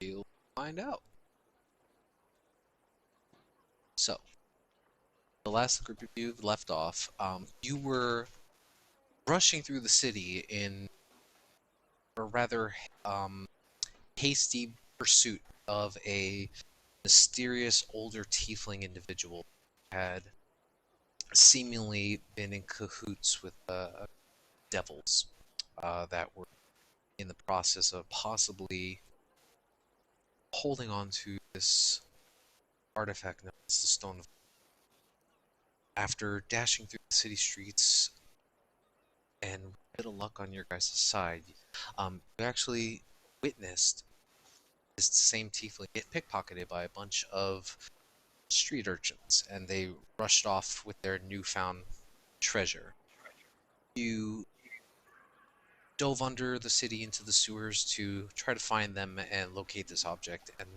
You'll find out. So, the last group of you left off, you were rushing through the city in a rather hasty pursuit of a mysterious older tiefling individual who had seemingly been in cahoots with devils that were in the process of possibly holding on to this artifact known as the Stone of. After dashing through the city streets and a bit of luck on your guys' side, you actually witnessed this same tiefling get pickpocketed by a bunch of street urchins, and they rushed off with their newfound treasure. You dove under the city into the sewers to try to find them and locate this object, and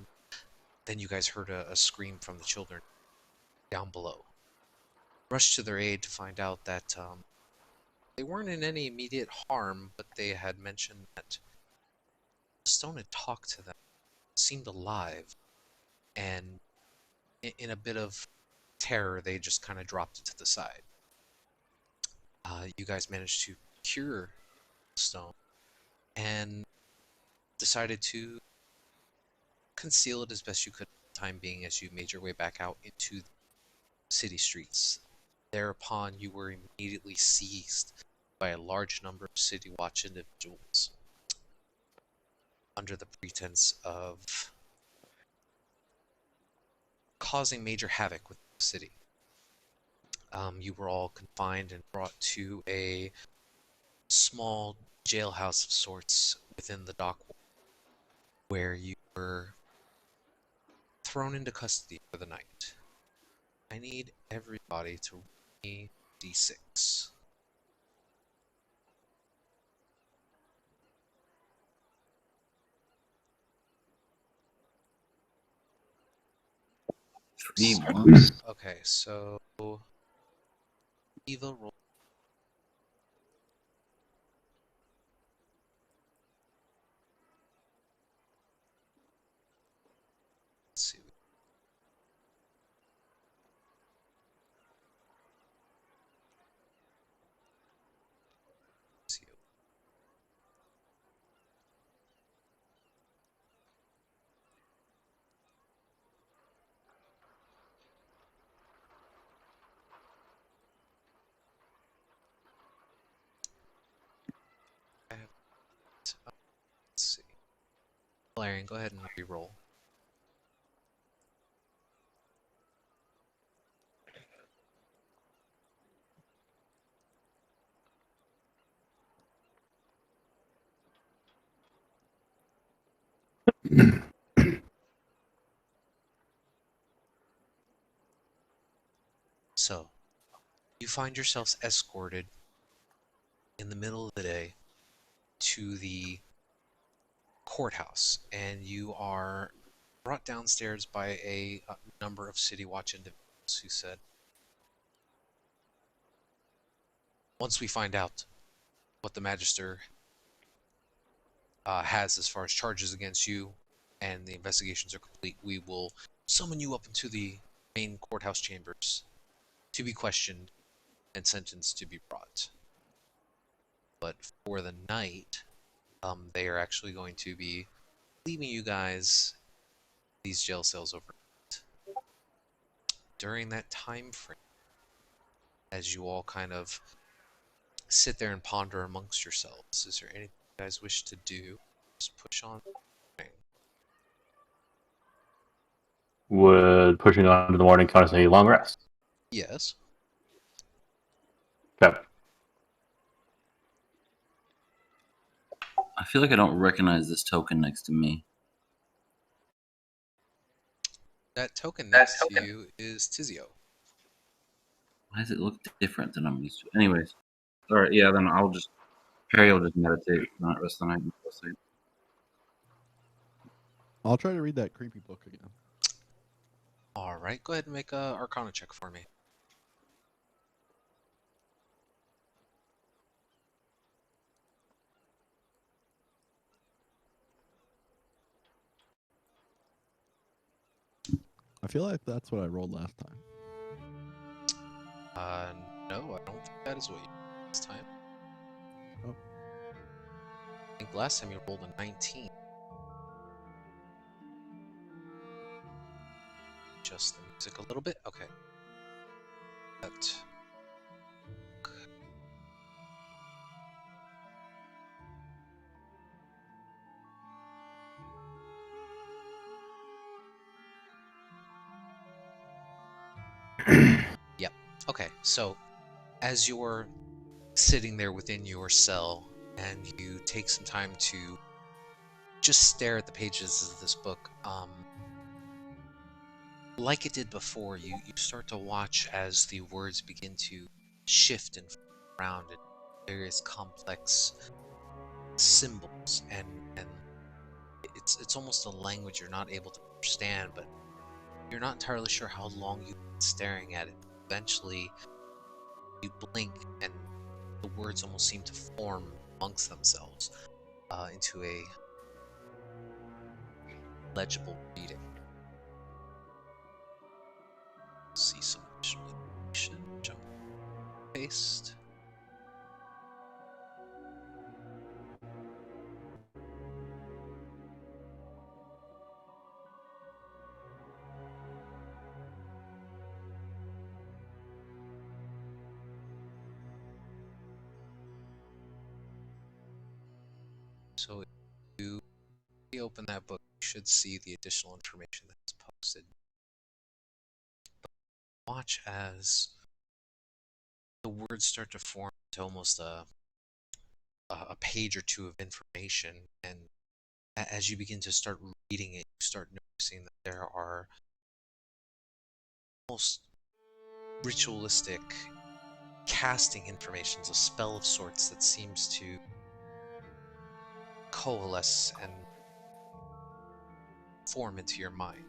then you guys heard a scream from the children down below. Rushed to their aid to find out that they weren't in any immediate harm, but they had mentioned that the stone had talked to them, seemed alive, and in a bit of terror, they just kind of dropped it to the side. You guys managed to cure the stone and decided to conceal it as best you could for the time being as you made your way back out into the city streets. Thereupon, you were immediately seized by a large number of City Watch individuals under the pretense of causing major havoc with the city. You were all confined and brought to a small jailhouse of sorts within the dock where you were thrown into custody for the night. I need everybody to roll me d6. Okay, so Eva roll. Let's see. Let's see. Valerian, go ahead and re-roll. So, you find yourselves escorted in the middle of the day to the courthouse, and you are brought downstairs by a number of City Watch individuals who said, once we find out what the Magister has as far as charges against you and the investigations are complete, we will summon you up into the main courthouse chambers to be questioned and sentenced to be brought. But for the night, they are actually going to be leaving you guys these jail cells overnight. During that time frame, as you all kind of sit there and ponder amongst yourselves, is there anything you guys wish to do? Just push on. Would pushing on to the morning count as a long rest? Yes. Okay. I feel like I don't recognize this token next to me. That token next to you is Tizio. Why does it look different than I'm used to? Anyways. Alright, yeah, then Perry will just meditate, not rest the night and go sleep. I'll try to read that creepy book again. Alright, go ahead and make a Arcana check for me. I feel like that's what I rolled last time. No, I don't think that is what you did this time. Oh. I think last time you rolled a 19. Adjust the music a little bit. Okay. That. Yep. Okay. So, as you're sitting there within your cell, and you take some time to just stare at the pages of this book, like it did before, you start to watch as the words begin to shift and around in various complex symbols, and it's almost a language you're not able to understand, but you're not entirely sure how long you've been staring at it. Eventually, you blink, and the words almost seem to form amongst themselves into a legible reading. See some additional information. Jump, paste. So if you open that book, you should see the additional information that's posted. But watch as the words start to form into almost a page or two of information, and as you begin to start reading it, you start noticing that there are almost ritualistic casting informations, a spell of sorts that seems to coalesce and form into your mind.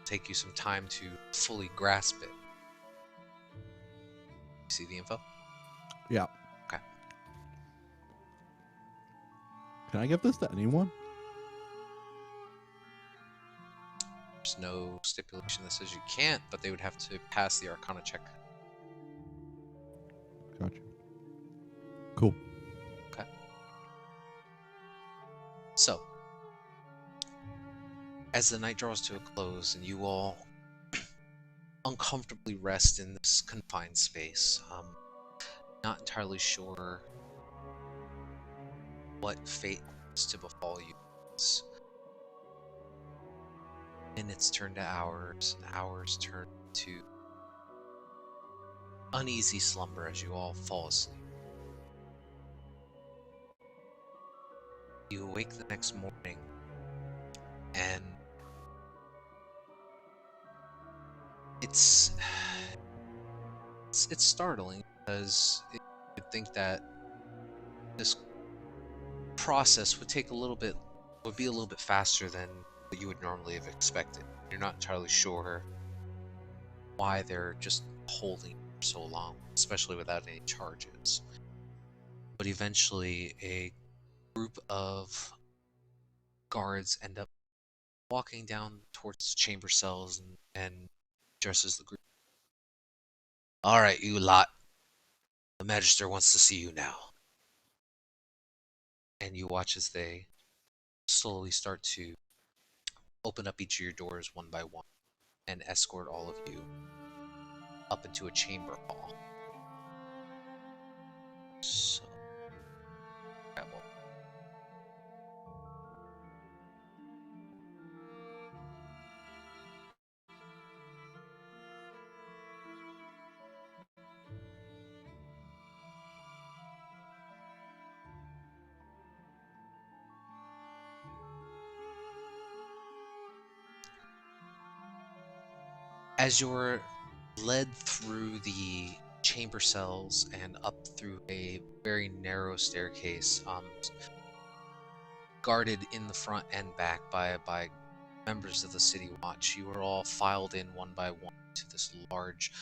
Take you some time to fully grasp it. See the info? Yeah. Okay. Can I give this to anyone? There's no stipulation that says you can't, but they would have to pass the Arcana check. Gotcha. Cool. Okay. So, as the night draws to a close and you all uncomfortably rest in this confined space, not entirely sure what fate is to befall you. Minutes turn to hours, and hours turn to uneasy slumber as you all fall asleep. You awake the next morning, and it's startling because you would think that this process would take would be a little bit faster than what you would normally have expected. You're not entirely sure why they're just holding for so long, especially without any charges. But eventually, a group of guards end up walking down towards the chamber cells and addresses the group. All right, you lot. The Magister wants to see you now. And you watch as they slowly start to open up each of your doors one by one and escort all of you up into a chamber hall. So, grab one. As you're led through the chamber cells and up through a very narrow staircase, guarded in the front and back by members of the City Watch, you are all filed in one by one to this large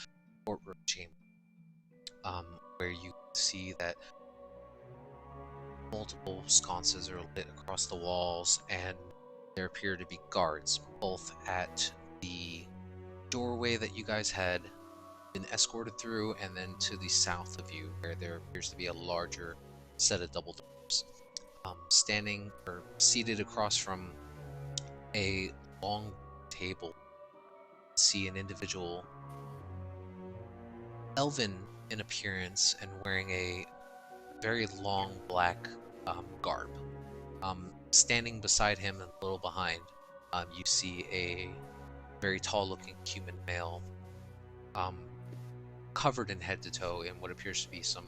courtroom chamber, where you see that multiple sconces are lit across the walls, and there appear to be guards, both at the doorway that you guys had been escorted through, and then to the south of you, where there appears to be a larger set of double doors. Standing or seated across from a long table, see an individual, elven in appearance and wearing a very long black garb. Standing beside him and a little behind, you see a very tall-looking human male, covered in head to toe in what appears to be some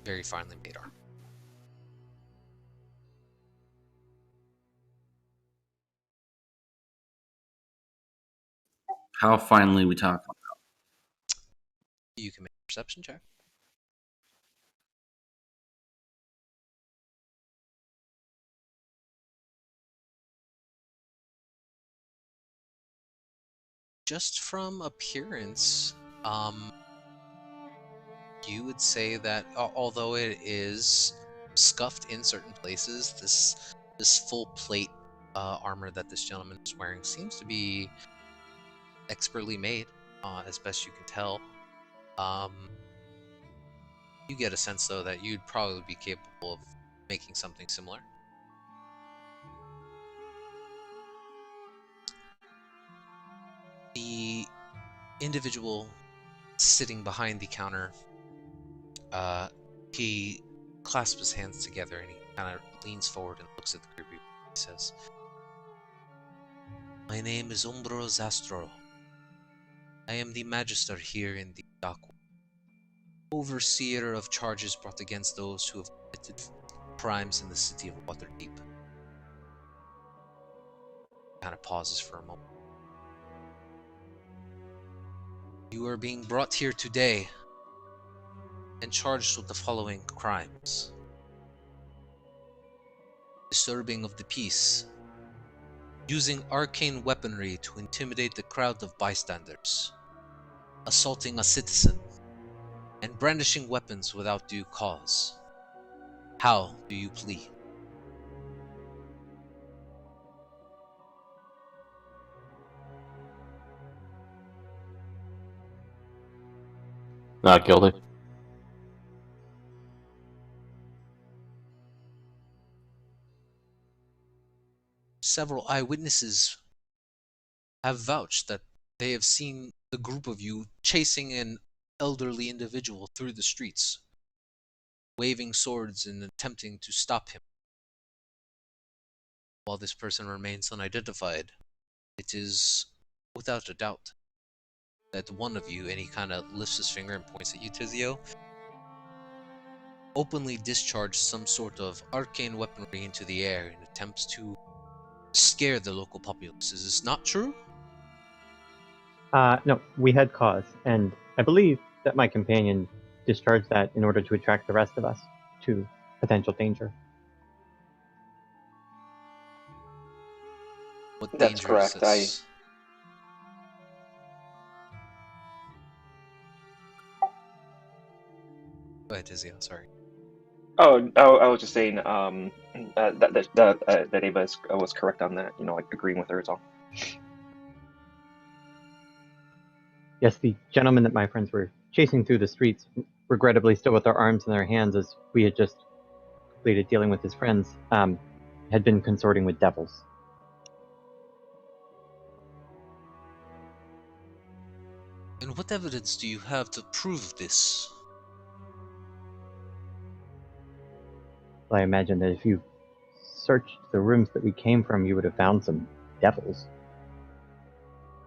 very finely made armor. How finally we talk? You can make a perception check. Just from appearance, you would say that although it is scuffed in certain places, this full plate armor that this gentleman is wearing seems to be expertly made, as best you can tell. You get a sense, though, that you'd probably be capable of making something similar. The individual sitting behind the counter, he clasps his hands together and he kind of leans forward and looks at the group. He says, "My name is Umbro Zastro. I am the magister here in the dock, overseer of charges brought against those who have committed crimes in the city of Waterdeep." Kind of pauses for a moment. "You are being brought here today and charged with the following crimes: disturbing of the peace, using arcane weaponry to intimidate the crowd of bystanders, assaulting a citizen, and brandishing weapons without due cause. How do you plead?" Not guilty. Several eyewitnesses have vouched that they have seen the group of you chasing an elderly individual through the streets, waving swords and attempting to stop him. While this person remains unidentified, it is without a doubt that one of you, and he kind of lifts his finger and points at you, Tizio, openly discharged some sort of arcane weaponry into the air in attempts to scare the local populace. Is this not true? No, we had cause, and I believe that my companion discharged that in order to attract the rest of us to potential danger. What That's danger correct. is this? Go ahead, Tizio, sorry. Oh, I was just saying that Ava was correct on that. You know, like agreeing with her is all. Yes, the gentleman that my friends were chasing through the streets, regrettably still with their arms in their hands as we had just completed dealing with his friends, had been consorting with devils. And what evidence do you have to prove this? Well, I imagine that if you searched the rooms that we came from, you would have found some devils.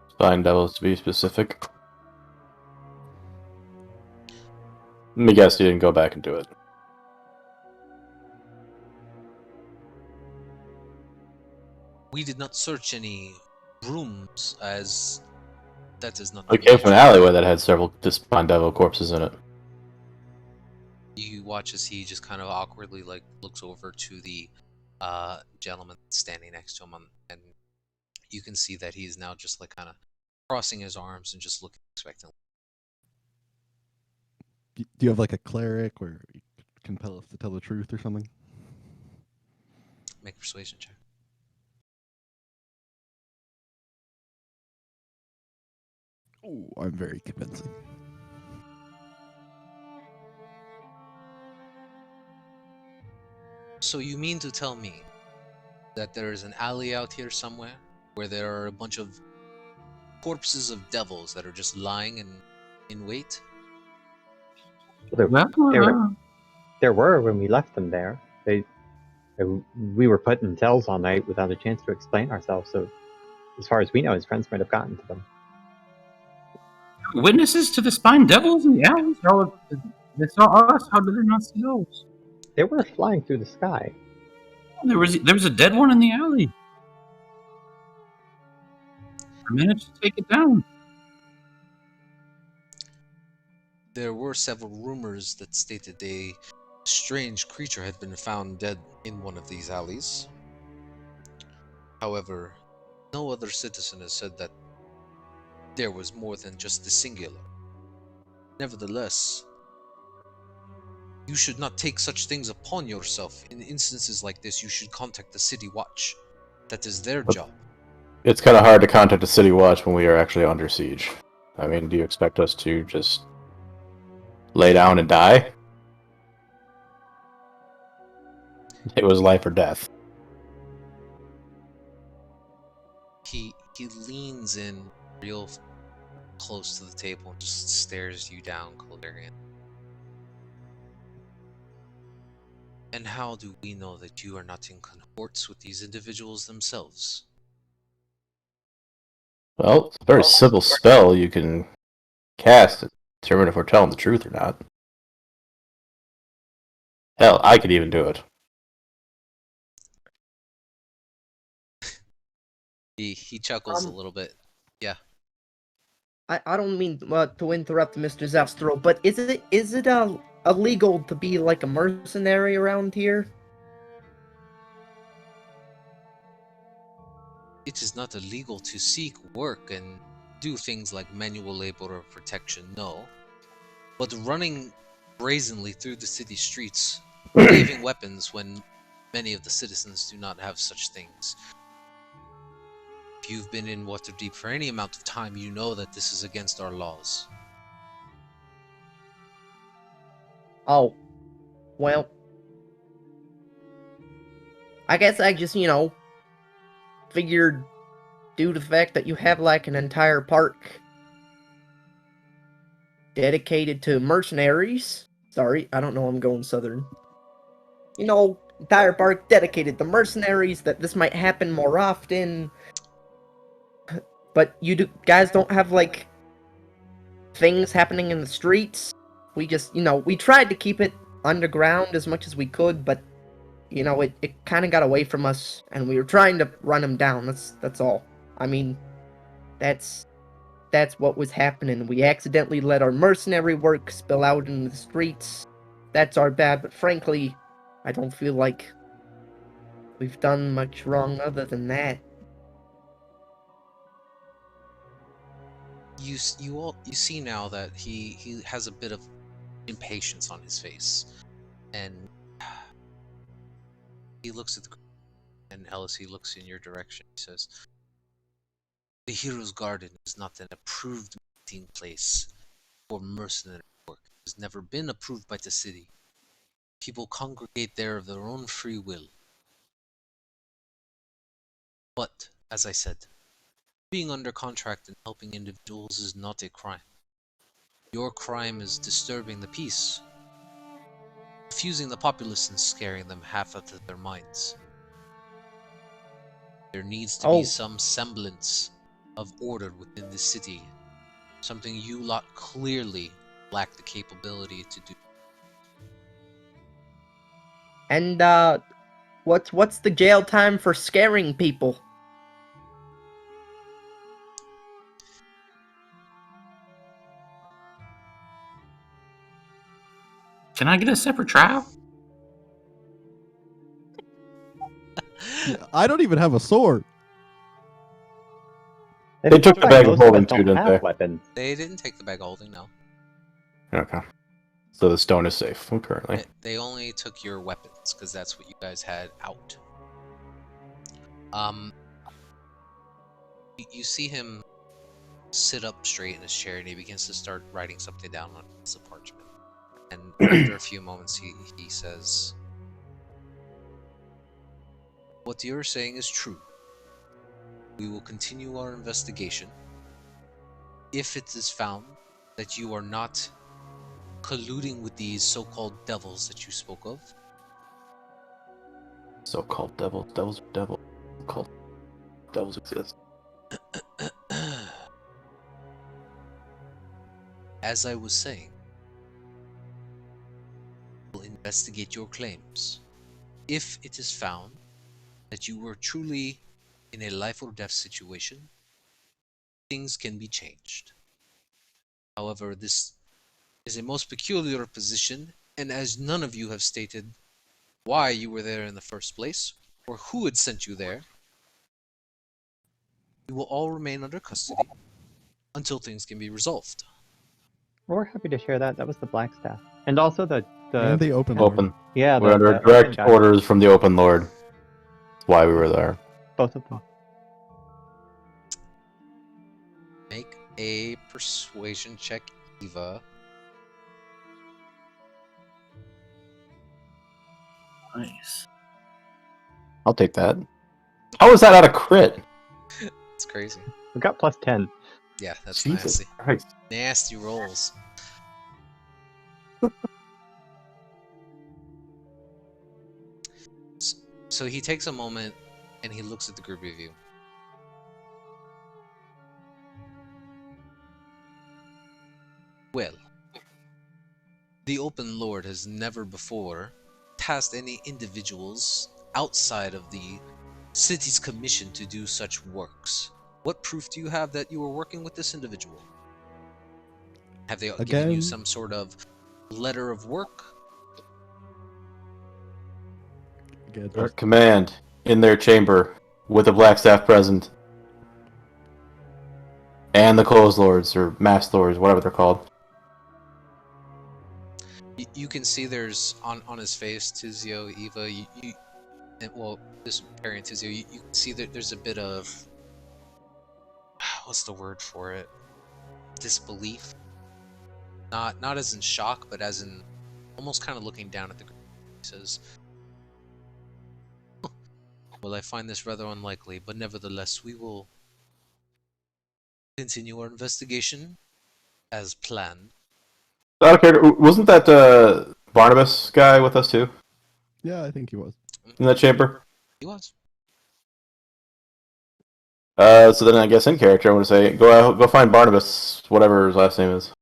Spine devils, to be specific. Let me guess you didn't go back and do it. We did not search any rooms, as that is not We the came from an nature. alleyway that had several spine devil corpses in it. You watch as he just kind of awkwardly looks over to the gentleman standing next to him, and you can see that he's now just kind of crossing his arms and just looking expectantly. Do you have like a cleric where you can compel us to tell the truth or something? Make a persuasion check. Ooh, I'm very convincing. So you mean to tell me that there is an alley out here somewhere where there are a bunch of corpses of devils that are just lying in wait? There, Well, there were when we left them there. We were put in cells all night without a chance to explain ourselves. So, as far as we know, his friends might have gotten to them. witnesses to the spine devils in the alleys? They saw us. How did they not see those? They were flying through the sky. There was a dead one in the alley. I managed to take it down. There were several rumors that stated a strange creature had been found dead in one of these alleys. However, no other citizen has said that there was more than just the singular. Nevertheless, you should not take such things upon yourself. In instances like this, you should contact the City Watch. That is their job. It's kind of hard to contact the City Watch when we are actually under siege. I mean, do you expect us to just lay down and die? It was life or death. He leans in real close to the table and just stares you down, Calvarian. And how do we know that you are not in cohorts with these individuals themselves? Well, it's a very simple spell you can cast to determine if we're telling the truth or not. Hell, I could even do it. He chuckles a little bit. Yeah. I don't mean to interrupt, Mr. Zestro, but is it illegal to be like a mercenary around here? It is not illegal to seek work and do things like manual labor or protection, no. But running brazenly through the city streets, waving weapons when many of the citizens do not have such things. If you've been in Waterdeep for any amount of time, you know that this is against our laws. Oh, well, I guess I just, figured due to the fact that you have like an entire park dedicated to mercenaries. Sorry, I don't know, I'm going southern. Entire park dedicated to mercenaries, that this might happen more often. But guys don't have like things happening in the streets. We just, we tried to keep it underground as much as we could, but it kind of got away from us, and we were trying to run them down. That's all. I mean, that's what was happening. We accidentally let our mercenary work spill out into the streets. That's our bad, but frankly, I don't feel like we've done much wrong other than that. You see now that he has a bit of impatience on his face, and he looks at the and Ellis. He looks in your direction. He says, "The Hero's Garden is not an approved meeting place for mercenary work. It has never been approved by the city. People congregate there of their own free will. But, as I said, being under contract and helping individuals is not a crime. Your crime is disturbing the peace, confusing the populace and scaring them half out of their minds. There needs to be some semblance of order within the city, something you lot clearly lack the capability to do." And what's the jail time for scaring people? Can I get a separate trial? Yeah, I don't even have a sword. They took the bag of Most of us holding too, don't didn't have they? weapons. They didn't take the bag holding, no. Okay. So the stone is safe currently. They only took your weapons, because that's what you guys had out. You see him sit up straight in his chair and he begins to start writing something down on a piece of parchment. And after a few moments, he says, "What you're saying is true. We will continue our investigation. If it is found that you are not colluding with these so-called devils that you spoke of, So-called devils. Devils are devils. So-called devils exist. as I was saying, we'll investigate your claims. If it is found that you were truly in a life or death situation, things can be changed. However, this is a most peculiar position, and as none of you have stated why you were there in the first place, or who had sent you there, you will all remain under custody until things can be resolved." We're happy to share that. That was the Blackstaff, and also the And the open Lord. Open. yeah, We're the under open direct guy. orders from the Open Lord. That's why we were there. Both of them. Make a persuasion check, Eva. Nice. I'll take that. How is that not a crit? It's crazy. We got +10. Yeah, that's Jesus nasty. Christ. Nasty rolls. So he takes a moment and he looks at the group of you. Well, the Open Lord has never before tasked any individuals outside of the city's commission to do such works. What proof do you have that you were working with this individual? Have they given you Again? some sort of letter of work? Again, Our just command in their chamber with the Blackstaff present. And the Closed Lords, or Mass Lords, whatever they're called. You can see there's on his face, Tizio, Eva, well, this Perry and Tizio, you can see that there's a bit of, what's the word for it? Disbelief. Not as in shock, but as in almost kind of looking down at the group. He says, "Well, I find this rather unlikely, but nevertheless, we will continue our investigation as planned." Out of character, wasn't that Barnabas guy with us too? yeah, I think he was. In that chamber? He was. So then I guess in character I want to say, go find Barnabas, whatever his last name is.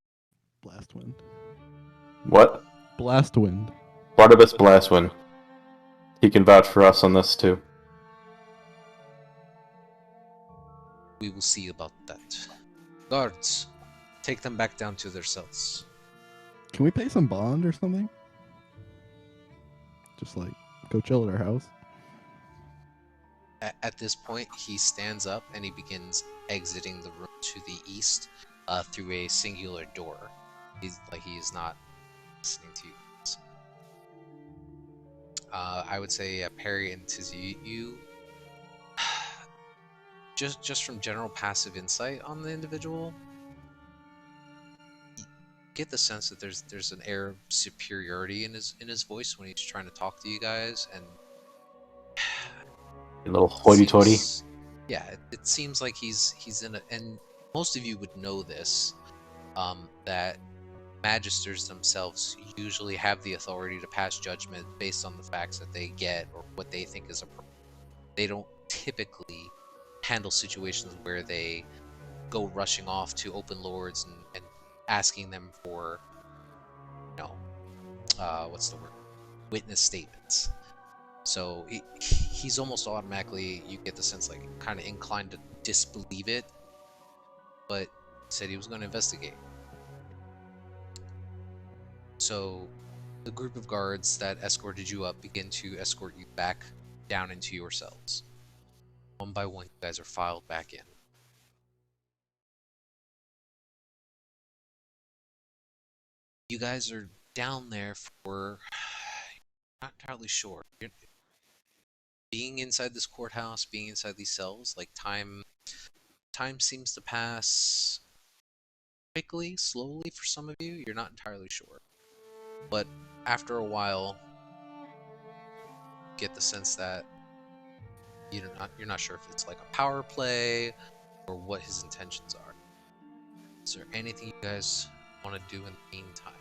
Blastwind. What? Blastwind. Barnabas Blastwind. He can vouch for us on this too. We will see about that. Guards, take them back down to their cells. Can we pay some bond or something? Just like go chill at our house. At this point, he stands up and he begins exiting the room to the east through a singular door. He is not listening to you. I would say Perry and Tizzy, you just from general passive insight on the individual, you get the sense that there's an air of superiority in his voice when he's trying to talk to you guys, and A little hoity-toity. Yeah, it seems like he's in a, and most of you would know this, that magisters themselves usually have the authority to pass judgment based on the facts that they get or what they think is appropriate. They don't typically handle situations where they go rushing off to Open Lords and asking them for, what's the word? Witness statements. So he's almost automatically, you get the sense, like, kind of inclined to disbelieve it, but said he was going to investigate. So the group of guards that escorted you up begin to escort you back down into your cells. One by one, you guys are filed back in. You guys are down there for, not entirely sure. Being inside this courthouse, being inside these cells, like time time seems to pass quickly, slowly for some of you. You're not entirely sure. But after a while, you get the sense that you're not sure if it's like a power play or what his intentions are. Is there anything you guys want to do in the meantime?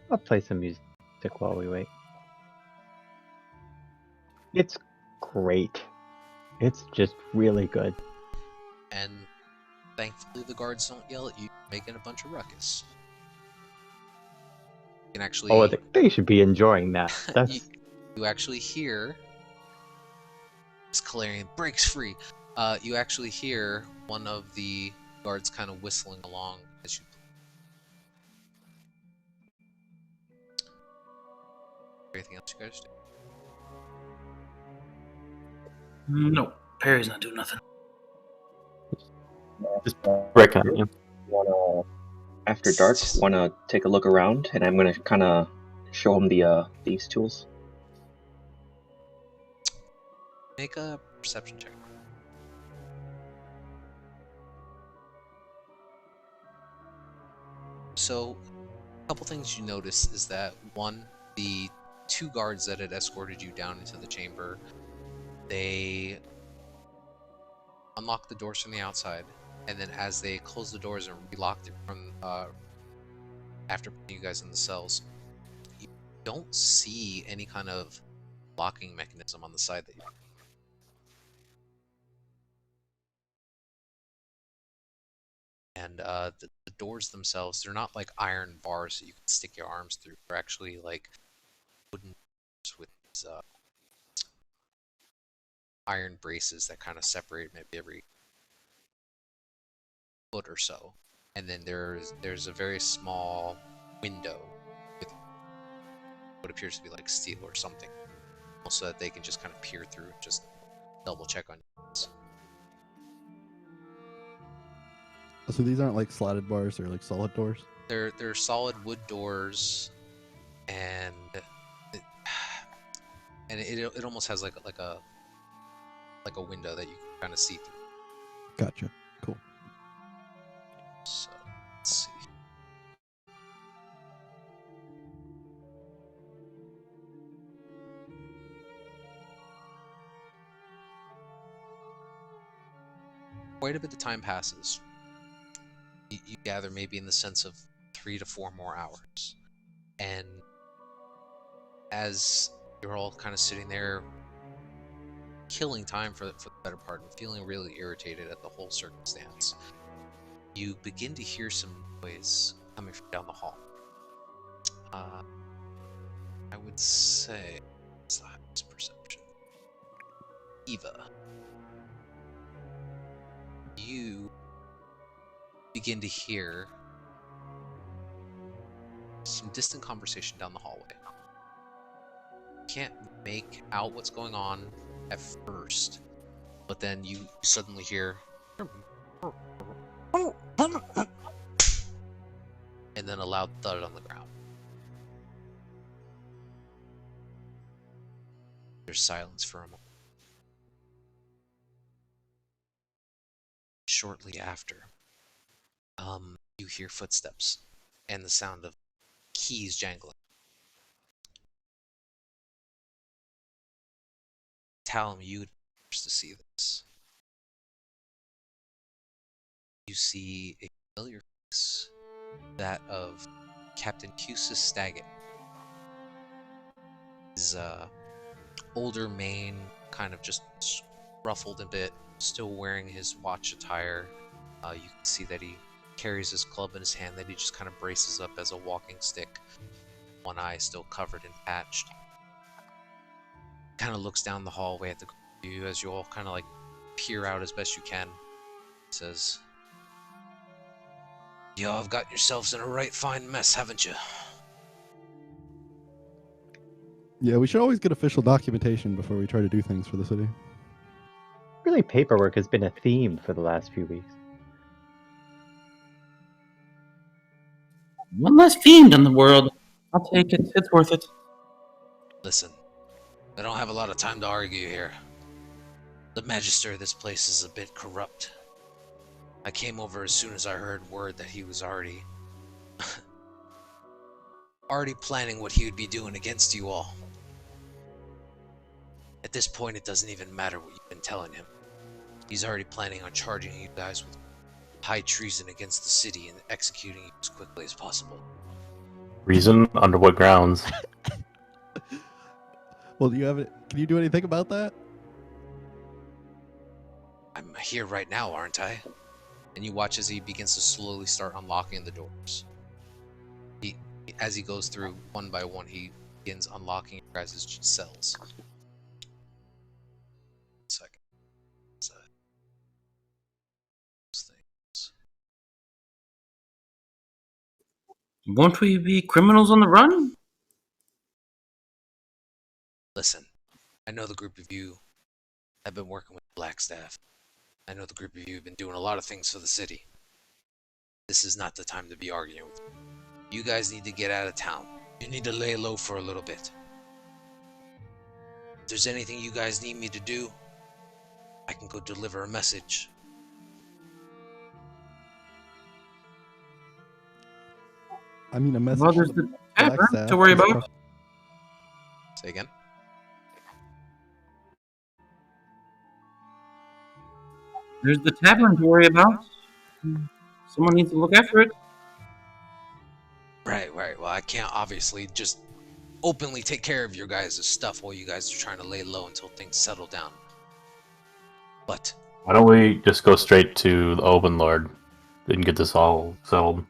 I'll play some music while we wait. It's great. It's just really good. And thankfully the guards don't yell at you making a bunch of ruckus. You can actually Oh, they should be enjoying that. you, That's you actually hear this Calarian breaks free. You actually hear one of the guards kind of whistling along as you. Anything else you guys do? No, Perry's not doing nothing. just breaking on you. Wanna, after dark, wanna take a look around, and I'm gonna kind of show him the these tools. Make a perception check. So, a couple things you notice is that one, the two guards that had escorted you down into the chamber, they unlocked the doors from the outside, and then as they closed the doors and relocked it from after putting you guys in the cells, you don't see any kind of locking mechanism on the side that you. And the doors themselves, they're not like iron bars that you can stick your arms through. They're actually like wooden doors with these, iron braces that kind of separate maybe every foot or so. And then there's a very small window with what appears to be like steel or something, so that they can just kind of peer through and just double check on you. So these aren't like slotted bars; they're like solid doors. They're solid wood doors, and it almost has like a window that you can kind of see through. Gotcha. Cool. So let's see. Quite a bit of time passes. You gather maybe in the sense of 3 to 4 more hours. And as you're all kind of sitting there killing time for the better part and feeling really irritated at the whole circumstance, you begin to hear some noise coming from down the hall. I would say it's the highest perception. Eva, you begin to hear some distant conversation down the hallway. Can't make out what's going on at first, but then you suddenly hear and then a loud thud on the ground. There's silence for a moment. Shortly after, you hear footsteps and the sound of keys jangling. Talum, you would be first to see this. You see a familiar face, that of Captain Cusis Staggett. His older mane, kind of just ruffled a bit, still wearing his watch attire. You can see that he carries his club in his hand that he just kind of braces up as a walking stick, one eye still covered and patched. Kind of looks down the hallway at the group of you as you all kind of like peer out as best you can. He says, "Y'all have got yourselves in a right fine mess, haven't you?" Yeah, we should always get official documentation before we try to do things for the city. Really, paperwork has been a theme for the last few weeks. One less fiend in the world. I'll take it. It's worth it. Listen, I don't have a lot of time to argue here. The Magister of this place is a bit corrupt. I came over as soon as I heard word that he was already planning what he would be doing against you all. At this point, it doesn't even matter what you've been telling him. He's already planning on charging you guys with high treason against the city and executing you as quickly as possible. Reason? Under what grounds? Well, do you have it? Can you do anything about that? I'm here right now, aren't I? And you watch as he begins to slowly start unlocking the doors. As he goes through one by one, he begins unlocking your guys' cells. 1 second. Things. Won't we be criminals on the run? Listen, I know the group of you have been working with Blackstaff. I know the group of you have been doing a lot of things for the city. This is not the time to be arguing with you. You guys need to get out of town. You need to lay low for a little bit. If there's anything you guys need me to do, I can go deliver a message. I mean, a message. Well, to there's the the tavern Blackstaff to worry is about. Say again? There's the tavern to worry about. Someone needs to look after it. Right. Well, I can't obviously just openly take care of your guys' stuff while you guys are trying to lay low until things settle down. But Why don't we just go straight to the Open Lord and get this all settled?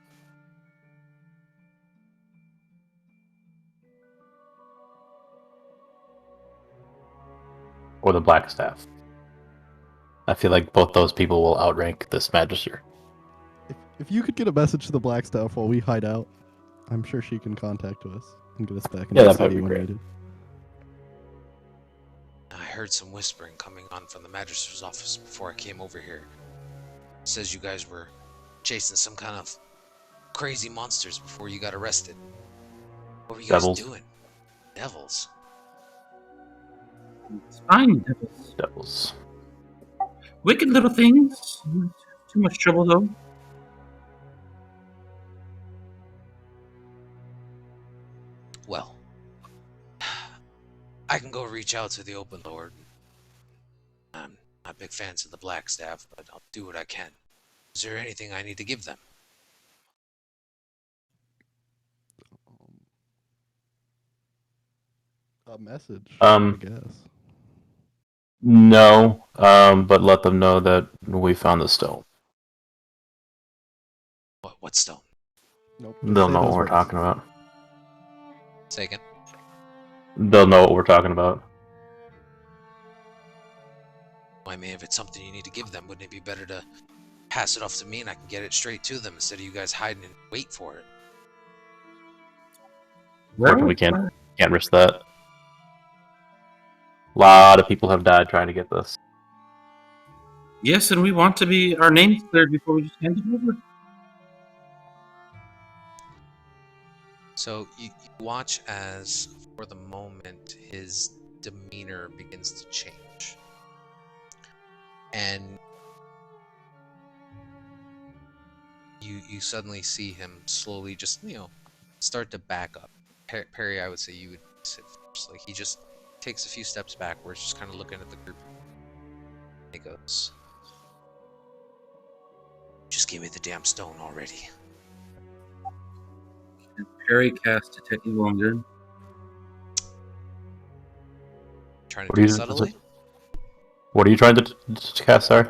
Or the Blackstaff. I feel like both those people will outrank this Magister. If you could get a message to the Blackstaff while we hide out, I'm sure she can contact us and get us back into Yeah, the that might city be when great. needed. I heard some whispering coming on from the Magister's office before I came over here. It says you guys were chasing some kind of crazy monsters before you got arrested. What were you Devils. guys doing? Devils? It's fine, devils. Devils. Wicked little things. Too much trouble, though. Well, I can go reach out to the Open Lord. I'm not big fans of the Blackstaff, but I'll do what I can. Is there anything I need to give them? A message, I I guess. No, but let them know that we found the stone. What stone? Nope. They'll say know what those we're words. talking about. Say again? They'll know what we're talking about. Well, I mean, if it's something you need to give them, wouldn't it be better to pass it off to me and I can get it straight to them instead of you guys hiding and wait for it? We can't risk that. A lot of people have died trying to get this. Yes, and we want to be our names cleared before we just hand it over. So you watch as, for the moment, his demeanor begins to change. And you suddenly see him slowly just, start to back up. Perry, I would say you would sit first. Like, he just takes a few steps backwards, just kind of looking at the group. He goes, just give me the damn stone already. And Perry cast Detect Evil and Good. Trying to What do are it you- subtly? What are you trying to cast, sorry?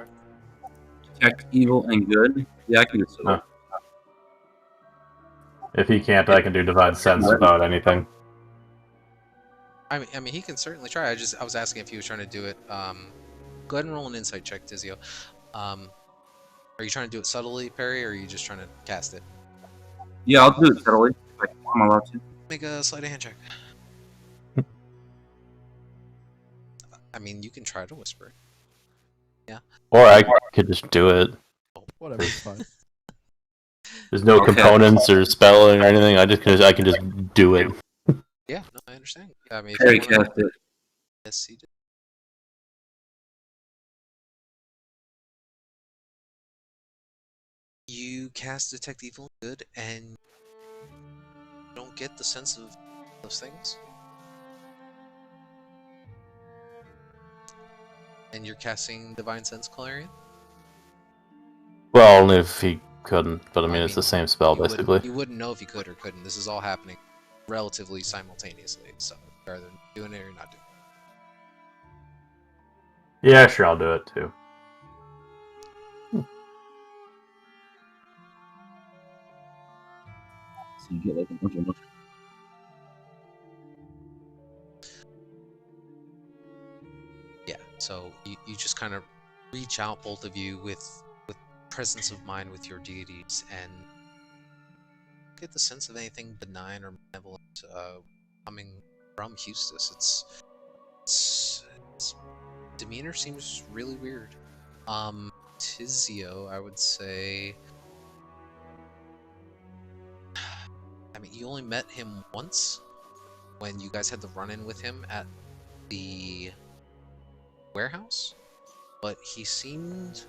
Detect Evil and Good. Yeah, I can do so. No. If he can't, I can do Divine Sense without anything. I mean, he can certainly try. I was asking if he was trying to do it. Go ahead and roll an insight check, Tizio. Are you trying to do it subtly, Perry, or are you just trying to cast it? Yeah, I'll do it subtly. If I'm allowed to. Make a sleight of hand check. I mean, you can try to whisper. Or I could just do it. Whatever, it's fine. There's no Okay. components or spelling or anything. I can just do it. Yeah, no, I understand. I mean, if Perry you wanna- cast it. Yes, he did. cast Detect Evil and Good, and you don't get the sense of those things. And you're casting Divine Sense, Clarion? Well, only if he couldn't, but I mean, it's the same spell, you basically. Wouldn't, you wouldn't know if you could or couldn't. This is all happening relatively simultaneously, so you're either doing it or you're not doing it. Yeah, sure, I'll do it too. So you get like a bunch of Yeah, so you just kind of reach out, both of you, with presence of mind with your deities, and get the sense of anything benign or benevolent coming from Hustis. Its demeanor seems really weird. Tizio, I would say. I mean, you only met him once when you guys had the run-in with him at the warehouse, but he seemed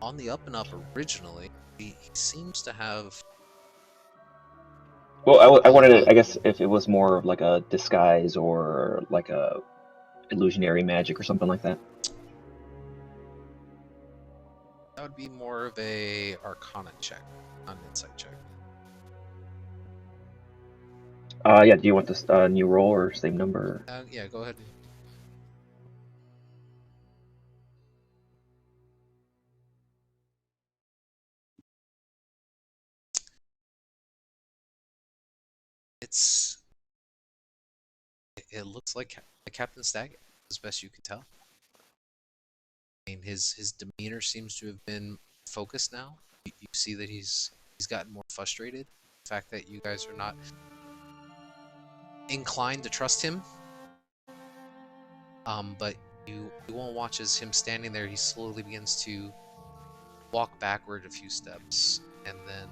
on the up and up originally. He seems to have. Well, I wanted to, I guess, if it was more of like a disguise or like a illusionary magic or something like that. That would be more of a Arcana check, not an Insight check. Yeah. Do you want this new roll or same number? Yeah, go ahead. It looks like Captain Stagg, as best you can tell. I mean, his demeanor seems to have been focused now. You see that he's gotten more frustrated. The fact that you guys are not inclined to trust him. But you won't watch as him standing there. He slowly begins to walk backward a few steps, and then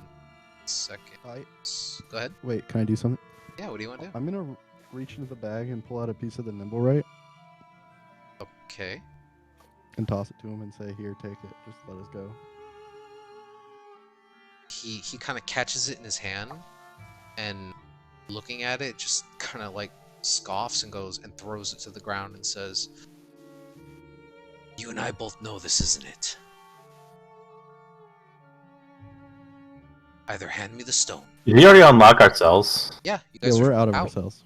go ahead. Wait, can I do something? Yeah, what do you want to do? I'm gonna reach into the bag and pull out a piece of the nimble right Okay. and toss it to him and say, "Here, take it. Just let us go." He kind of catches it in his hand, and looking at it, just kind of like scoffs and goes and throws it to the ground and says, "You and I both know this isn't it. Either hand me the stone." Did he already unlock our cells? Yeah, you Yeah, guys we're are out of ourselves.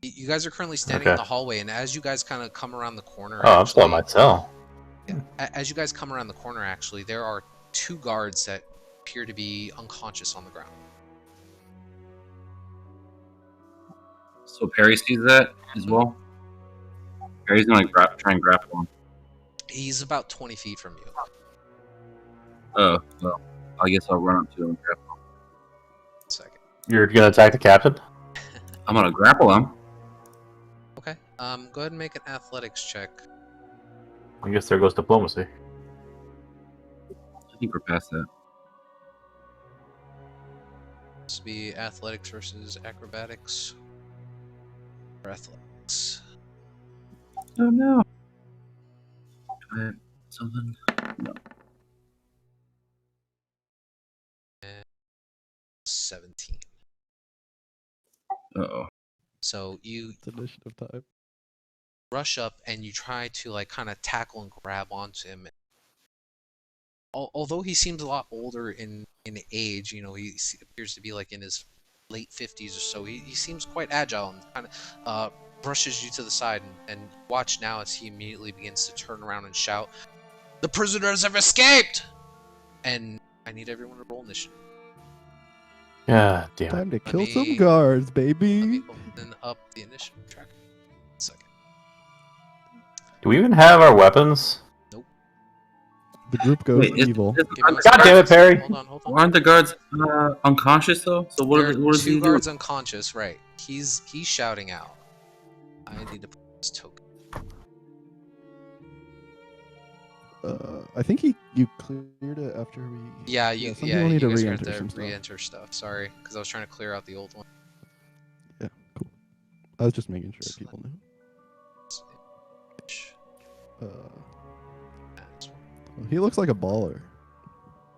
You guys are currently standing in Okay. the hallway, and as you guys kind of come around the corner, Oh, I'm pulling my cell. as you guys come around the corner, actually, there are two guards that appear to be unconscious on the ground. So Perry sees that as well. Perry's gonna try and grapple him. He's about 20 feet from you. Oh, well, I guess I'll run up to him and grapple him. Second. You're gonna attack the captain? I'm gonna grapple him. Okay. Go ahead and make an athletics check. I guess there goes diplomacy. I think we're past that. This would be athletics versus acrobatics. Or athletics. Oh no. Something. No. 17. Uh-oh. So you It's initiative time. rush up and you try to like kind of tackle and grab onto him. Although he seems a lot older in age, you know, he appears to be like in his late 50s or so. He seems quite agile and kind of brushes you to the side, and watch now as he immediately begins to turn around and shout, "The prisoners have escaped!" And I need everyone to roll initiative. God damn it. Time to Let kill me- some guards, Let baby. me open up the initiative tracker. 1 second. Do we even have our weapons? The group goes Wait, evil. Give me aren't, 1 God second. damn it, Perry. Hold on. aren't the guards unconscious though? So what There are does he two do? guards unconscious, right? He's shouting out. I need to put this token. I think you cleared it after we. Yeah, some you people you need to guys are re-enter gonna some have to stuff. re-enter stuff. Sorry, because I was trying to clear out the old one. Yeah, cool. I was just making sure people knew. He looks like a baller.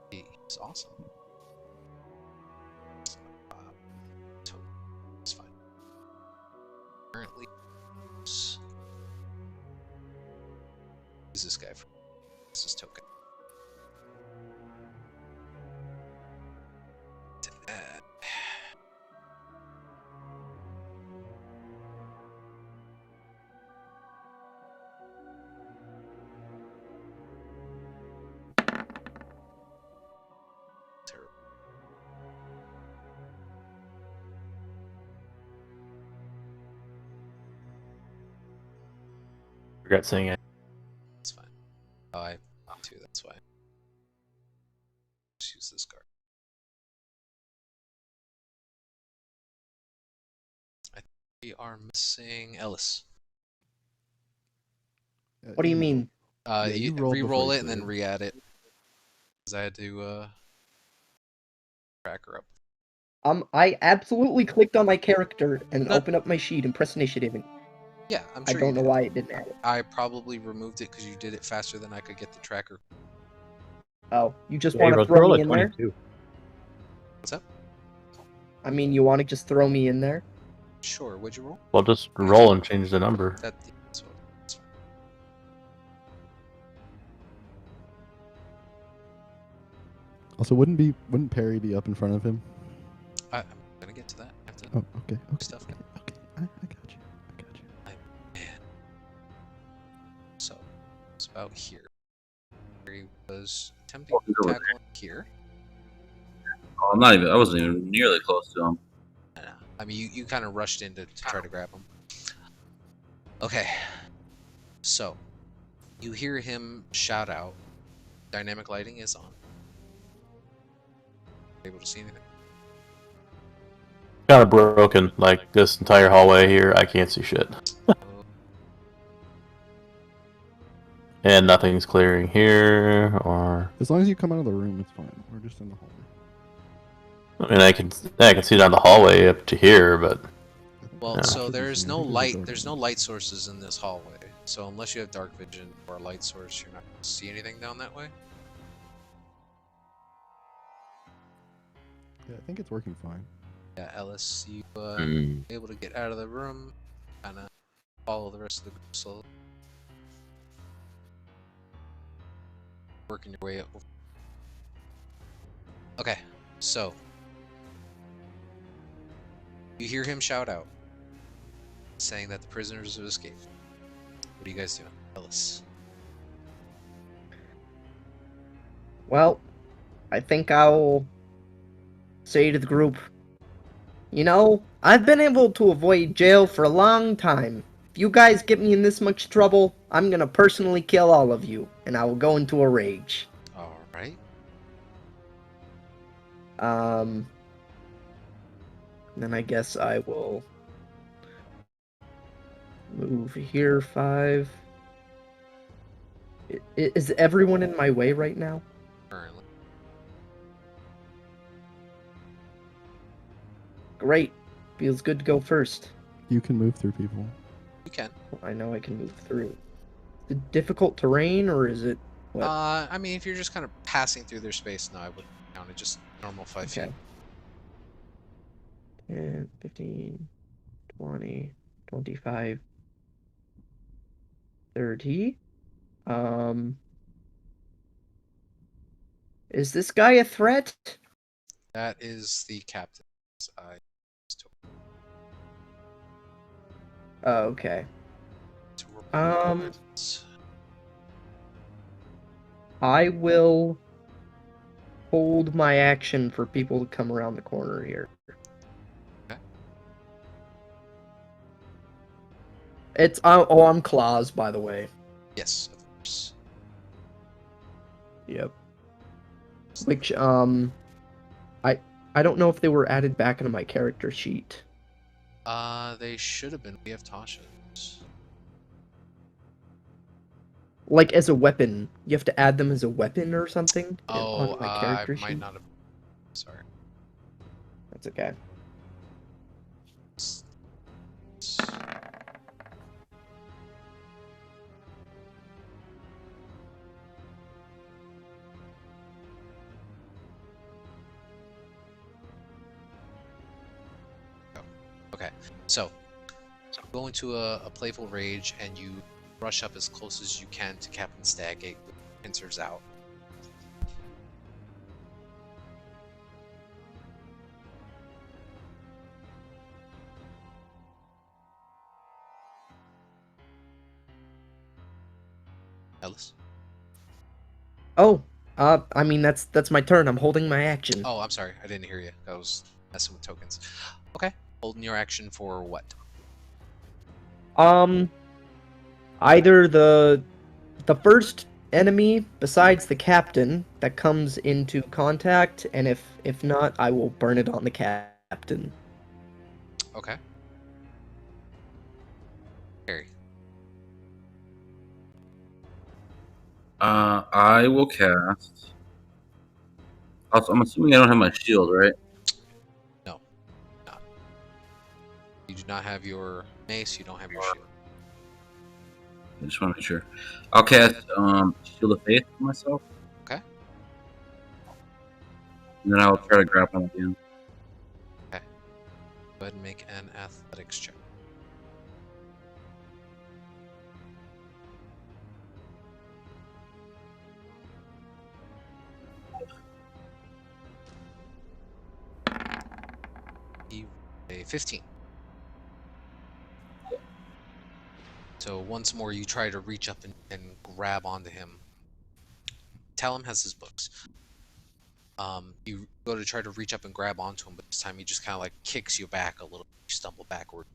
He's awesome. Who's this guy from? This is Token. Terrible. Regret saying it. It's fine. Oh, I too. That's why. Just use this card. I think we are missing Ellis. What do you mean? Yeah, You you rolled re-roll before it you and then saved. re-add it. Because I had to track her up. I absolutely clicked on my character and No. opened up my sheet and pressed initiative, and Yeah, I'm I sure don't you know did. why it didn't add it. I probably removed it because you did it faster than I could get the tracker. Oh, you just Yeah, want to you throw rolled me a in there? 22. What's up? I mean, you want to just throw me in there? Sure. What'd you roll? Well, just roll and change the number. That's fine. Also, wouldn't Perry be up in front of him? I'm gonna get to that after Oh, okay. Okay. stuff. Okay. Okay. I got you. I got you. Man. So it's about here. He was attempting to Over tackle him here. Oh, I'm not even. I wasn't even nearly close to him. I mean, you kind of rushed in to try to grab him. Okay. So you hear him shout out. Dynamic lighting is on. Able to see anything? Kind of broken. Like this entire hallway here, I can't see shit. And nothing's clearing here, or As long as you come out of the room, it's fine. We're just in the hallway. I mean, I can see down the hallway up to here, but Well, Yeah. so Should be there's fine. I no think there's a light. door There's here. no light sources in this hallway. So unless you have dark vision or a light source, you're not going to see anything down that way. Yeah, I think it's working fine. Yeah, Ellis, you Mm. able to get out of the room, kind of follow the rest of the group slowly, working your way up. Okay, so you hear him shout out, saying that the prisoners have escaped. What are you guys doing, Ellis? Well, I think I'll say to the group, you know, I've been able to avoid jail for a long time. If you guys get me in this much trouble, I'm gonna personally kill all of you, and I will go into a rage. All right. Then I guess I will move here 5. Is everyone in my way right now? Currently, Great. Feels good to go first. You can move through people. you can. I know I can move through. Is it difficult terrain, or is it what? I mean, if you're just kind of passing through their space, no, I wouldn't count it. Just normal 5 feet. Okay. 10, 15, 20, 25, 30. Is this guy a threat? That is the captain's eye. Oh, okay. To Um, report. I will hold my action for people to come around the corner here. Okay. It's oh, I'm Claus, by the way. Yes, of course. Yep. Which I don't know if they were added back into my character sheet. They should have been. We have Tasha's. Like as a weapon, you have to add them as a weapon or something. Oh, onto my I character might sheet. not have. Sorry. That's okay. Okay, so go into a playful rage and you rush up as close as you can to Captain Stagate with pincers out. Ellis? Oh, I mean that's my turn. I'm holding my action. Oh, I'm sorry. I didn't hear you. I was messing with tokens. Okay. Holding your action for what? Either the first enemy besides the captain that comes into contact, and if not, I will burn it on the captain. Okay. Harry. I will cast. Also, I'm assuming I don't have my shield, right? No. Not. You do not have your mace, you don't have your shield. I just want to make sure. I'll cast Shield of Faith for myself. Okay. And then I'll try to grapple him again. Go ahead and make an athletics check. A 15. So once more you try to reach up and grab onto him. Talon has his books. You go to try to reach up and grab onto him, but this time he just kind of like kicks you back a little. You stumble backward.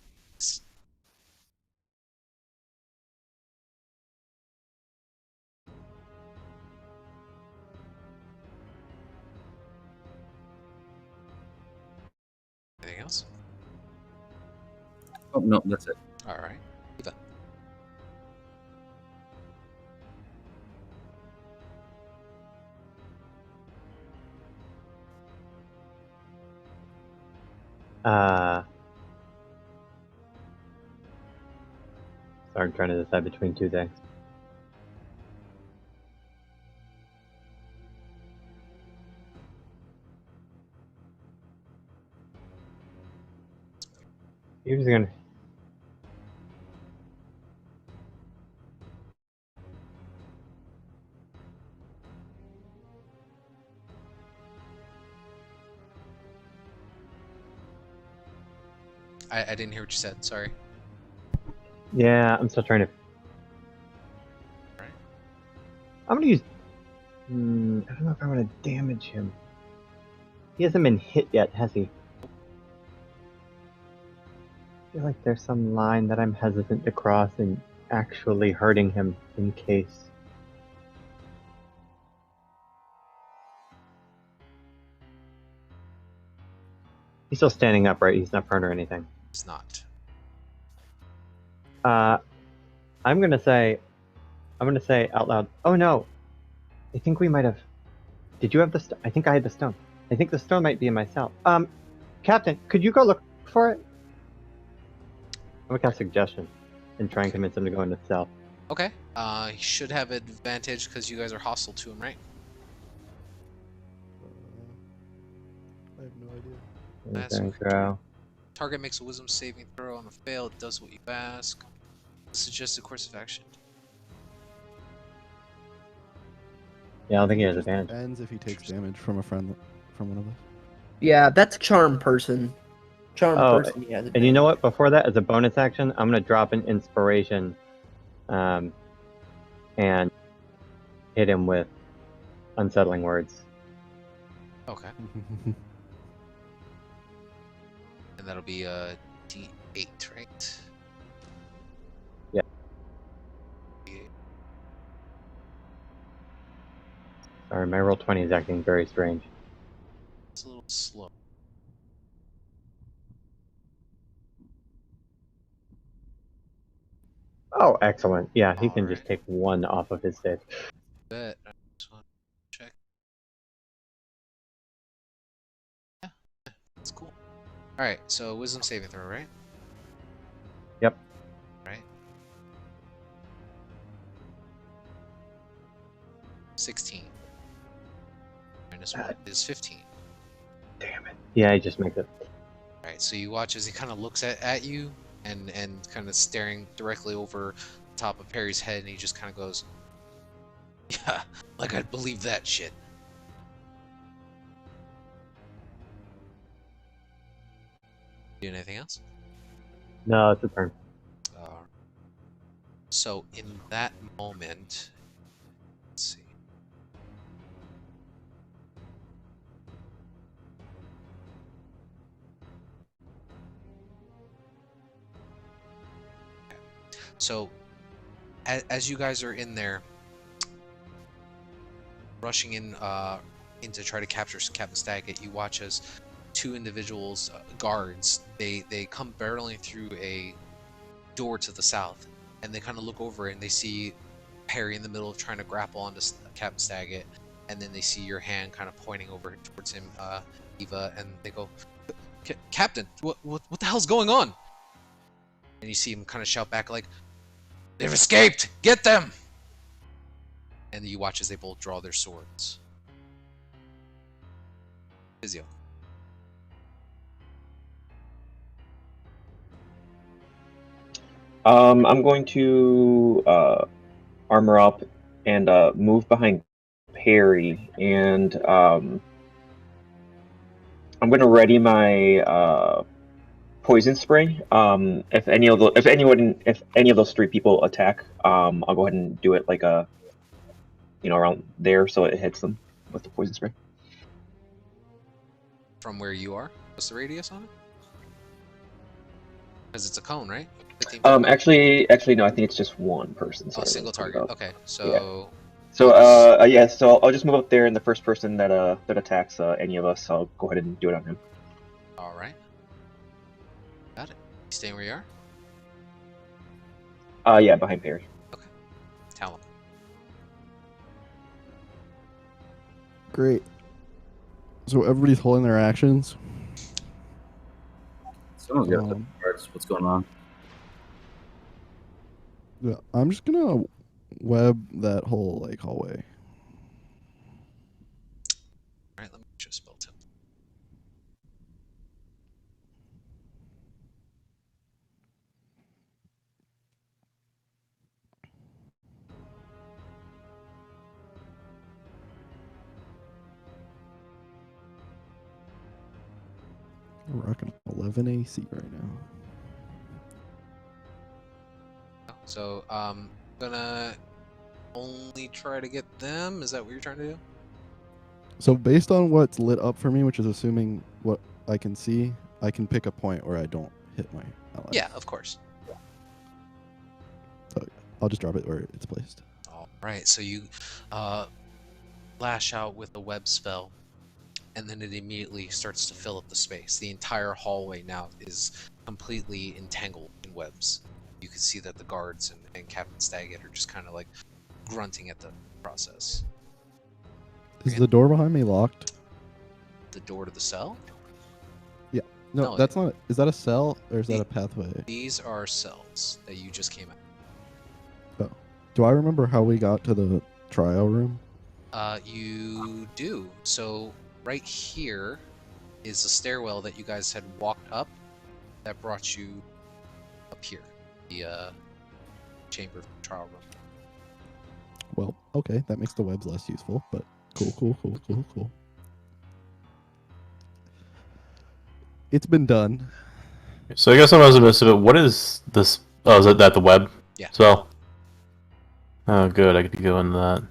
Anything else? Oh, no, that's it. All right. Eva. Sorry, I'm trying to decide between two things. You're just gonna. I didn't hear what you said. Sorry. Yeah, I'm still trying to. Right. I'm gonna use. I don't know if I want to damage him. He hasn't been hit yet, has he? I feel like there's some line that I'm hesitant to cross in actually hurting him in case. He's still standing up, right? He's not prone or anything. It's not. I'm gonna say out loud. Oh no! I think we might have. Did you have the? I think I had the stone. I think the stone might be in my cell. Captain, could you go look for it? I'm gonna cast suggestion and try and convince him to go into the cell. Okay. He should have advantage because you guys are hostile to him, right? I have no idea. That's Saving throw. Target makes a wisdom saving throw. On a fail, it does what you ask. Suggested course of action. Yeah, I don't think he has advantage. Ends if he takes damage from a friend, from one of us. Yeah, that's charm person. Charm Oh, person. Yeah. And you know what? Before that, as a bonus action, I'm gonna drop an inspiration, and hit him with unsettling words. Okay. And that'll be a D8, right? Yeah. D8. Sorry, my roll 20 is acting very strange. It's a little slow. Oh, excellent. Yeah, he can just Alright. take one off of his save. Bet. I just want to check. Yeah, that's cool. Alright, so wisdom saving throw, right? Yep. Right. 16. Minus 1 is 15. Damn it. Yeah, he just makes it. Alright, so you watch as he kind of looks at you and kind of staring directly over top of Perry's head, and he just kind of goes, "Yeah, like I'd believe that shit." Do anything else? No, it's a turn. So in that moment, let's see. So, as you guys are in there, rushing in to try to capture Captain Staggett, you watch as two individuals, guards, they come barreling through a door to the south, and they kind of look over and they see Perry in the middle of trying to grapple onto Captain Staggett, and then they see your hand kind of pointing over towards him, Eva, and they go, "Captain, what the hell's going on?" And you see him kind of shout back like, "They've escaped! Get them!" And you watch as they both draw their swords. Physio. I'm going to armor up and move behind Perry, and I'm going to ready my poison spray. If any of those three people attack, I'll go ahead and do it like around there, so it hits them with the poison spray. From where you are? What's the radius on it? Because it's a cone, right? 15 Actually, no. I think it's just one person. Oh, single target. Okay, so Yeah. So I'll just move up there, and the first person that attacks any of us, I'll go ahead and do it on him. all right, got it. You staying where you are? Yeah, behind Perry. Talon. Great. So everybody's holding their actions. Someone's got the Um, cards. What's going on? Yeah, I'm just gonna web that whole like hallway. All right, let me just spell tip. We're rocking 11 AC right now. So gonna only try to get them. Is that what you're trying to do? So based on what's lit up for me, which is assuming what I can see, I can pick a point where I don't hit my allies. Yeah, of course. So I'll just drop it where it's placed. All right, so you lash out with the web spell, and then it immediately starts to fill up the space. The entire hallway now is completely entangled in webs. You can see that the guards and Captain Staggett are just kind of like grunting at the process. Is the door behind me locked? The door to the cell? No, No, that's not. Is that a cell or is that The- a pathway? These are cells that you just came out. Do I remember how we got to the trial room? You do. So right here is the stairwell that you guys had walked up that brought you up here. The chamber trial room. Well, okay, that makes the webs less useful, but cool. It's been done. So I guess I was missing it. What is this? Oh, is that the web? Yeah. So. Oh, good. I get to go in that.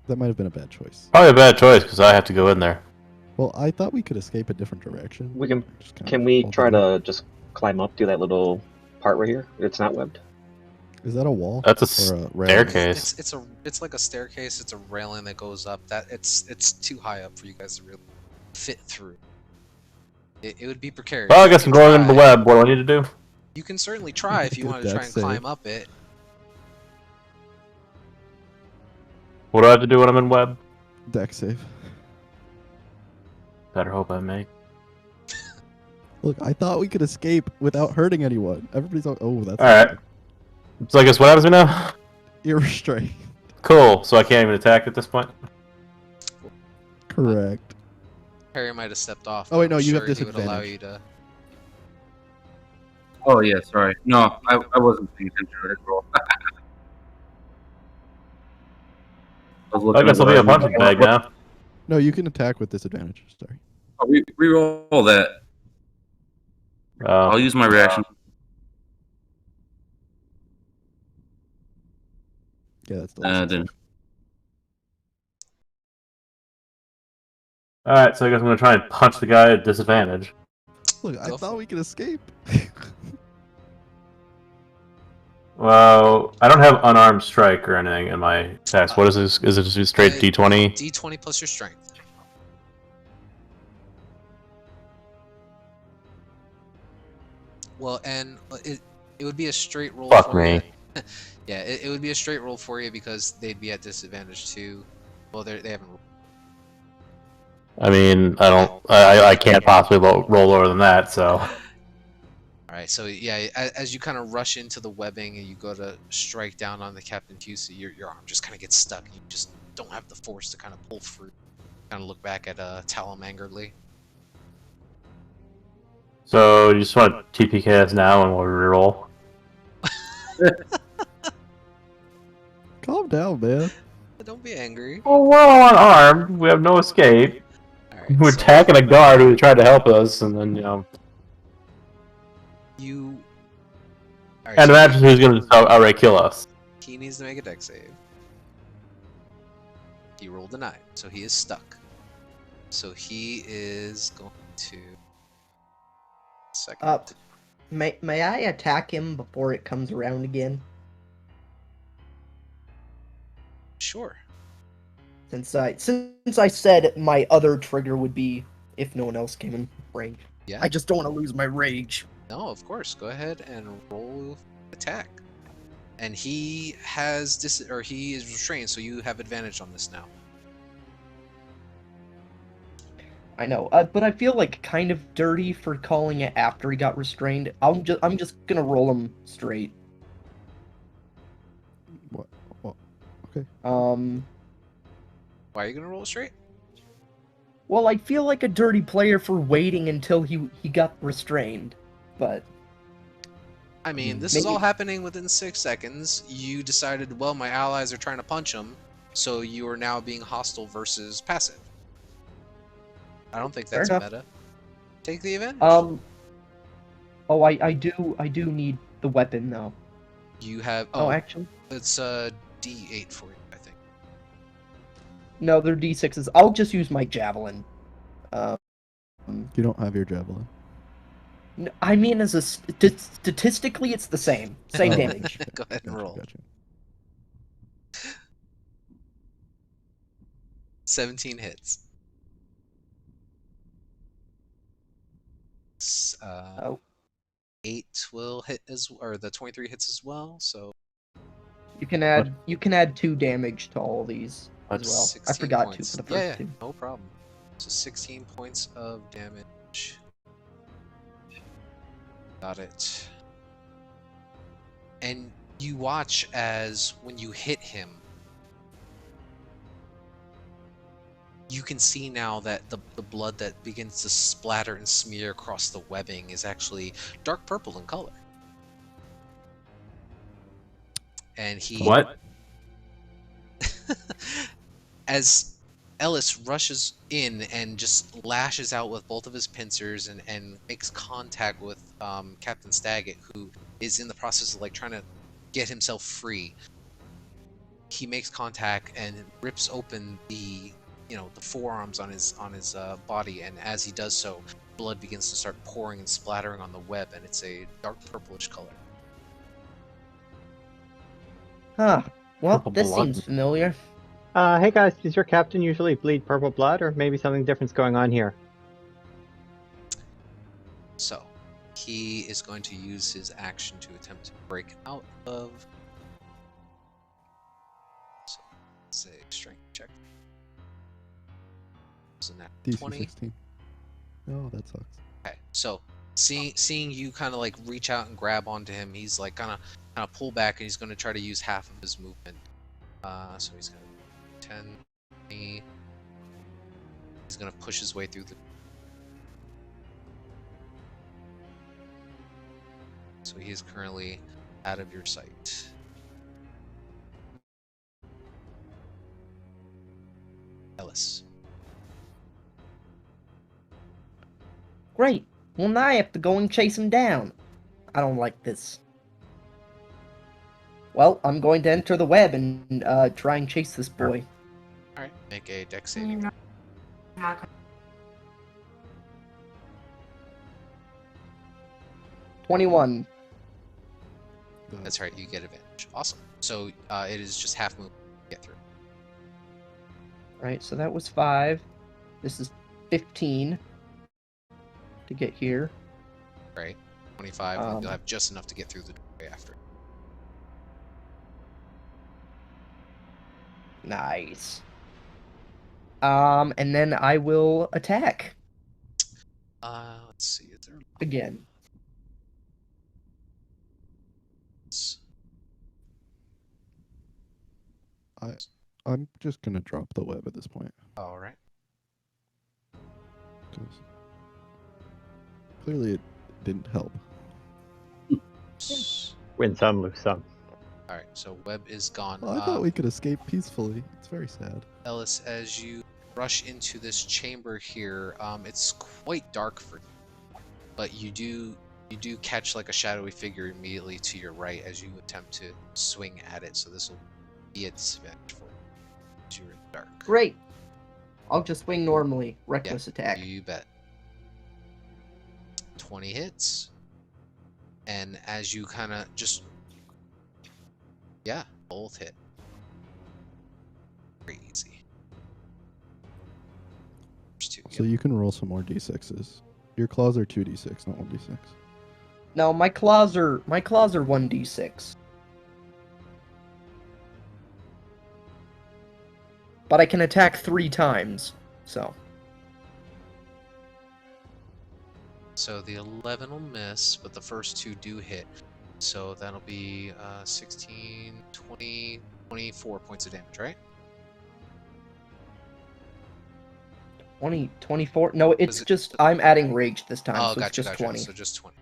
That might have been a bad choice. Probably a bad choice because I have to go in there. Well, I thought we could escape a different direction. We can. Just kind Can of we hold try the- to just climb up to that little part right here? It's not webbed. Is that a wall? That's a or a railing? staircase. It's like a staircase. It's a railing that goes up. That it's too high up for you guys to really fit through. It would be precarious. Well, I You guess I'm can going into the try. web. What do I need to do? You can certainly try if you Get a wanted to try dex and save. climb up it. What do I have to do when I'm in web? Deck save. Better hope I make. Look, I thought we could escape without hurting anyone. Everybody's like, oh, that's Alright. So I guess what happens to me now? You're restrained. Cool. So I can't even attack at this point? Correct. Perry might have stepped off. Oh, wait, but I'm no, you have sure he would allow disadvantage. you to. Oh yeah, sorry. No, I wasn't paying attention to his roll. was I looking guess at I'll be a what I punching bag now. No, you can attack with disadvantage. Sorry. Reroll that. I'll use my reaction. Yeah, that's still a success. Didn't. All right, so I guess I'm gonna try and punch the guy at disadvantage. Look, I Go thought for we could escape. Well, I don't have unarmed strike or anything in my attacks. What is this? Is it just a straight D20? D20 plus your strength. Well, and it would be a straight roll Fuck for me. you. Yeah, it would be a straight roll for you because they'd be at disadvantage too. Well, they haven't. I mean, I can't possibly roll lower than that. So All right, so yeah, as you kind of rush into the webbing and you go to strike down on the Captain Fusa, your arm just kind of gets stuck. You just don't have the force to kind of pull through. Kind of look back at Talum angrily. so you just want to TPK us now and we'll reroll. Calm down, man. Don't be angry. Well, we're all unarmed. We have no escape. All right, We're so attacking a guard who tried to help us, and then you. All right, and so imagine who's gonna outright kill us. he needs to make a dex save. He rolled a 9, so he is stuck. So he is going to. Second. May I attack him before it comes around again? Sure. Since I said my other trigger would be if no one else came in range. Yeah. I just don't want to lose my rage. No, of course. Go ahead and roll attack. And he has he is restrained, so you have advantage on this now. I know, but I feel like kind of dirty for calling it after he got restrained. I'm just gonna roll him straight. What? Okay. Why are you gonna roll it straight? Well, I feel like a dirty player for waiting until he got restrained, but I mean, this is maybe- all happening within 6 seconds. You decided, well, my allies are trying to punch him, so you are now being hostile versus passive. I don't think Fair that's enough. meta. Take the advantage. Oh, I do need the weapon though. You have. Oh, Oh, actually, it's a D8 for you, I think. no, they're D6s. I'll just use my javelin. You don't have your javelin. I mean, as a statistically, it's the same damage. Go ahead and roll. Gotcha. 17 hits. Oh. 8 will hit or the 23 hits as well. So You can add 2 damage to all these as well. I 16 forgot points. to for the first yeah, 2. no problem. So 16 points of damage. Got it. And you watch as when you hit him, you can see now that the blood that begins to splatter and smear across the webbing is actually dark purple in color. And he... What? As Ellis rushes in and just lashes out with both of his pincers and makes contact with Captain Staggett, who is in the process of like trying to get himself free. He makes contact and rips open the forearms on his body, and as he does so, blood begins to start pouring and splattering on the web, and it's a dark purplish color. Huh. Well, Purple this blood. seems familiar. Hey guys, does your captain usually bleed purple blood, or maybe something different's going on here? So, he is going to use his action to attempt to break out of. So, say strength check. So now DC 20. 16. Oh, that sucks. Okay, so seeing you kind of like reach out and grab onto him, he's like kind of pull back, and he's going to try to use half of his movement. So he's going to 10, 20. He's going to push his way through the. So he is currently out of your sight. miss. Great. Well, now I have to go and chase him down. I don't like this. Well, I'm going to enter the web and try and chase this boy. All right, make a dex saving. 21. That's right, you get advantage. Awesome. So it is just half move to get through. Right, so that was 5. This is 15 to get here. Right, 25. and Um, you'll have just enough to get through the doorway after. Nice. And then I will attack Let's see. Is there? again. I'm just gonna drop the web at this point. All right. 'Cause clearly it didn't help. Win some, lose some. All right. So web is gone. Well, I thought we could escape peacefully. It's very sad. Ellis, as you rush into this chamber here, it's quite dark for you, but you do catch like a shadowy figure immediately to your right as you attempt to swing at it. So this will be a disadvantage for you as you're in the dark. Great. I'll just swing normally. Reckless attack. You bet. 20 hits, and as you kind of just, yeah, both hit. Very easy. There's two. So you can roll some more d6s. Your claws are 2d6, not 1d6. No, my claws are 1d6. But I can attack 3 times. So So the 11 will miss, but the first 2 do hit. So that'll be 16, 20, 24 points of damage, right? 24. No, it's it- just I'm adding rage this time, Oh, so gotcha, it's just gotcha. 20. So just 20.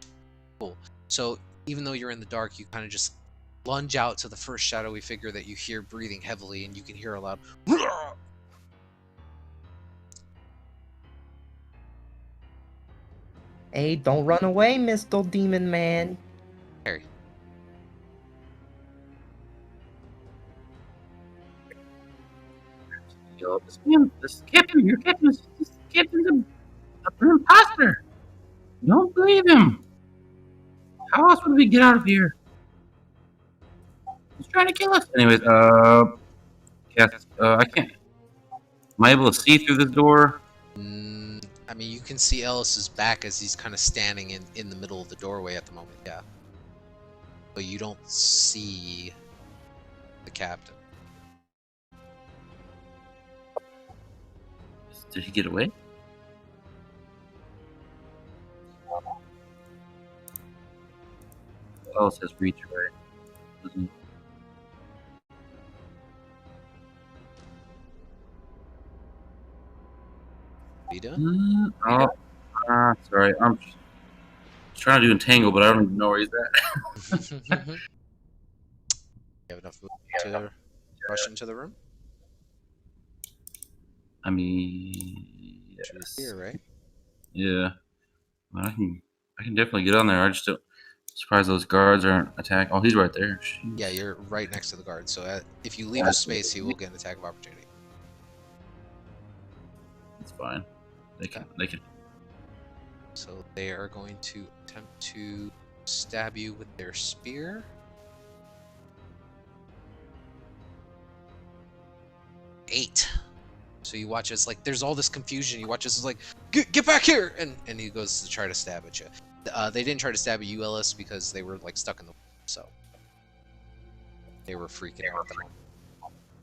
Cool. So even though you're in the dark, you kind of just lunge out to the first shadowy figure that you hear breathing heavily, and you can hear a loud. Hey, don't run away, Mr. Demon Man. Harry. Yo, this captain, your captain is this captain's an imposter. Don't believe him. How else would we get out of here? He's trying to kill us. Anyways, Cass, I can't. Am I able to see through this door? I mean, you can see Ellis's back as he's kind of standing in the middle of the doorway at the moment, yeah. But you don't see the captain. Did he get away? Ellis has reach, right? Doesn't he? Vida? Sorry. I'm just trying to do entangle, but I don't even know where he's at. You have enough movement to rush into the room? I mean, Just here, right? yeah. I can definitely get on there. I just don't. Surprised those guards aren't attacking. Oh, he's right there. Jeez. Yeah, you're right next to the guard, so if you leave a space, he will get an attack of opportunity. It's fine. They can. So they are going to attempt to stab you with their spear. Eight. So you watch as like there's all this confusion. You watch as it's like get back here, and he goes to try to stab at you. They didn't try to stab at you, Ellis, because they were like stuck in the so they were freaking out at the moment.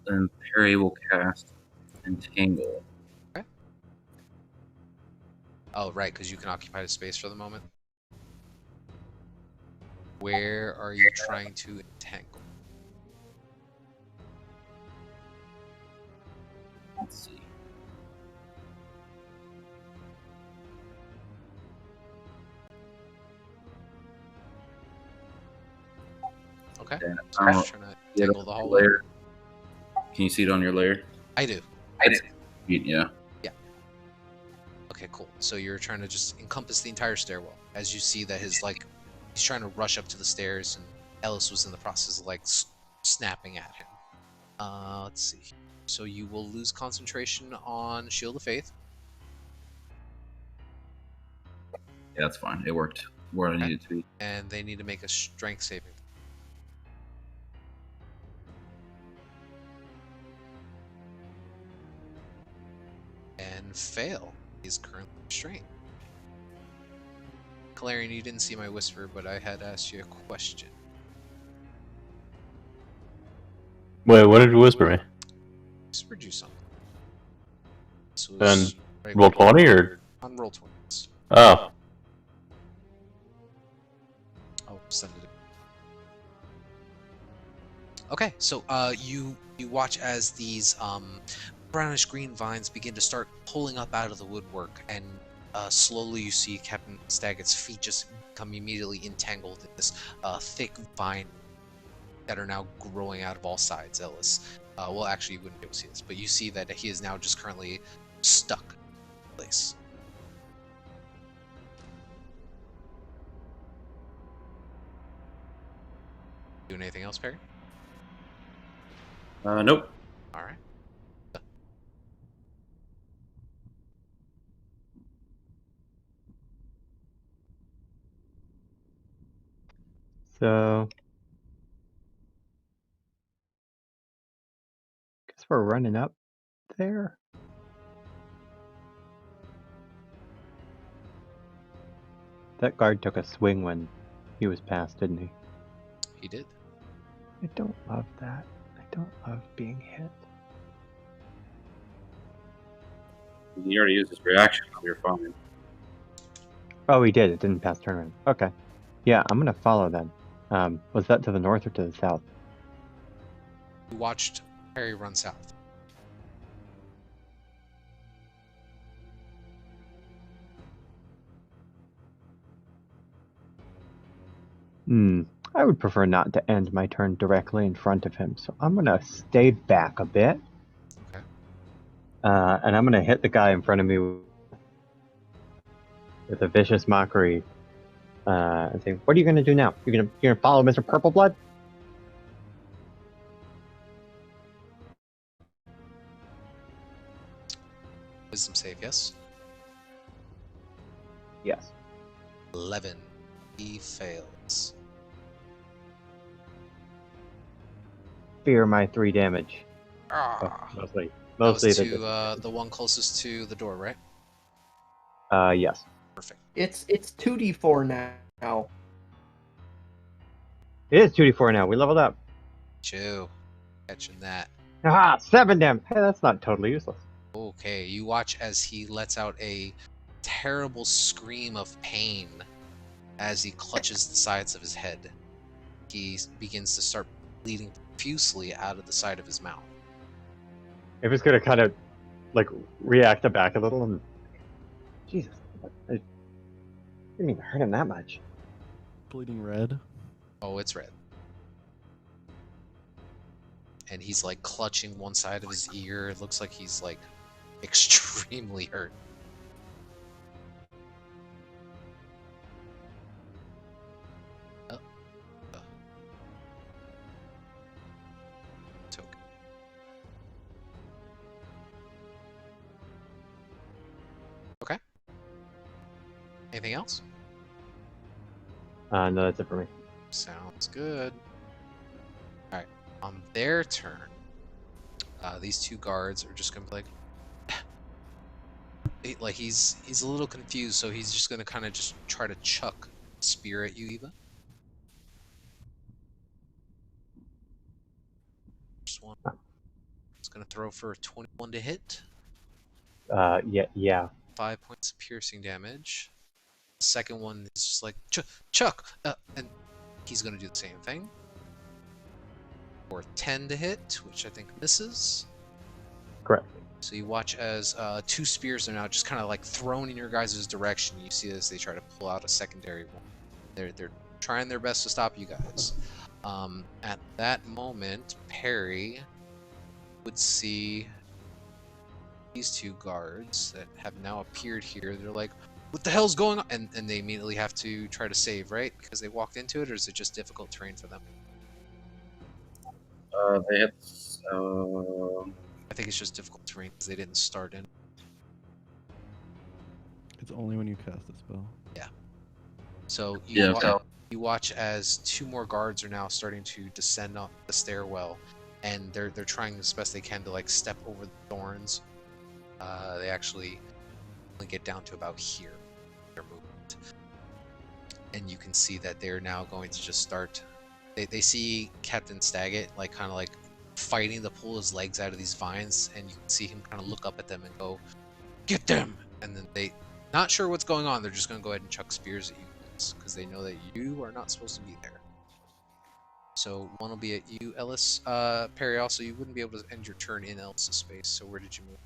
Then Perry will cast entangle. Oh, right, because you can occupy the space for the moment. Where are you trying to entangle? Let's see. Okay. Yeah, So I I'm don't trying to get entangle up the the hallway. layer. Can you see it on your layer? I do. feet, yeah. Okay, cool. So you're trying to just encompass the entire stairwell as you see that he's trying to rush up to the stairs, and Ellis was in the process of snapping at him. Let's see. So you will lose concentration on Shield of Faith. Yeah, that's fine. It worked where I needed to be. And they need to make a strength saving. And fail. He's currently restrained. Calarian, you didn't see my whisper, but I had asked you a question. Wait, what did you whisper me? Whispered you something. This And was right roll when- 20 or? on roll 20s. Oh. I'll send it. Okay, so you watch as these brownish green vines begin to start pulling up out of the woodwork, and slowly you see Captain Staggett's feet just become immediately entangled in this thick vine that are now growing out of all sides. Ellis, well, actually, you wouldn't be able to see this, but you see that he is now just currently stuck in place. Doing anything else, Perry? Nope. All right. So, guess we're running up there. That guard took a swing when he was passed, didn't he? He did. I don't love that. I don't love being hit. He already used his reaction. You're fine. Oh, he did. It didn't pass turn. Okay. Yeah, I'm gonna follow then. Was that to the north or to the south? You watched Perry run south. I would prefer not to end my turn directly in front of him, so I'm gonna stay back a bit. Okay. And I'm gonna hit the guy in front of me with a vicious mockery. And say, "What are you gonna do now? You're gonna follow Mr. Purpleblood?" Wisdom save, yes? Yes. 11. He fails. Fear my 3 damage. Ah. Mostly. That was Mostly to the one closest to the door, right? yes. Perfect. It's 2d4 now. It is 2d4 now. We leveled up. Chew. Catching that. Ah, 7 damage. Hey, that's not totally useless. Okay, you watch as he lets out a terrible scream of pain as he clutches the sides of his head. He begins to start bleeding profusely out of the side of his mouth. If it's gonna kind of like react back a little and Jesus, I didn't even hurt him that much. Bleeding red. Oh, it's red. And he's like clutching one side of his ear. It looks like he's like extremely hurt. Oh. It's okay. Okay. Anything else? No, that's it for me. Sounds good. Alright, on their turn, these two guards are just gonna be like, he's a little confused, so he's just gonna kind of just try to chuck spear at you, Eva. Just one. It's gonna throw for 21 to hit. Yeah. 5 points of piercing damage. The second one is just like chuck, and he's gonna do the same thing. For 10 to hit, which I think misses. Correct. So you watch as 2 spears are now just kind of like thrown in your guys' direction. You see as they try to pull out a secondary one. They're trying their best to stop you guys. At that moment, Perry would see these two guards that have now appeared here. They're like, "What the hell's going on?" And they immediately have to try to save, right? Because they walked into it, or is it just difficult terrain for them? It's I think it's just difficult terrain because they didn't start in. It's only when you cast a spell. So Yeah, you watch as two more guards are now starting to descend up the stairwell, and they're trying as best they can to like step over the thorns. They actually only get down to about here, their movement, and you can see that they're now going to just start. They see Captain Staggett like kind of like fighting to pull his legs out of these vines, and you can see him kind of look up at them and go, "Get them!" And then they, not sure what's going on, they're just going to go ahead and chuck spears at you because they know that you are not supposed to be there. So one will be at you, Ellis. Perry, also, you wouldn't be able to end your turn in Ellis' space, so where did you move?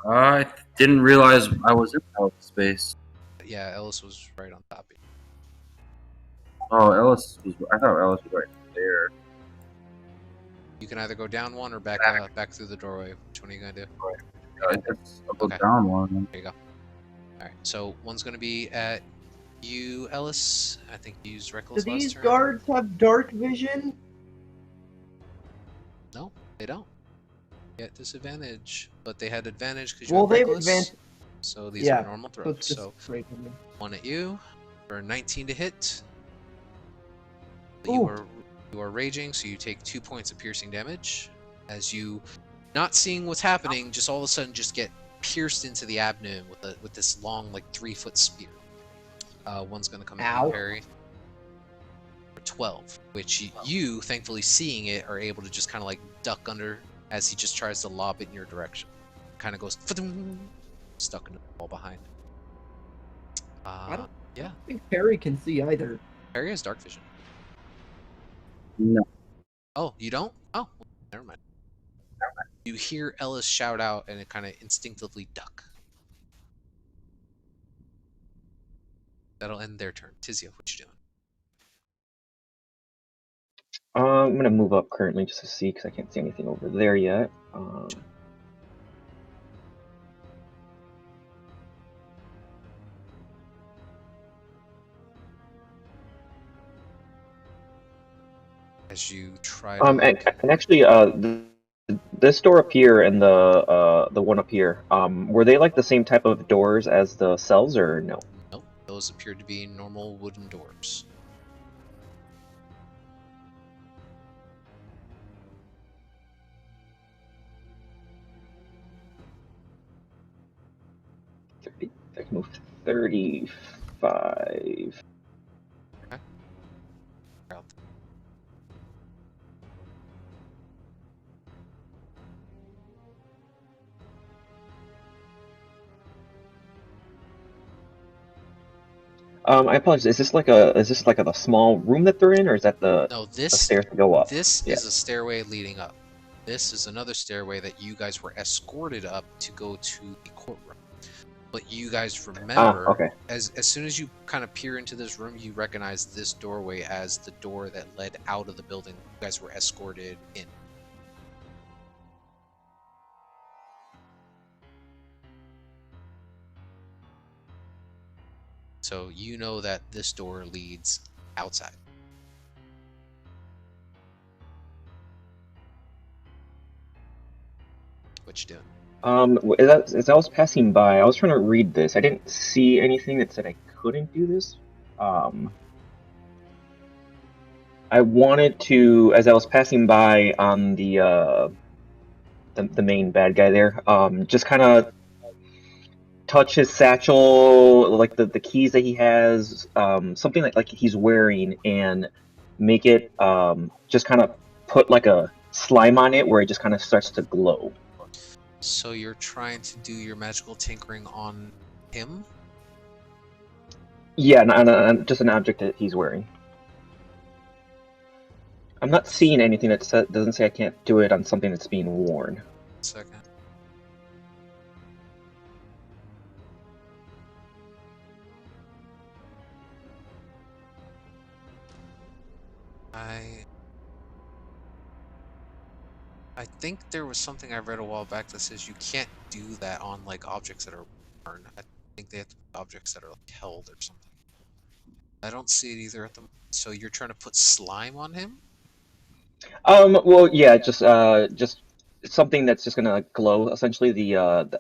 I didn't realize I was in health space. Yeah, Ellis was right on top of you. Oh, Ellis was. I thought Ellis was right there. You can either go down one or back through the doorway. Which one are you going to do? I guess I'll go Okay. down one. There you go. Alright, so one's going to be at you, Ellis. I think you used Do Reckless last these turn. guards have dark vision? No, they don't. Get disadvantage, but they had advantage because you Well, have they have Reckless. advantage. So these Yeah, are normal So throws. it's just So regular. one at you for a 19 to hit. Ooh. You are raging, so you take 2 points of piercing damage as you, not seeing what's happening, just all of a sudden just get pierced into the abdomen with this long, like 3-foot spear. One's gonna come at Ow. you, Perry. For 12, which you, thankfully seeing it, are able to just kind of like duck under as he just tries to lob it in your direction. Kind of goes stuck in the wall behind. I Yeah, think Perry can see either. Perry has dark vision. No. Oh, you don't? Oh, never mind. You hear Ellis shout out, and it kind of instinctively duck. That'll end their turn. Tizia, what you doing? I'm gonna move up currently just to see because I can't see anything over there yet. As you try to and actually, this door up here and the one up here, were they like the same type of doors as the cells or no? Nope, those appear to be normal wooden doors. I can move 35. Okay. Out. I apologize. Is this like a small room that they're in, or is that the No, stairs to go up? This Yeah. is a stairway leading up. This is another stairway that you guys were escorted up to go to the courtroom. But you guys remember, okay. as soon as you kind of peer into this room, you recognize this doorway as the door that led out of the building you guys were escorted in. So you know that this door leads outside. What you doing? As I was passing by, I was trying to read this. I didn't see anything that said I couldn't do this. I wanted to, as I was passing by on the main bad guy there, just kind of touch his satchel, like the keys that he has, something like he's wearing, and make it just kind of put like a slime on it where it just kind of starts to glow. So you're trying to do your magical tinkering on him? Yeah, just an object that he's wearing. I'm not seeing anything that doesn't say I can't do it on something that's being worn. 1 second. I think there was something I read a while back that says you can't do that on like objects that are burned. I think they have to be objects that are like held or something. I don't see it either at the moment. So you're trying to put slime on him? Well, yeah, just something that's just gonna glow. Essentially,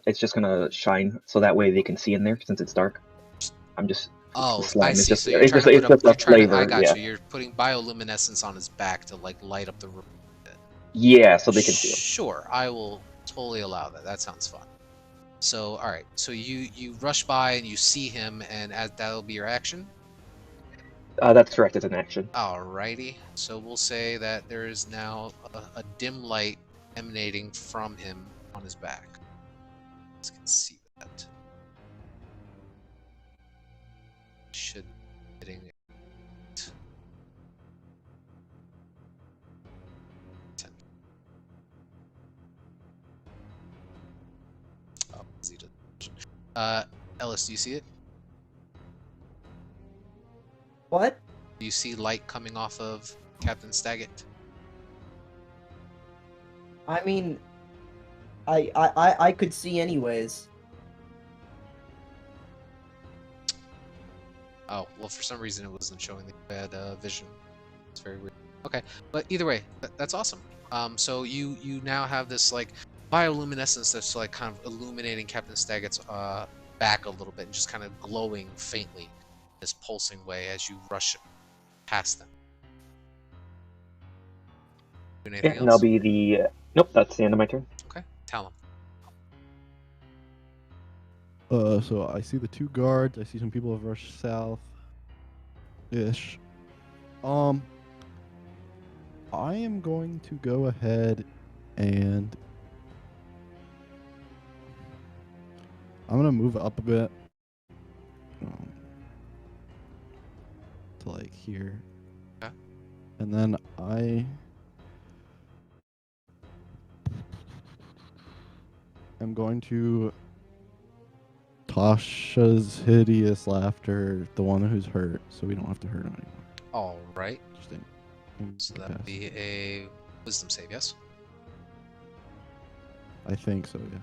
it's just gonna shine, so that way they can see in there since it's dark. I'm just Oh, slime. I It's see. just So you're it's trying just to it's put up. just a You're trying to. I flavor. got Yeah, you. You're putting bioluminescence on his back to like light up the room. yeah, so they can see him. Sure, I will totally allow that. That sounds fun. So, all right. So you rush by and you see him, and that'll be your action. That's correct. It's an action. Alrighty. So we'll say that there is now a dim light emanating from him on his back. Let's can see that. Should be hitting it. 10. Oh, Z doesn't. Ellis, do you see it? What? Do you see light coming off of Captain Staggett? I mean, I could see anyways. Oh, well, for some reason it wasn't showing the bad vision. It's very weird. Okay, but either way, that's awesome. So you now have this like bioluminescence that's like kind of illuminating Captain Staggett's back a little bit and just kind of glowing faintly, this pulsing way as you rush past them. Doing anything Yeah, else? and that'll be the. Nope, that's the end of my turn. Okay, tell him. So I see the 2 guards. I see some people have rushed south. Ish. I am going to go ahead and I'm gonna move up a bit. To like here. Okay. And then I am going to Tasha's hideous laughter, the one who's hurt, so we don't have to hurt him anymore. All right. Just So that'll be a wisdom save, yes? I think so, yeah.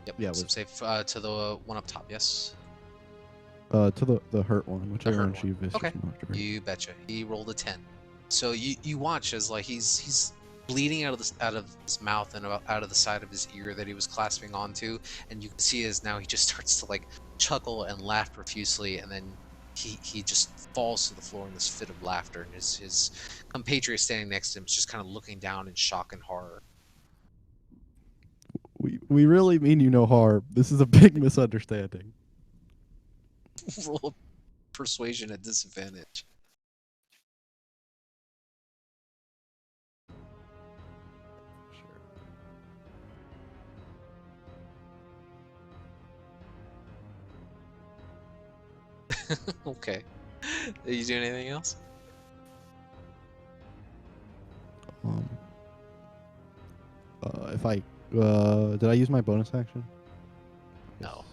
Yep. Yeah, Wisdom save to the one up top, yes? To the hurt one, whichever hurt one she one. vicious Okay. knocked her. You betcha. He rolled a 10. So you watch as like he's bleeding out of his mouth and out of the side of his ear that he was clasping onto, and you can see as now he just starts to like chuckle and laugh profusely, and then he just falls to the floor in this fit of laughter, and his compatriot standing next to him is just kind of looking down in shock and horror. We really mean you no harm. This is a big misunderstanding. Roll persuasion at disadvantage. Okay. Are you doing anything else? If I did I use my bonus action? No.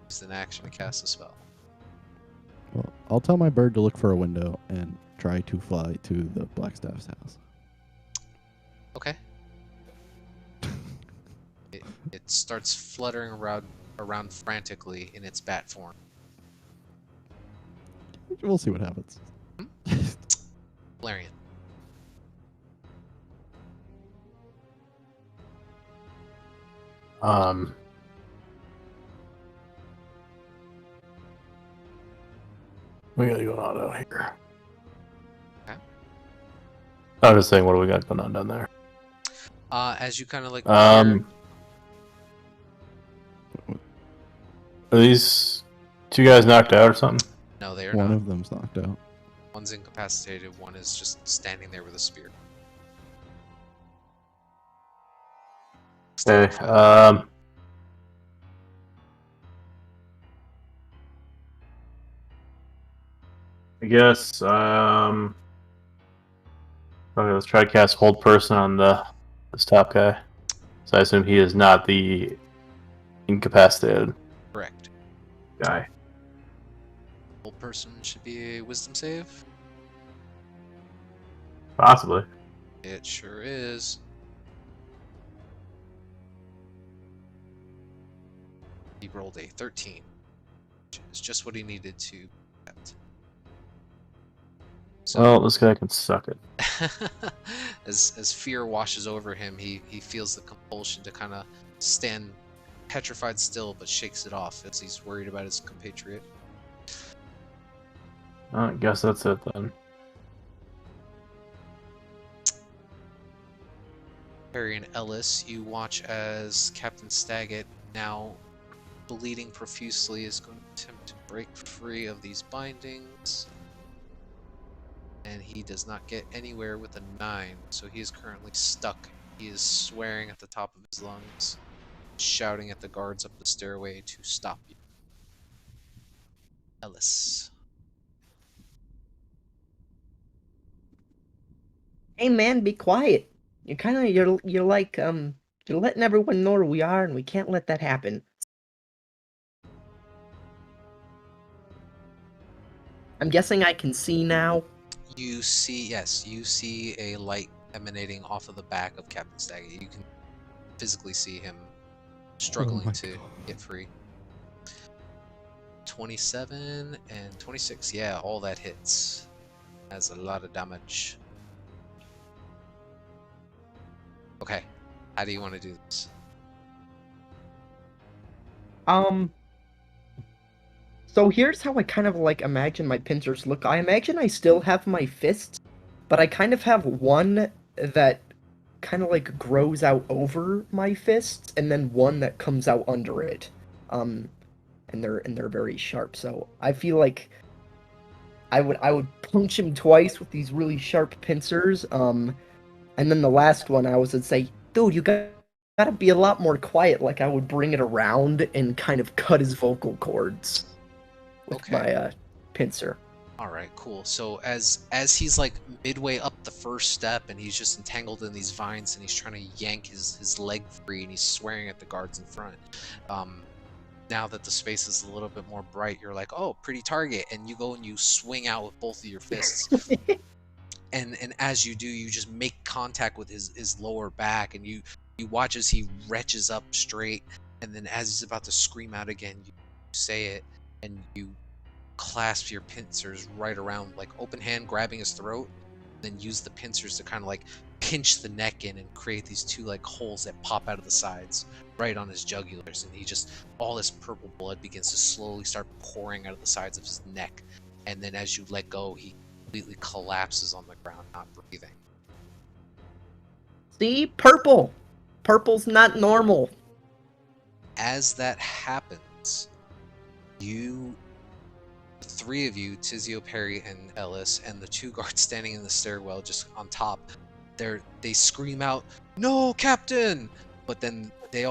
It's an action to cast a spell. Well, I'll tell my bird to look for a window and try to fly to the Blackstaff's house. Okay. It starts fluttering around frantically in its bat form. We'll see what happens. Larian. We gotta go on out here. Okay. I was just saying, what do we got going on down there? As you kind of like Are these 2 guys knocked out or something? no, they are One not. of them's knocked out. One's incapacitated, one is just standing there with a spear. Okay. I guess. Okay, let's try to cast Hold Person on this top guy. So I assume he is not the incapacitated Correct. guy. Whole person should be a wisdom save. Possibly. It sure is. He rolled a 13, which is just what he needed to get. So, Well, this guy can suck it. as fear washes over him, he feels the compulsion to kind of stand petrified still, but shakes it off as he's worried about his compatriot. I guess that's it then. Perry and Ellis, you watch as Captain Staggett, now bleeding profusely, is going to attempt to break free of these bindings. And he does not get anywhere with a 9, so he is currently stuck. He is swearing at the top of his lungs, shouting at the guards up the stairway to stop you. Ellis. Hey man, be quiet. You're like you're letting everyone know where we are, and we can't let that happen. I'm guessing I can see now. You see, yes, you see a light emanating off of the back of Captain Staggett. You can physically see him struggling my to God. get free. 27 and 26, yeah, all that hits. Has a lot of damage. Okay, how do you want to do this? So here's how I kind of like imagine my pincers look. I imagine I still have my fists, but I kind of have one that kind of like grows out over my fists, and then one that comes out under it. And they're very sharp. So I feel like I would punch him twice with these really sharp pincers. And then the last one I would say, dude, you gotta be a lot more quiet. Like I would bring it around and kind of cut his vocal cords with Okay. my pincer. All right, cool. So as he's like midway up the first step and he's just entangled in these vines and he's trying to yank his leg free and he's swearing at the guards in front. Now that the space is a little bit more bright, you're like, oh, pretty target, and you go and you swing out with both of your fists. and as you do, you just make contact with his lower back, and you watch as he retches up straight, and then as he's about to scream out again, you say it, and you clasp your pincers right around, like open hand grabbing his throat, then use the pincers to kind of like pinch the neck in and create these two like holes that pop out of the sides right on his jugulars, and he just, all this purple blood begins to slowly start pouring out of the sides of his neck, and then as you let go, he completely collapses on the ground, not breathing. See, purple. Purple's not normal. As that happens, the three of you, Tizio, Perry, and Ellis, and the two guards standing in the stairwell just on top, they scream out, "No, Captain!" But then they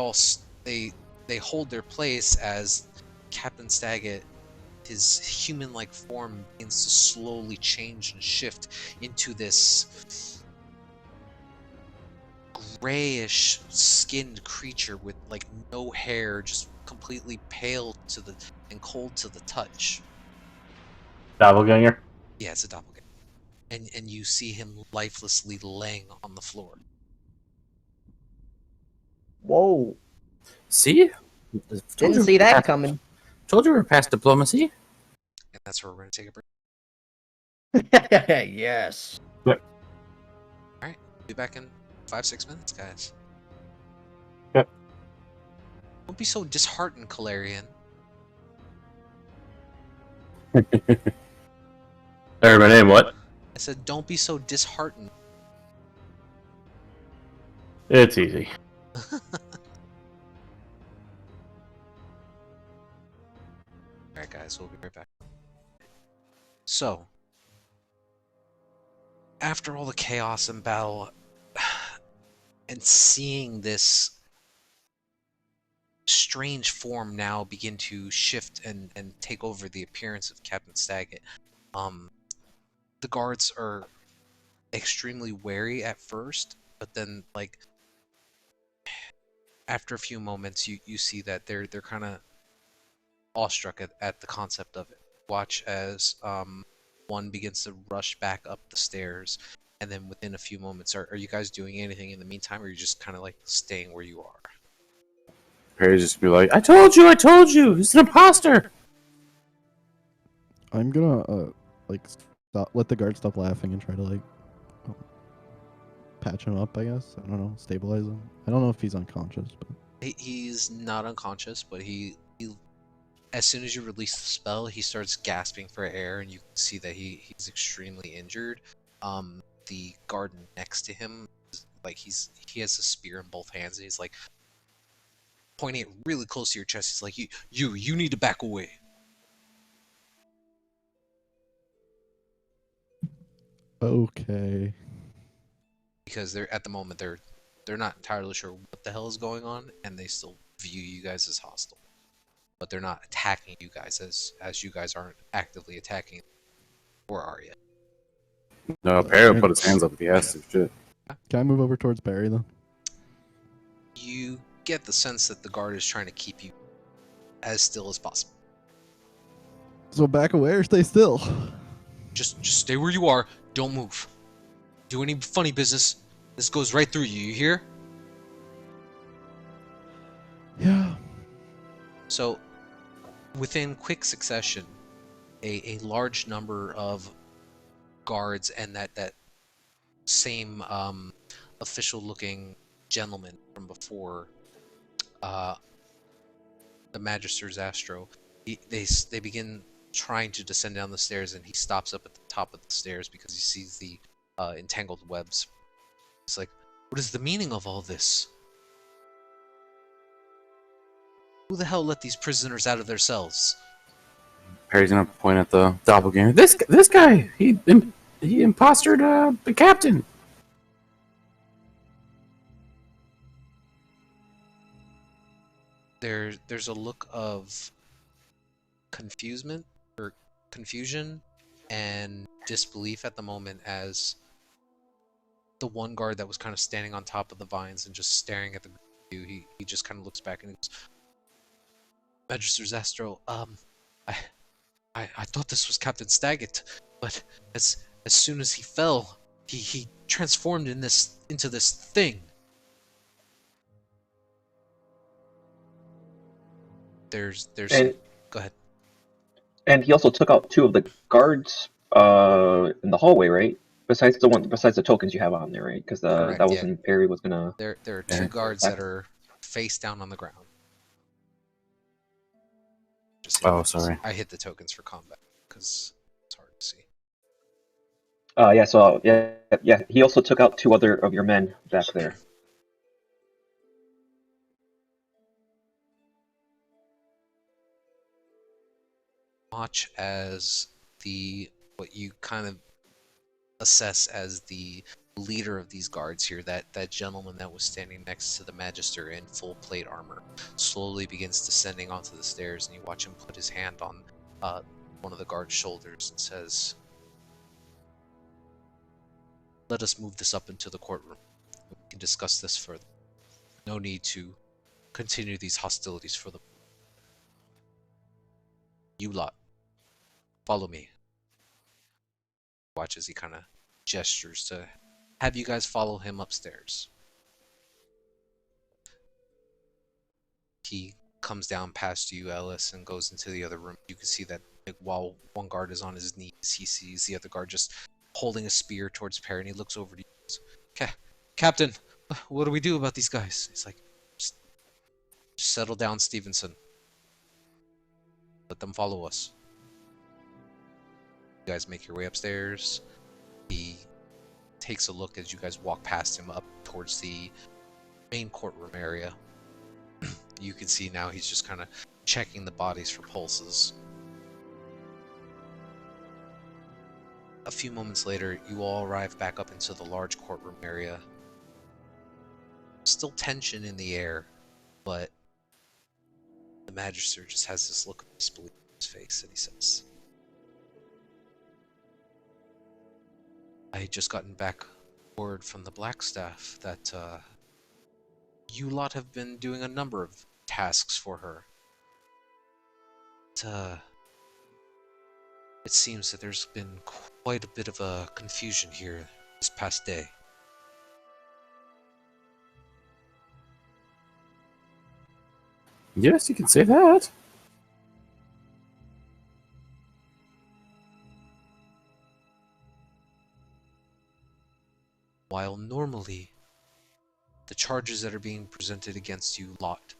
hold their place as Captain Staggett, his human-like form, begins to slowly change and shift into this grayish skinned creature with like no hair, just completely pale and cold to the touch. Doppelganger? Yeah, it's a doppelganger. And you see him lifelessly laying on the floor. Whoa. See? Didn't see that coming. Told you we were past diplomacy. And that's where we're going to take a break. Yes. Alright, be back in 5-6 minutes, guys. Yep. Don't be so disheartened, Calarian. Sorry, my name, what? I said, don't be so disheartened. It's easy. Alright, guys, we'll be right back. So, after all the chaos and battle, and seeing this strange form now begin to shift and take over the appearance of Captain Staggett, the guards are extremely wary at first, but then, like, after a few moments, you see that they're kind of awestruck at the concept of it. Watch as one begins to rush back up the stairs, and then within a few moments, are you guys doing anything in the meantime, or are you just kind of like staying where you are? Perry just be like, I told you, he's an imposter. I'm gonna let the guard stop laughing and try to patch him up. I guess I don't know, stabilize him. I don't know if he's unconscious, but He's not unconscious, but he as soon as you release the spell, he starts gasping for air, and you can see that he's extremely injured. The guard next to him, he has a spear in both hands, and he's like pointing it really close to your chest. He's like, you need to back away. okay. Because they're at the moment they're not entirely sure what the hell is going on, and they still view you guys as hostile. But they're not attacking you guys as you guys aren't actively attacking, or are you? No, Perry will put his hands up if he has to. Shit. Can I move over towards Barry though? You get the sense that the guard is trying to keep you as still as possible. So back away or stay still? Just stay where you are. Don't move. Do any funny business. This goes right through you. You hear? Yeah. So, within quick succession, a large number of guards and that same official-looking gentleman from before, the Magister Zastro, they begin trying to descend down the stairs, and he stops up at the top of the stairs because he sees the entangled webs. He's like, what is the meaning of all this? Who the hell let these prisoners out of their cells? Perry's gonna point at the doppelganger. This guy, he impostered the captain. There's a look of confusion and disbelief at the moment as the one guard that was kind of standing on top of the vines and just staring at the view, he just kind of looks back and he goes, Magister Zastro, I thought this was Captain Staggett, but as soon as he fell, he transformed into this thing. There's And- go ahead. And he also took out 2 of the guards in the hallway, right? Besides the tokens you have on there, right? Because Correct, that was yeah. when Perry was gonna. There are 2 guards that are face down on the ground. Oh, sorry. I hit the tokens for combat because it's hard to see. Yeah. So yeah. He also took out 2 other of your men back there. Watch as what you kind of assess as the leader of these guards here, that gentleman that was standing next to the Magister in full plate armor, slowly begins descending onto the stairs, and you watch him put his hand on one of the guard's shoulders and says, let us move this up into the courtroom. We can discuss this further. No need to continue these hostilities for the... You lot, follow me. Watch as he kind of gestures to have you guys follow him upstairs. He comes down past you, Ellis, and goes into the other room. You can see that while one guard is on his knees, he sees the other guard just holding a spear towards Perry, and he looks over to you. Captain, what do we do about these guys? He's like, just settle down, Stevenson. Let them follow us. You guys make your way upstairs. He takes a look as you guys walk past him up towards the main courtroom area. You can see now he's just kind of checking the bodies for pulses. A few moments later, you all arrive back up into the large courtroom area. Still tension in the air, but the Magister just has this look of disbelief on his face, and he says, I had just gotten back word from the Blackstaff that you lot have been doing a number of tasks for her. It seems that there's been quite a bit of a confusion here this past day. Yes, you can say that. While normally, the charges that are being presented against you lot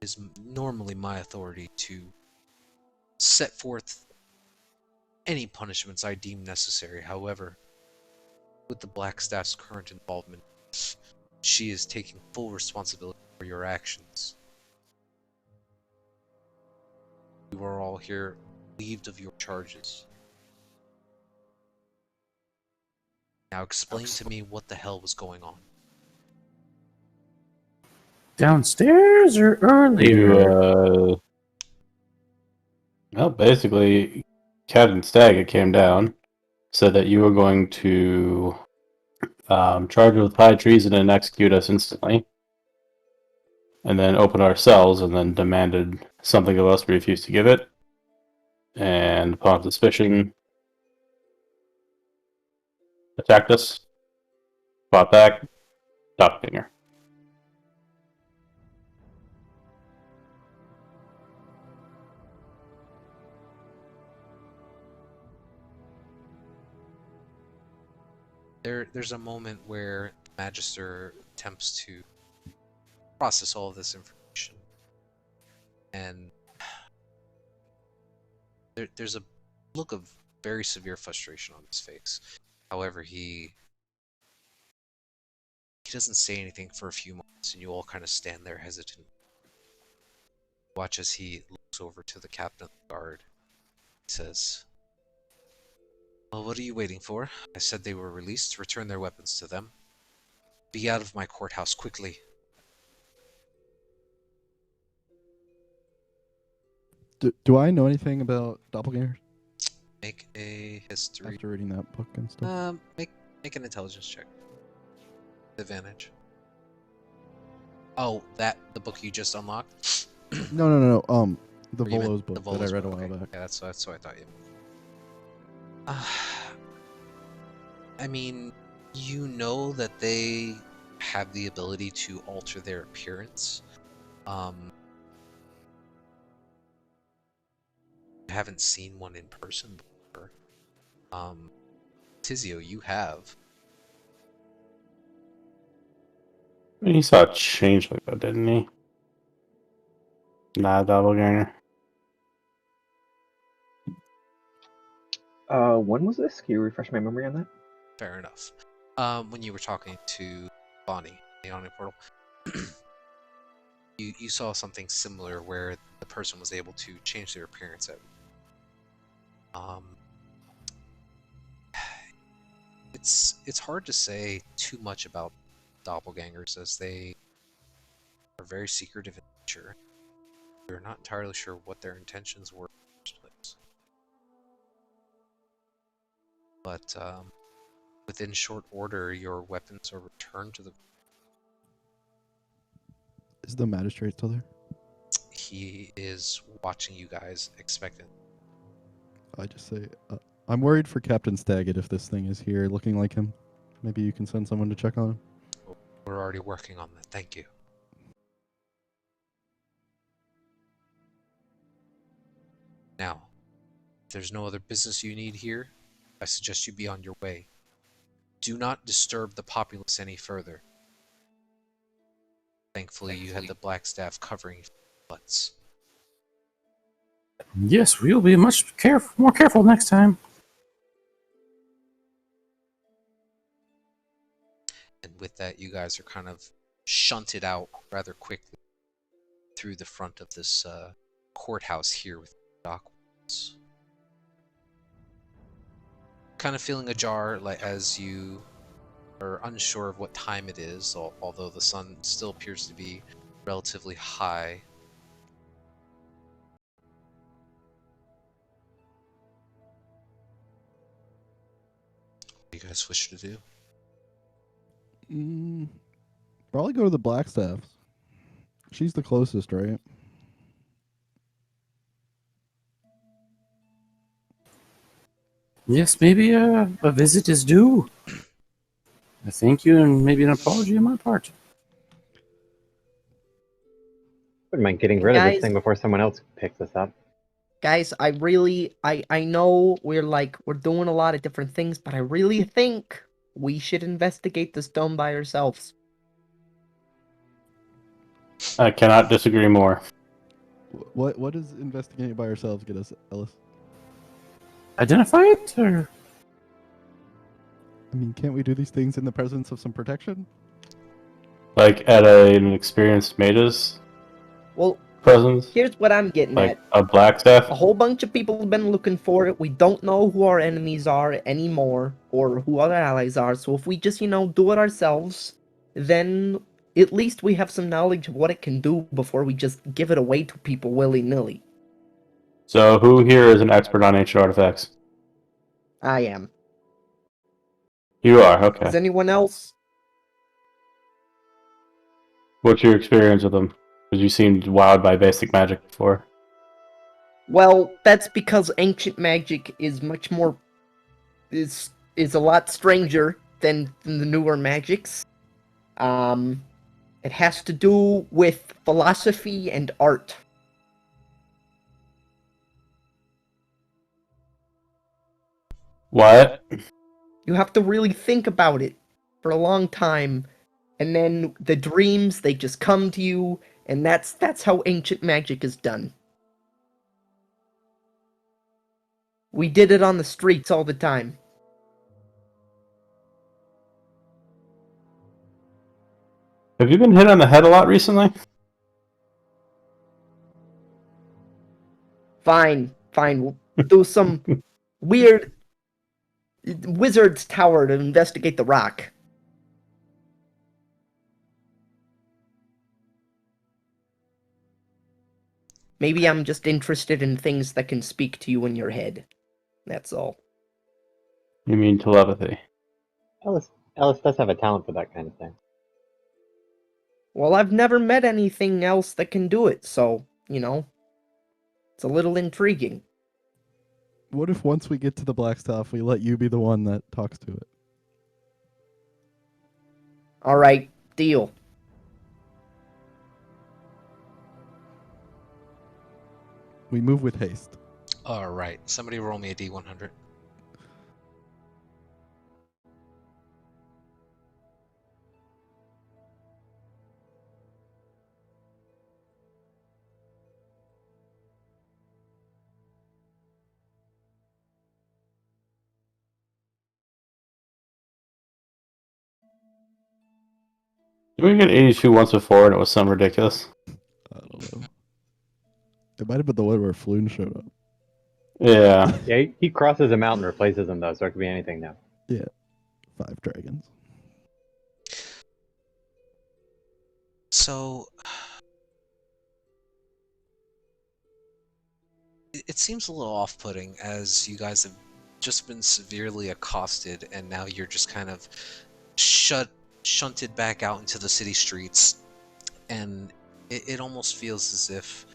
is normally my authority to set forth any punishments I deem necessary. However, with the Black Staff's current involvement, she is taking full responsibility for your actions. You are all here relieved of your charges. Now explain to me what the hell was going on. Downstairs or earlier? Well, basically, Captain Stagger came down, said that you were going to charge us with high treason and execute us instantly, and then open our cells, and then demanded something of us. We refused to give it, and upon suspicion, attacked us, fought back, doppelganger. There's a moment where the Magister attempts to process all of this information, and there's a look of very severe frustration on his face. However, he doesn't say anything for a few moments, and you all kind of stand there hesitant. Watch as he looks over to the captain of the guard. He says, "Well, what are you waiting for? I said they were released. Return their weapons to them. Be out of my courthouse quickly." Do I know anything about doppelgangers Make a history. after reading that book and stuff? Make an intelligence check. Advantage. Oh, the book you just unlocked? No. The Or you meant Volo's book the that I Volo's read a book, while okay. back. Yeah, that's what I thought you. I mean, you know that they have the ability to alter their appearance. You haven't seen one in person before. Tizio, you have. He saw a changeling, though, didn't he? Not a doppelganger. When was this? Can you refresh my memory on that? Fair enough. When you were talking to Bonnie, the Omni Portal, you saw something similar where the person was able to change their appearance at. It's hard to say too much about doppelgangers, as they are very secretive in nature. We're not entirely sure what their intentions were in the first place. But within short order, your weapons are returned to the. Is the magistrate still there? He is watching you guys, expectant. I just say, I'm worried for Captain Staggett if this thing is here looking like him. Maybe you can send someone to check on him. We're already working on that. Thank you. Now, if there's no other business you need here, I suggest you be on your way. Do not disturb the populace any further. Thankfully, you had the Black Staff covering your butts. Yes, we'll be much more careful next time. And with that, you guys are kind of shunted out rather quickly through the front of this courthouse here with Dockwoods. Kind of feeling ajar, like as you are unsure of what time it is, although the sun still appears to be relatively high. What do you guys wish to do? Probably go to the Blackstaff. She's the closest, right? Yes, maybe a visit is due. a thank you and maybe an apology on my part. Wouldn't mind getting rid of this Guys- thing before someone else picks us up. Guys, I know we're doing a lot of different things, but I really think we should investigate this dome by ourselves. I cannot disagree more. What does investigating by ourselves get us, Ellis? Identify it, or I mean, can't we do these things in the presence of some protection? Like at an experienced mage's Well, presence? here's what I'm getting Like at. a blackstaff? A whole bunch of people have been looking for it. We don't know who our enemies are anymore, or who our allies are. So if we just, do it ourselves, then at least we have some knowledge of what it can do before we just give it away to people willy-nilly. So who here is an expert on ancient artifacts? I am. You are, Is okay. anyone else? What's your experience with them? Because you seemed wowed by basic magic before. Well, that's because ancient magic is much more is a lot stranger than the newer magics. It has to do with philosophy and art. What? You have to really think about it for a long time, and then the dreams, they just come to you, and that's how ancient magic is done. We did it on the streets all the time. Have you been hit on the head a lot recently? Fine, we'll do some weird wizard's tower to investigate the rock. Maybe I'm just interested in things that can speak to you in your head. That's all. You mean telepathy? Ellis does have a talent for that kind of thing. Well, I've never met anything else that can do it, so, it's a little intriguing. What if once we get to the Blackstaff, we let you be the one that talks to it? Alright, deal. We move with haste. Alright, somebody roll me a D100. Did we get 82 once before and it was something ridiculous? I don't know. It might have been the one where Floon showed up. Yeah. Yeah, he crosses him out and replaces him, though, so it could be anything now. Yeah. 5 dragons. So, it seems a little off-putting as you guys have just been severely accosted and now you're just kind of shunted back out into the city streets, and it almost feels as if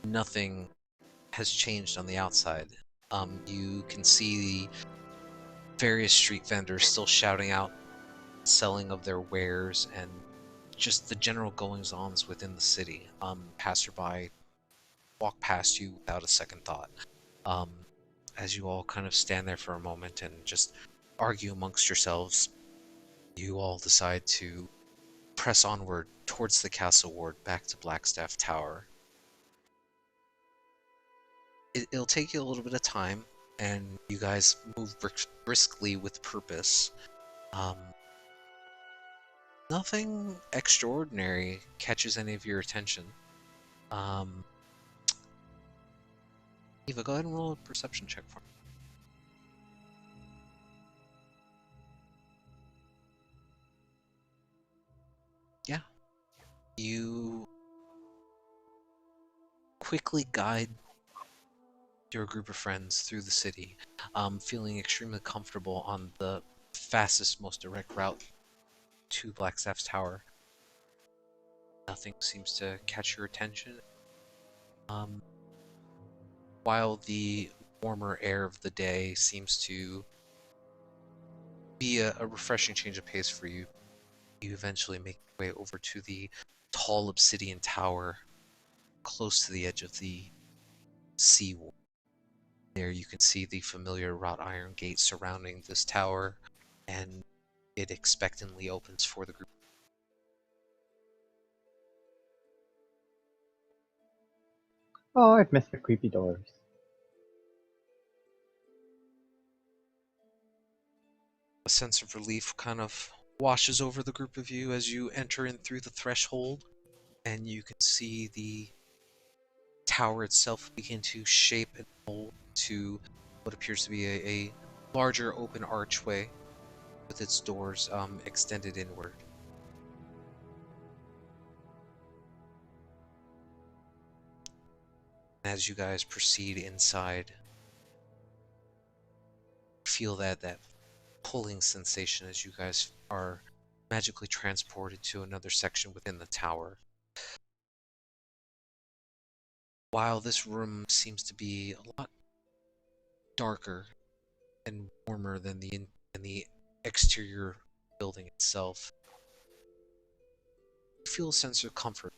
nothing has changed on the outside. You can see various street vendors still shouting out selling of their wares and just the general goings-ons within the city. Passerby walk past you without a second thought. As you all kind of stand there for a moment and just argue amongst yourselves, you all decide to press onward towards the castle ward back to Blackstaff Tower. It'll take you a little bit of time, and you guys move briskly with purpose. Nothing extraordinary catches any of your attention. Eva, go ahead and roll a perception check for me. Yeah. You quickly guide your group of friends through the city, feeling extremely comfortable on the fastest, most direct route to Blackstaff's Tower. Nothing seems to catch your attention. While the warmer air of the day seems to Be a refreshing change of pace for you. You eventually make your way over to the tall obsidian tower close to the edge of the sea wall. There you can see the familiar wrought iron gate surrounding this tower, and it expectantly opens for the group. Oh, I've missed the creepy doors. A sense of relief kind of washes over the group of you as you enter in through the threshold, and you can see the tower itself begin to shape and mold to what appears to be a larger open archway with its doors extended inward. As you guys proceed inside, feel that pulling sensation as you guys are magically transported to another section within the tower. While this room seems to be a lot darker and warmer than the exterior building itself, you feel a sense of comfort,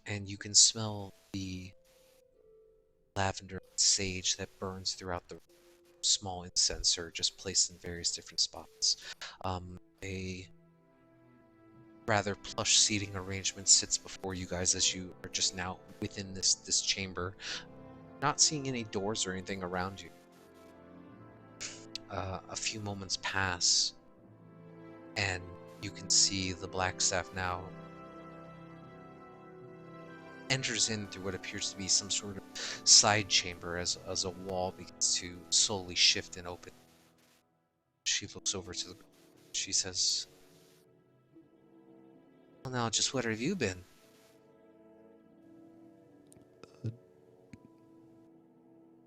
and you can smell the lavender and sage that burns throughout the small incenser just placed in various different spots. A rather plush seating arrangement sits before you guys as you are just now within this chamber, not seeing any doors or anything around you. A few moments pass, and you can see the Blackstaff now enters in through what appears to be some sort of side chamber as a wall begins to slowly shift and open. She looks over to the group. She says, "Well, now, just what have you been?"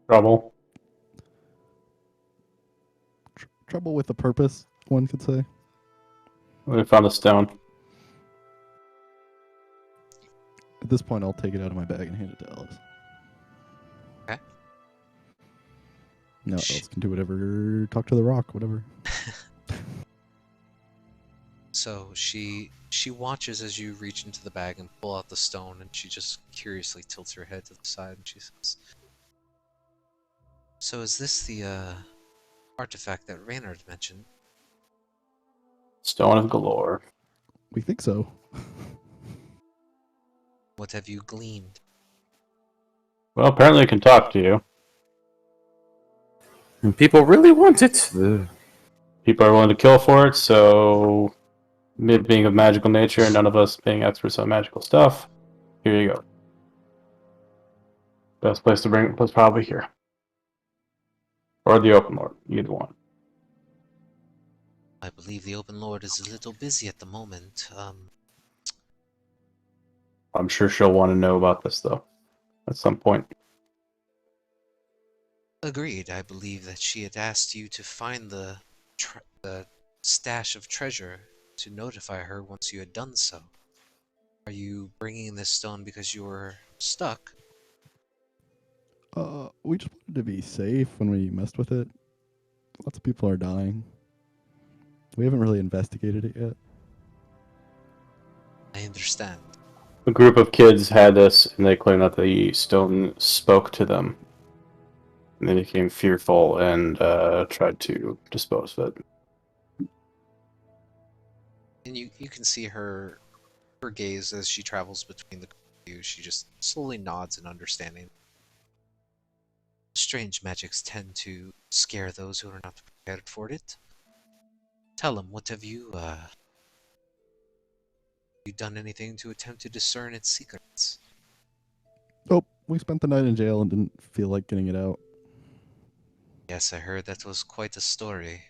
Trouble. Trouble with a purpose, one could say. We found a stone. At this point, I'll take it out of my bag and hand it to Alice. Okay. No, Alice can do whatever. Talk to the rock, whatever. So she watches as you reach into the bag and pull out the stone, and she just curiously tilts her head to the side and she says, "So is this the artifact that Reynard mentioned?" Stone of galore. We think so. What have you gleaned? Well, apparently I can talk to you. And people really want it. The People are willing to kill for it, so it being of magical nature and none of us being experts on magical stuff, here you go. Best place to bring it was probably here. Or the open lord, either one. I believe the Open Lord is a little busy at the moment. I'm sure she'll want to know about this, though, at some point. Agreed. I believe that she had asked you to find the stash of treasure to notify her once you had done so. Are you bringing this stone because you were stuck? We just wanted to be safe when we messed with it. Lots of people are dying. We haven't really investigated it yet. I understand. A group of kids had this, and they claimed that the stone spoke to them. And they became fearful and tried to dispose of it. And you can see her gaze as she travels between the two. She just slowly nods in understanding. Strange magics tend to scare those who are not prepared for it. Tell him, what have you done anything to attempt to discern its secrets? Oh, we spent the night in jail and didn't feel like getting it out. Yes, I heard that was quite a story.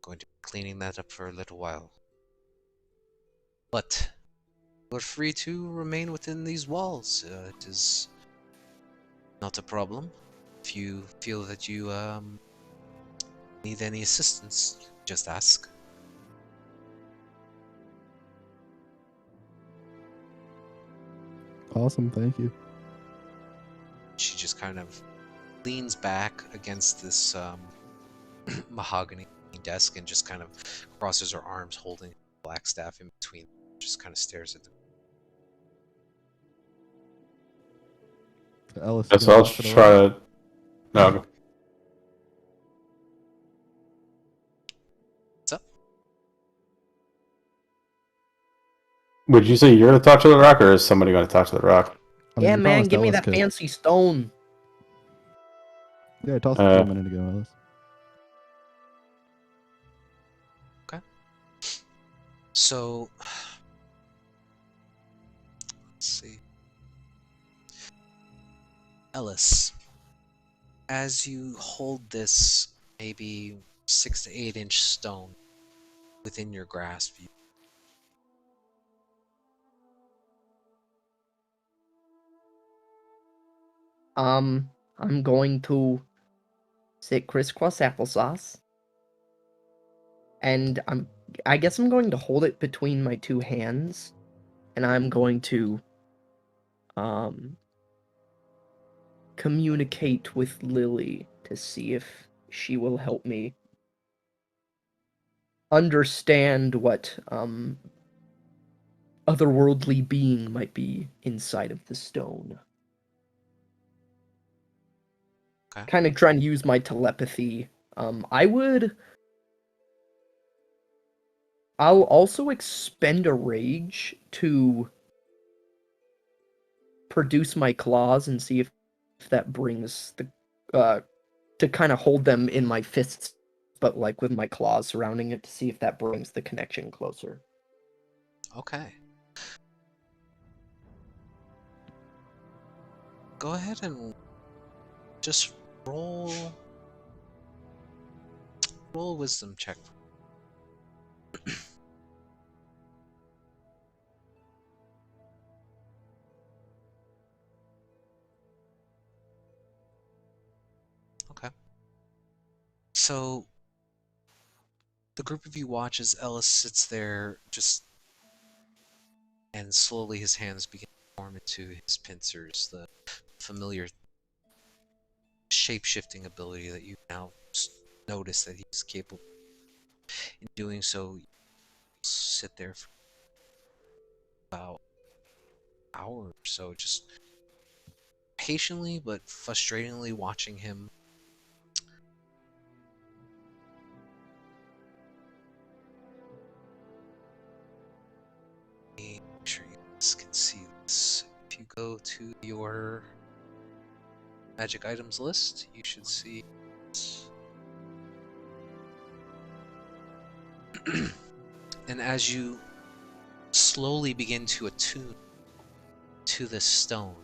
Going to be cleaning that up for a little while. But you're free to remain within these walls. It is not a problem. If you feel that you need any assistance, just ask. Awesome, thank you. She just kind of leans back against this mahogany desk and just kind of crosses her arms, holding black staff in between. Just kind of stares at them. Ellis, Guess gonna I'll talk to the try rock? to. No. What's up? Would you say you're going to talk to the rock, or is somebody going to talk to the rock? I mean, Yeah, you man, promised give me Ellis that could- fancy stone. Yeah, I tossed it to you a minute ago, Ellis. So, let's see. Ellis, as you hold this maybe 6 to 8 inch stone within your grasp, I'm going to sit crisscross applesauce. And I guess I'm going to hold it between my two hands. And I'm going to communicate with Lily to see if she will help me understand what otherworldly being might be inside of the stone. Okay. Kind of trying to use my telepathy. I'll also expend a rage to produce my claws and see if that brings the to kind of hold them in my fists, but like with my claws surrounding it, to see if that brings the connection closer. Okay. Go ahead and just roll a wisdom check. Okay. So the group of you watch as Ellis sits there and slowly his hands begin to form into his pincers, the familiar shape-shifting ability that you now notice that he's capable of. In doing so, you sit there for about an hour or so, just patiently but frustratingly watching him make sure you guys can see this. If you go to your magic items list, you should see this. And as you slowly begin to attune to this stone,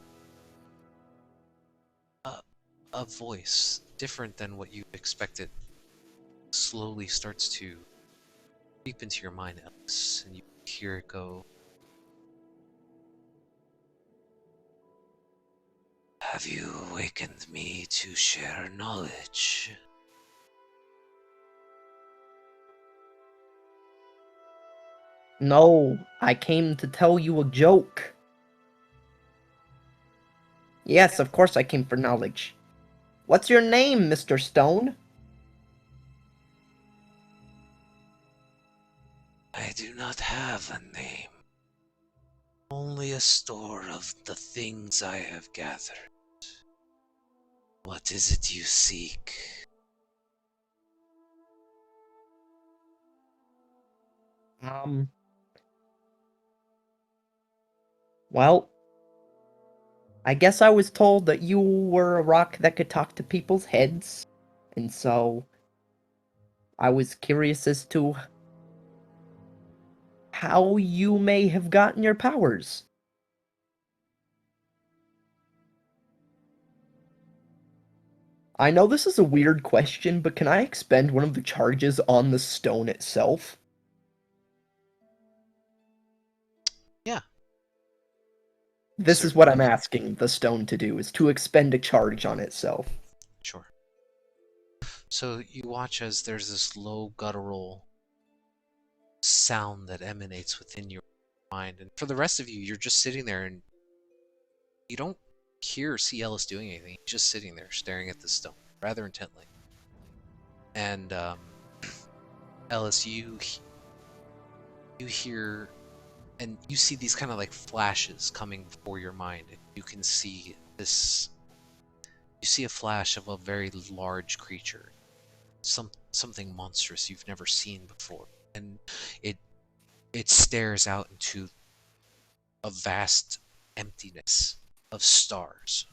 a voice different than what you expected slowly starts to creep into your mind, Ellis, and you hear it go, "Have you awakened me to share knowledge?" No, I came to tell you a joke. Yes, of course I came for knowledge. What's your name, Mr. Stone? I do not have a name. Only a store of the things I have gathered. What is it you seek? Well, I guess I was told that you were a rock that could talk to people's heads, and so I was curious as to how you may have gotten your powers. I know this is a weird question, but can I expend one of the charges on the stone itself? Yeah. This is what I'm asking the stone to do, is to expend a charge on itself. Sure. So you watch as there's this low guttural sound that emanates within your mind, and for the rest of you, you're just sitting there and you don't hear or see Ellis doing anything. He's just sitting there staring at the stone rather intently. And Ellis, you hear and you see these kind of like flashes coming before your mind. You can see this. You see a flash of a very large creature, something monstrous you've never seen before, and it stares out into a vast emptiness of stars.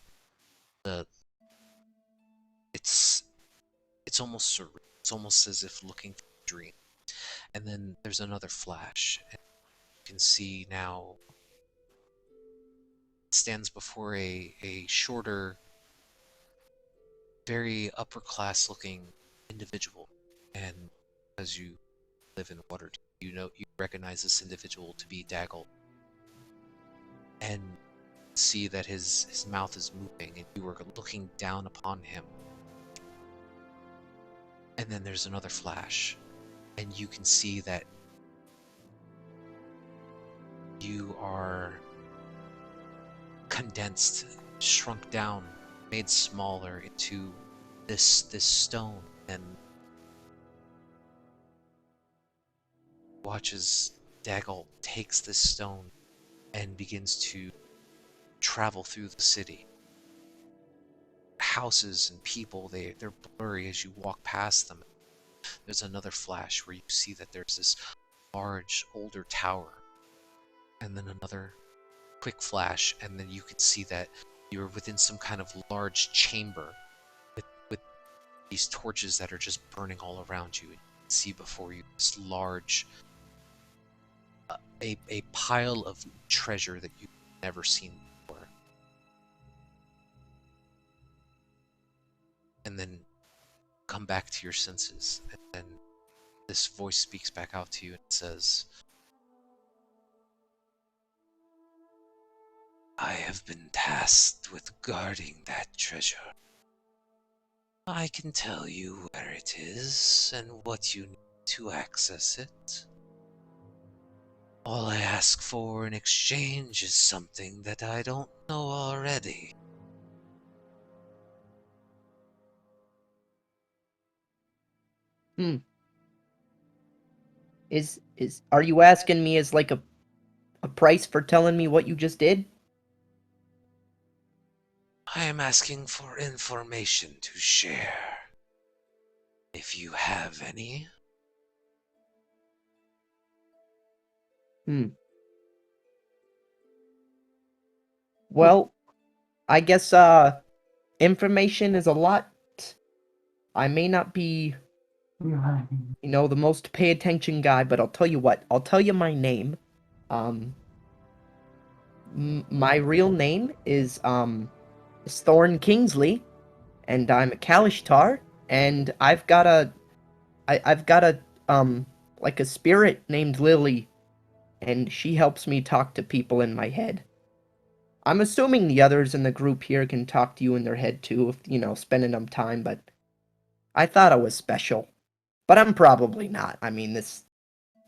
It's almost surreal. It's almost as if looking through a dream. And then there's another flash, and you can see now it stands before a shorter, very upper class looking individual. And as you live in Waterdeep, you recognize this individual to be Daggle, and see that his mouth is moving, and you are looking down upon him. And then there's another flash, and you can see that you are condensed, shrunk down, made smaller into this stone, and watches Daggle takes this stone and begins to travel through the city. Houses and people, they're blurry as you walk past them. There's another flash where you see that there's this large, older tower, and then another quick flash, and then you can see that you're within some kind of large chamber with these torches that are just burning all around you. And you can see before you this large a pile of treasure that you've never seen before. And then come back to your senses, and then this voice speaks back out to you and says, I have been tasked with guarding that treasure. I can tell you where it is and what you need to access it. All I ask for in exchange is something that I don't know already. Are you asking me as like a price for telling me what you just did? I am asking for information to share, if you have any. Well, I guess information is a lot. I may not be, the most pay attention guy, but I'll tell you what. I'll tell you my name. My real name is Thorn Kingsley, and I'm a Kalishtar, and I've got a like a spirit named Lily, and she helps me talk to people in my head. I'm assuming the others in the group here can talk to you in their head too, if, spending them time, but I thought I was special. But I'm probably not. I mean, this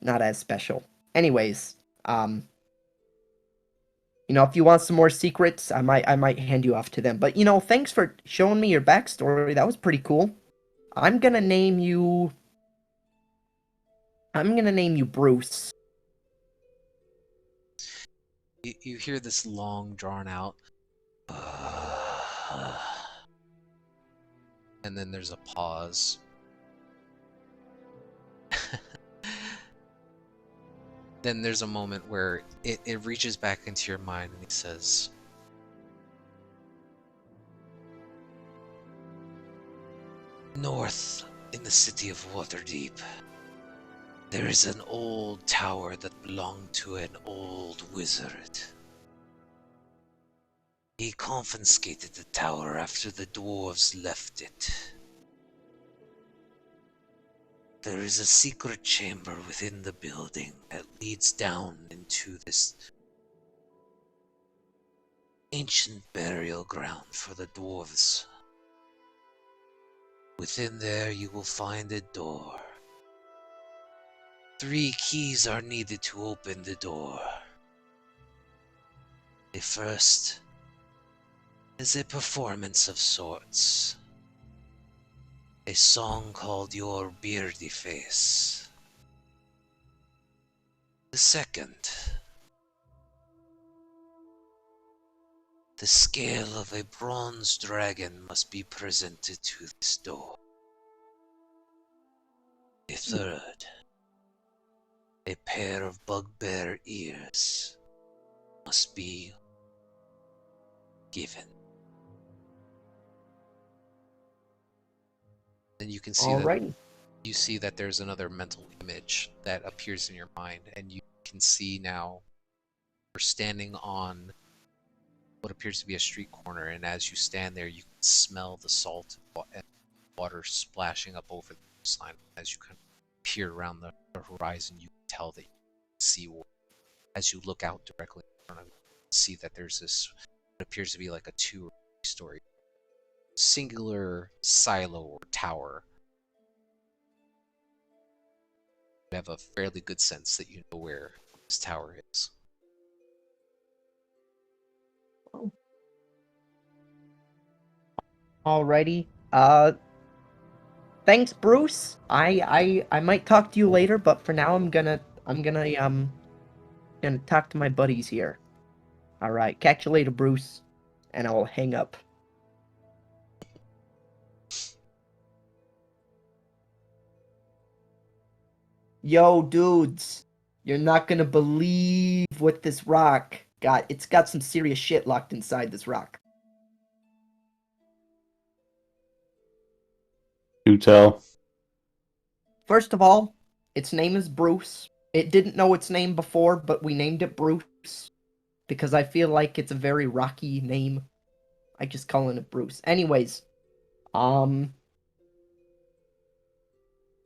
not as special. Anyways, if you want some more secrets, I might hand you off to them. But, thanks for showing me your backstory. That was pretty cool. I'm gonna name you Bruce. You hear this long, drawn out, and then there's a pause. Then there's a moment where it reaches back into your mind, and he says, north in the city of Waterdeep, there is an old tower that belonged to an old wizard. He confiscated the tower after the dwarves left it. There is a secret chamber within the building that leads down into this ancient burial ground for the dwarves. Within there you will find a door. 3 keys are needed to open the door. The first is a performance of sorts. A song called Your Beardy Face. The second, the scale of a bronze dragon must be presented to this door. A third, a pair of bugbear ears must be given. Then you can see Alrighty. you see that there's another mental image that appears in your mind, and you can see now you're standing on what appears to be a street corner, and as you stand there, you can smell the salt and water splashing up over the coastline. As you kind of peer around the horizon, you can tell that you can see water. As you look out directly in front of you, see that there's this what appears to be like a 2 or 3-story singular silo or tower. You have a fairly good sense that you know where this tower is. Alrighty. Thanks, Bruce. I might talk to you later, but for now I'm gonna talk to my buddies here. Alright, catch you later, Bruce. And I'll hang up. Yo, dudes. You're not gonna believe what this rock got. It's got some serious shit locked inside this rock. Do tell. First of all, its name is Bruce. It didn't know its name before, but we named it Bruce because I feel like it's a very rocky name. I just calling it Bruce. Anyways,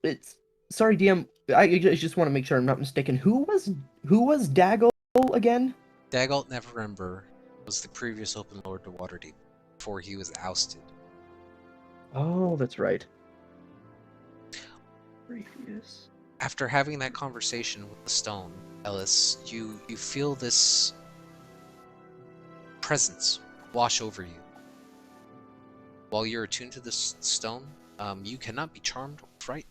it's sorry, DM. I just want to make sure I'm not mistaken. Who was Daggle again? Daggalt Neverember was the previous Open Lord to Waterdeep before he was ousted. Oh, that's right. Previous. After having that conversation with the stone, Ellis, you feel this presence wash over you. While you're attuned to this stone, you cannot be charmed or frightened.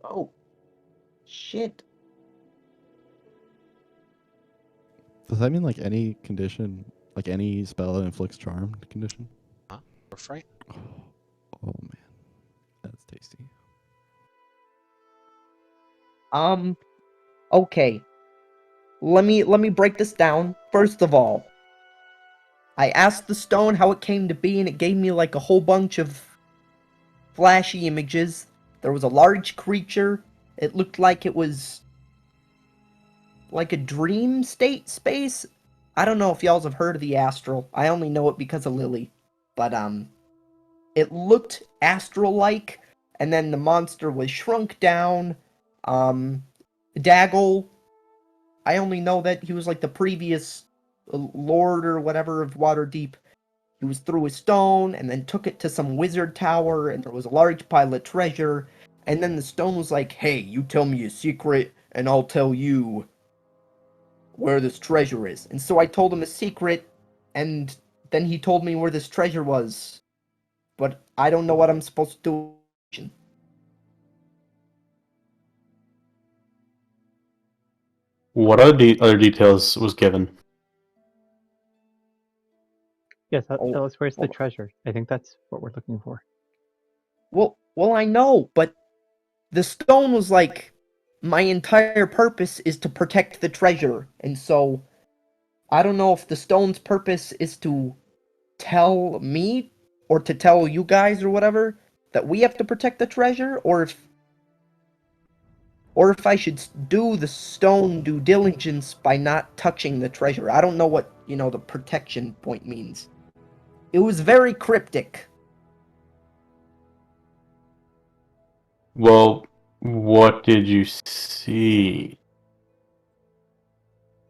Oh, shit. Does that mean like any condition, like any spell that inflicts charm condition? Huh? Or frightened? Oh man, that's tasty. Okay. Let me break this down. First of all, I asked the stone how it came to be, and it gave me like a whole bunch of flashy images. There was a large creature. It looked like it was like a dream state space. I don't know if y'all have heard of the astral. I only know it because of Lily. But it looked astral-like, and then the monster was shrunk down. Daggle, I only know that he was like the previous lord or whatever of Waterdeep. He was through a stone and then took it to some wizard tower, and there was a large pile of treasure. And then the stone was like, hey, you tell me a secret and I'll tell you where this treasure is. And so I told him a secret, and then he told me where this treasure was. But I don't know what I'm supposed to do. What other details was given? Yes, Oh, tell us where's the oh. treasure. I think that's what we're looking for. Well, I know, but the stone was like, my entire purpose is to protect the treasure, and so I don't know if the stone's purpose is to tell me or to tell you guys or whatever that we have to protect the treasure, or if I should do the stone due diligence by not touching the treasure. I don't know what, the protection point means. It was very cryptic. Well, what did you see?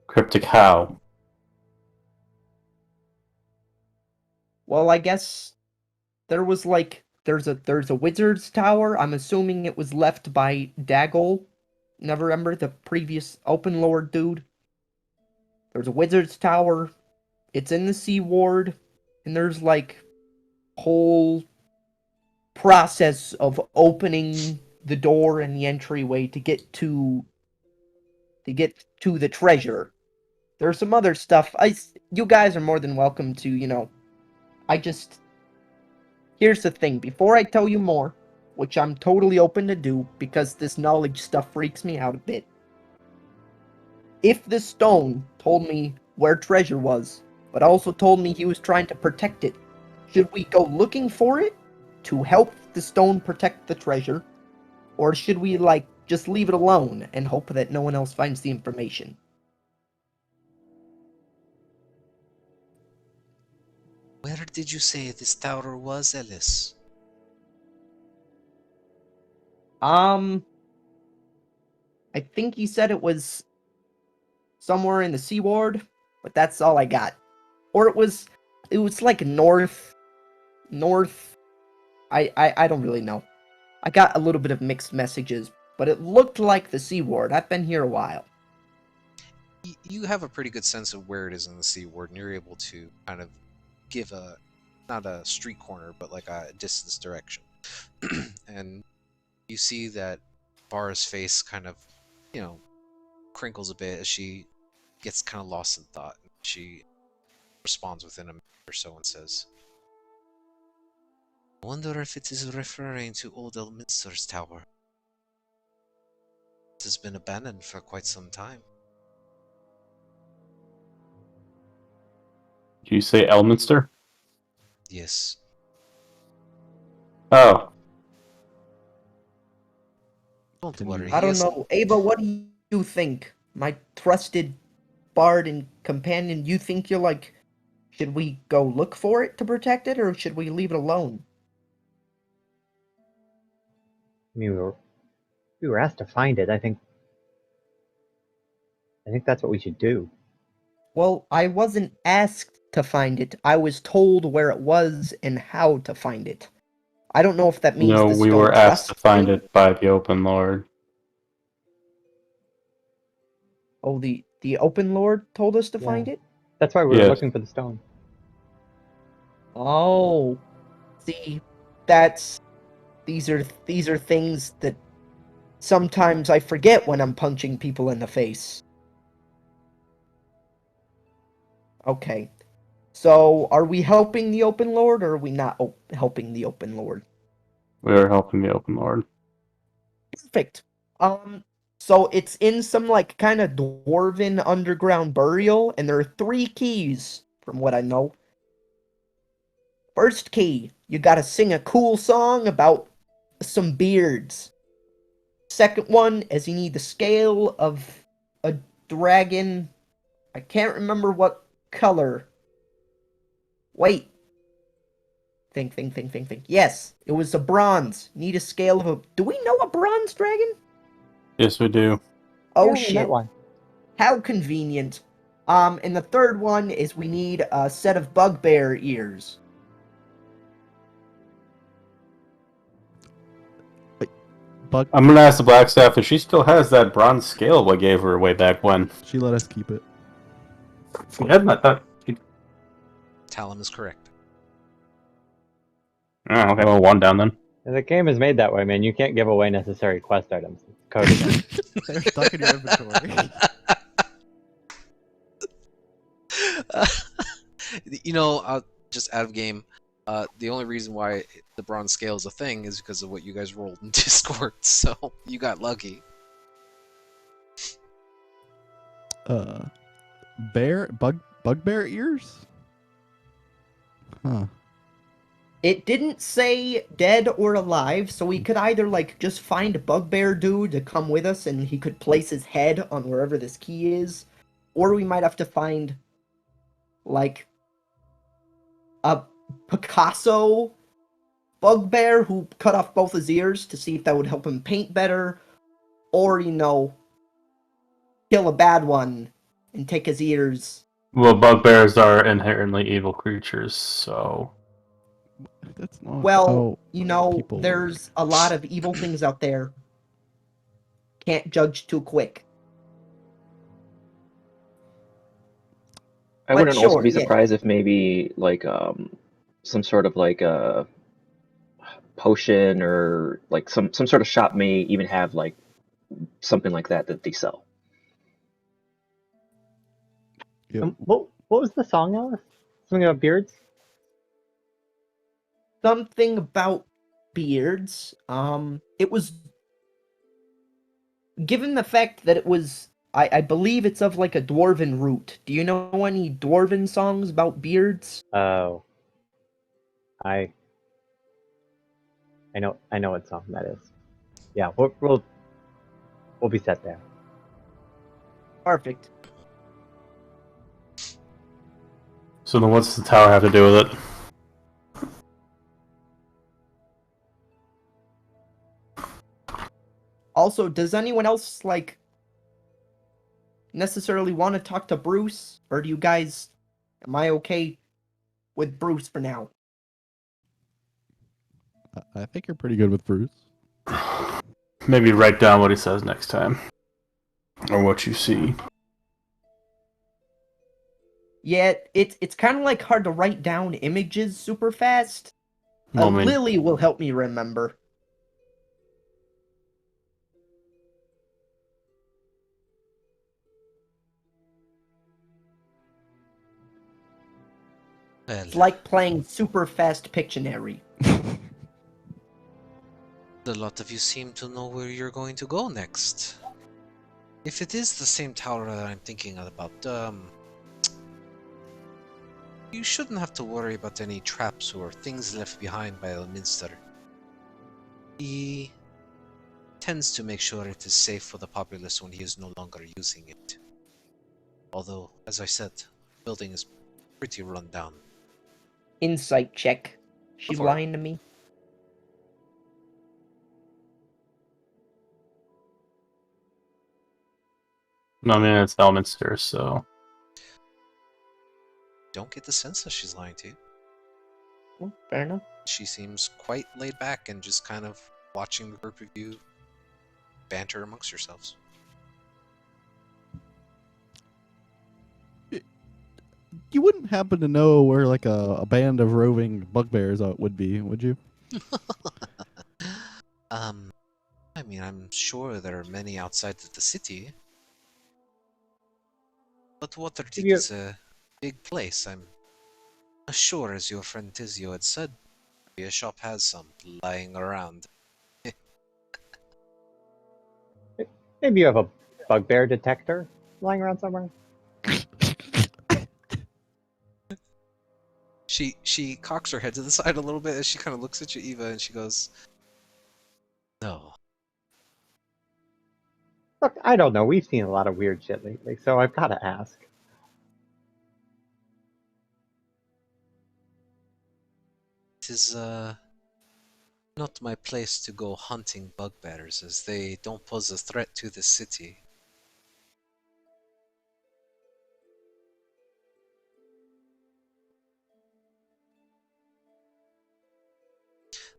Cryptic how? Well, I guess there was like there's a wizard's tower. I'm assuming it was left by Daggle. Never remember the previous open lord dude. There's a wizard's tower. It's in the Sea Ward, and there's like whole process of opening the door and the entryway to get to the treasure. There's some other stuff. You guys are more than welcome to, here's the thing. Before I tell you more, which I'm totally open to do because this knowledge stuff freaks me out a bit. If this stone told me where treasure was, but also told me he was trying to protect it, should we go looking for it to help the stone protect the treasure? Or should we, just leave it alone and hope that no one else finds the information? Where did you say this tower was, Ellis? I think he said it was somewhere in the Sea Ward, but that's all I got. Or it was like north. I don't really know. I got a little bit of mixed messages, but it looked like the Sea Ward. I've been here a while. You have a pretty good sense of where it is in the Sea Ward, and you're able to kind of give not a street corner, but like a distance direction. And you see that Vara's face kind of, crinkles a bit as she gets kind of lost in thought. She responds within a minute or so and says, I wonder if it is referring to Old Elminster's tower. It has been abandoned for quite some time. Did you say Elminster? Yes. Oh. Don't worry. I don't know. Ava, what do you think? My trusted bard and companion, you think should we go look for it to protect it, or should we leave it alone? I mean, we were asked to find it. I think that's what we should do. Well, I wasn't asked to find it. I was told where it was and how to find it. I don't know if that means No, the we stone were asked to trusts find me. it by the Open Lord. Oh, the Open Lord told us to Yeah. find it? That's why we were Yes. looking for the stone. Oh. See, these are things that sometimes I forget when I'm punching people in the face. Okay. So, are we helping the Open Lord, or are we not helping the Open Lord? We were helping the Open Lord. Perfect. So it's in some kind of dwarven underground burial, and there are 3 keys, from what I know. First key, you gotta sing a cool song about some beards. Second one is you need the scale of a dragon. I can't remember what color. Wait. Think. Yes, it was a bronze. Need a scale of a... Do we know a bronze dragon? Yes, we do. Oh Yeah, we met shit. one. How convenient. And the third one is we need a set of bugbear ears. I'm gonna ask the Blackstaff if she still has that bronze scale I gave her way back when. She let us keep it. Yeah, I thought. Talon is correct. Oh, okay, well, 1 down then. The game is made that way, man. You can't give away necessary quest items. It's coded. They're stuck in your inventory. Just out of game, the only reason why the bronze scale is a thing is because of what you guys rolled in Discord, so you got lucky. Bugbear ears? Huh. It didn't say dead or alive, so we could either just find a bugbear dude to come with us and he could place his head on wherever this key is, or we might have to find a Picasso bugbear who cut off both his ears to see if that would help him paint better, or kill a bad one and take his ears. Well, bugbears are inherently evil creatures, so. That's not Well, how people there's a lot of evil things out there. Can't judge too quick. I But wouldn't also sure, be yeah. surprised if maybe like some sort of like a potion or like some sort of shop may even have like something like that they sell. Yep. What was the song, Alice? Something about beards? Something about beards. It was given the fact that it was. I believe it's of like a dwarven root. Do you know any dwarven songs about beards? Oh, I know what song that is. Yeah, we'll be set there. Perfect. So then what's the tower have to do with it? Also, does anyone else like necessarily want to talk to Bruce, or do you guys? Am I okay with Bruce for now? I think you're pretty good with Bruce. Maybe write down what he says next time. Or what you see. Yeah, it's kind of like hard to write down images super fast. Well, I mean, Lily will help me remember. Well, It's like playing super fast Pictionary. a lot of you seem to know where you're going to go next. If it is the same tower that I'm thinking about, you shouldn't have to worry about any traps or things left behind by Elminster. He tends to make sure it is safe for the populace when he is no longer using it. Although, as I said, the building is pretty run down. Insight check. She Go for it. lying to me? no, I mean, it's Elminster, so. Don't get the sense that she's lying to you. Oh, fair enough. She seems quite laid back and just kind of watching the group of you banter amongst yourselves. You wouldn't happen to know where like a band of roving bugbears would be, would you? I mean, I'm sure there are many outside of the city. But Waterdeep Yeah. is a big place. I'm sure, as your friend Tizio had said, a shop has some lying around. Maybe you have a bugbear detector lying around somewhere. She cocks her head to the side a little bit as she kind of looks at you, Eva, and she goes, "No." Look, I don't know. We've seen a lot of weird shit lately, so I've got to ask. It is not my place to go hunting bugbears, as they don't pose a threat to the city.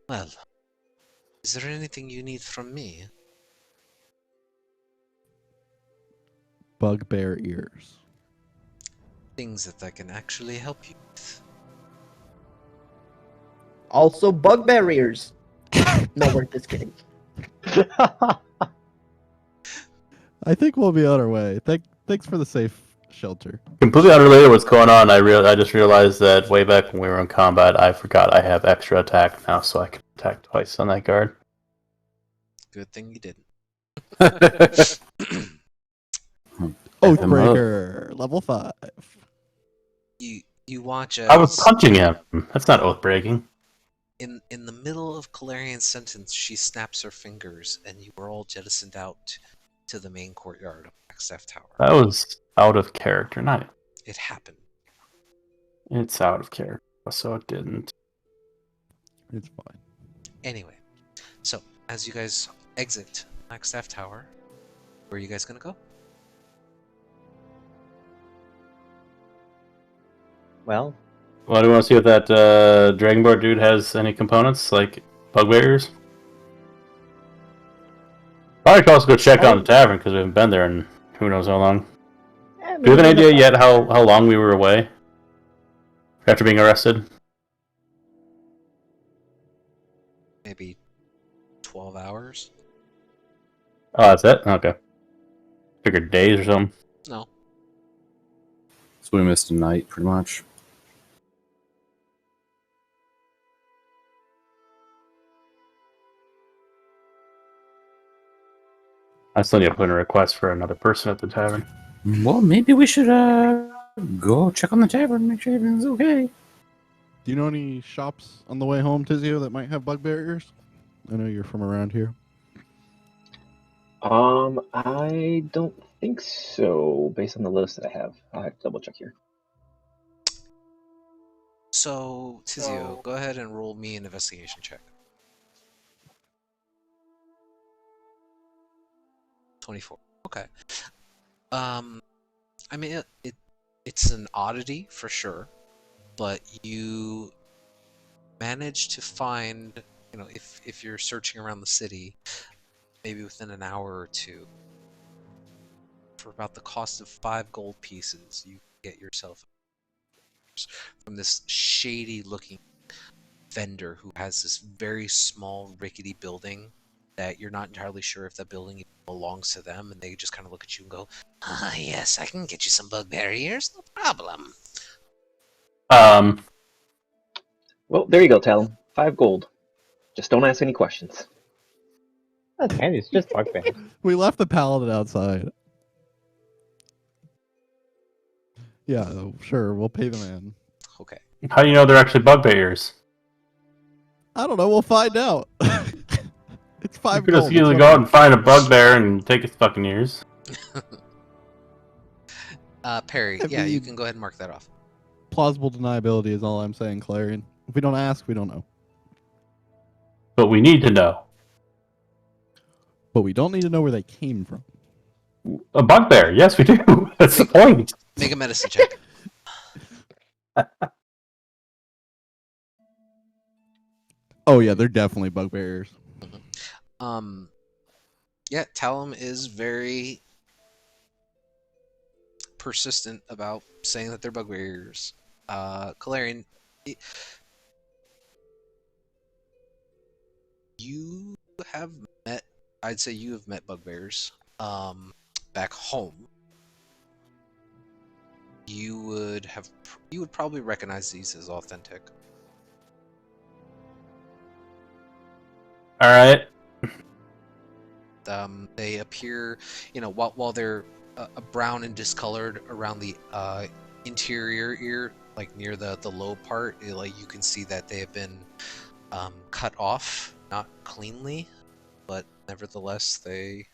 Well, is there anything you need from me? Bugbear ears. Things that I can actually help you with. Also, bugbear ears. No, we're just kidding. I think we'll be on our way. Thanks for the safe shelter. Completely unrelated to what's going on, I just realized that way back when we were in combat, I forgot I have extra attack now, so I can attack twice on that guard. Good thing you didn't. Oathbreaker, level 5. You watch as I was punching him. That's not oath breaking. in the middle of Calarian's sentence, she snaps her fingers, and you are all jettisoned out to the main courtyard of Blackstaff Tower. That was out of character. Not. It happened. It's out of character, so it didn't. It's fine. Anyway, so as you guys exit Blackstaff Tower, where are you guys gonna go? Well, Well, do you want to see if that Dragonboard dude has any components, like bugbears? Probably could also go check on the tavern, because we haven't been there in who knows how long. Do you have an idea yet how long we were away after being arrested? Maybe 12 hours? Oh, that's it? Okay. Figured days or something. No. So we missed a night, pretty much. I still need to put in a request for another person at the tavern. Well, maybe we should go check on the tavern, make sure everything's okay. Do you know any shops on the way home, Tizio, that might have bugbear ears? I know you're from around here. I don't think so, based on the list that I have. I'll have to double check here. So, Tizio, go ahead and roll me an investigation check. 24. Okay. I mean, it's an oddity for sure, but you manage to find, you know, if you're searching around the city, maybe within an hour or two, for about the cost of 5 gold pieces, you get yourself from this shady looking vendor who has this very small rickety building that you're not entirely sure if that building even belongs to them, and they just kind of look at you and go, "Ah, yes, I can get you some bugbear ears, no problem." Well, there you go, Talon. 5 gold. Just don't ask any questions. That's handy. It's just bugbear. We left the paladin outside. Yeah, sure. We'll pay the man. Okay. How do you know they're actually bugbears? I don't know. We'll find out. It's You 5 could gold. just easily go out and find a bugbear and take its fucking ears. Perry, I yeah, you mean- can go ahead and mark that off. Plausible deniability is all I'm saying, Clarion. If we don't ask, we don't know. But we need to know. But we don't need to know where they came from. A bugbear, yes we do. That's the point. Make a medicine check. Oh yeah, they're definitely bugbears. Yeah, Talum is very persistent about saying that they're bugbears. Calarian, you have met, I'd say you have met bugbears back home. You would probably recognize these as authentic. All right. They appear, you know, while they're brown and discolored around the interior ear, like near the low part, like you can see that they have been cut off, not cleanly, but nevertheless they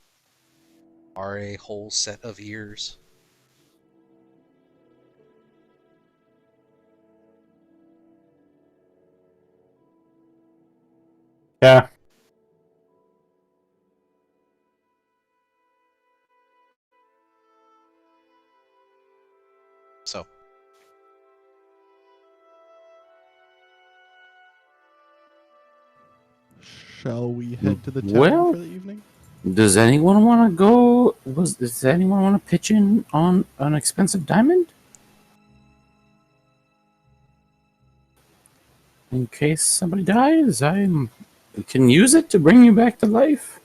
are a whole set of ears. Yeah. So, Shall we head to the tavern Well- for the evening? Does anyone want to go? Does anyone want to pitch in on an expensive diamond? In case somebody dies, I can use it to bring you back to life.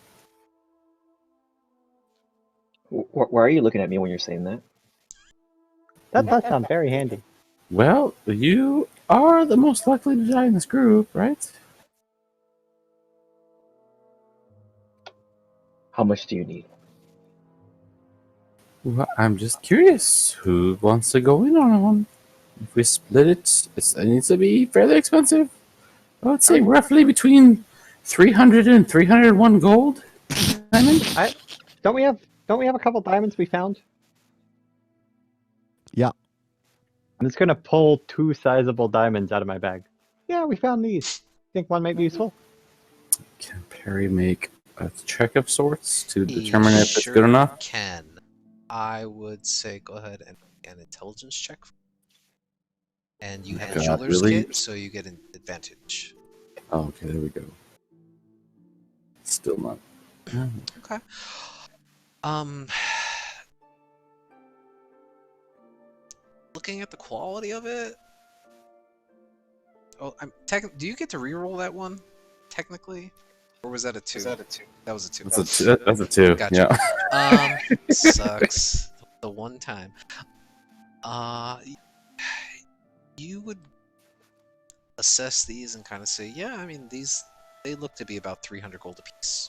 Why are you looking at me when you're saying that? That does sound very handy. Well, you are the most likely to die in this group, right? How much do you need? Well, I'm just curious. Who wants to go in on one? If we split it, it needs to be fairly expensive. I would say roughly between 300 and 301 gold. Diamond? Don't we have a couple diamonds we found? Yeah. I'm just gonna pull 2 sizable diamonds out of my bag. Yeah, we found these. Think one might be useful? Can Perry make a check of sorts to he determine if it's sure good enough? Can. I would say go ahead and make an intelligence check. And you have a God, jeweler's really? kit, so you get an advantage. Oh, okay, there we go. Still not. Okay. looking at the quality of it. Oh, do you get to reroll that one, technically? Or was that a 2? That was a 2. That's a 2. Gotcha. Yeah. Sucks. The one time. You would assess these and kind of say, yeah, I mean, they look to be about 300 gold apiece.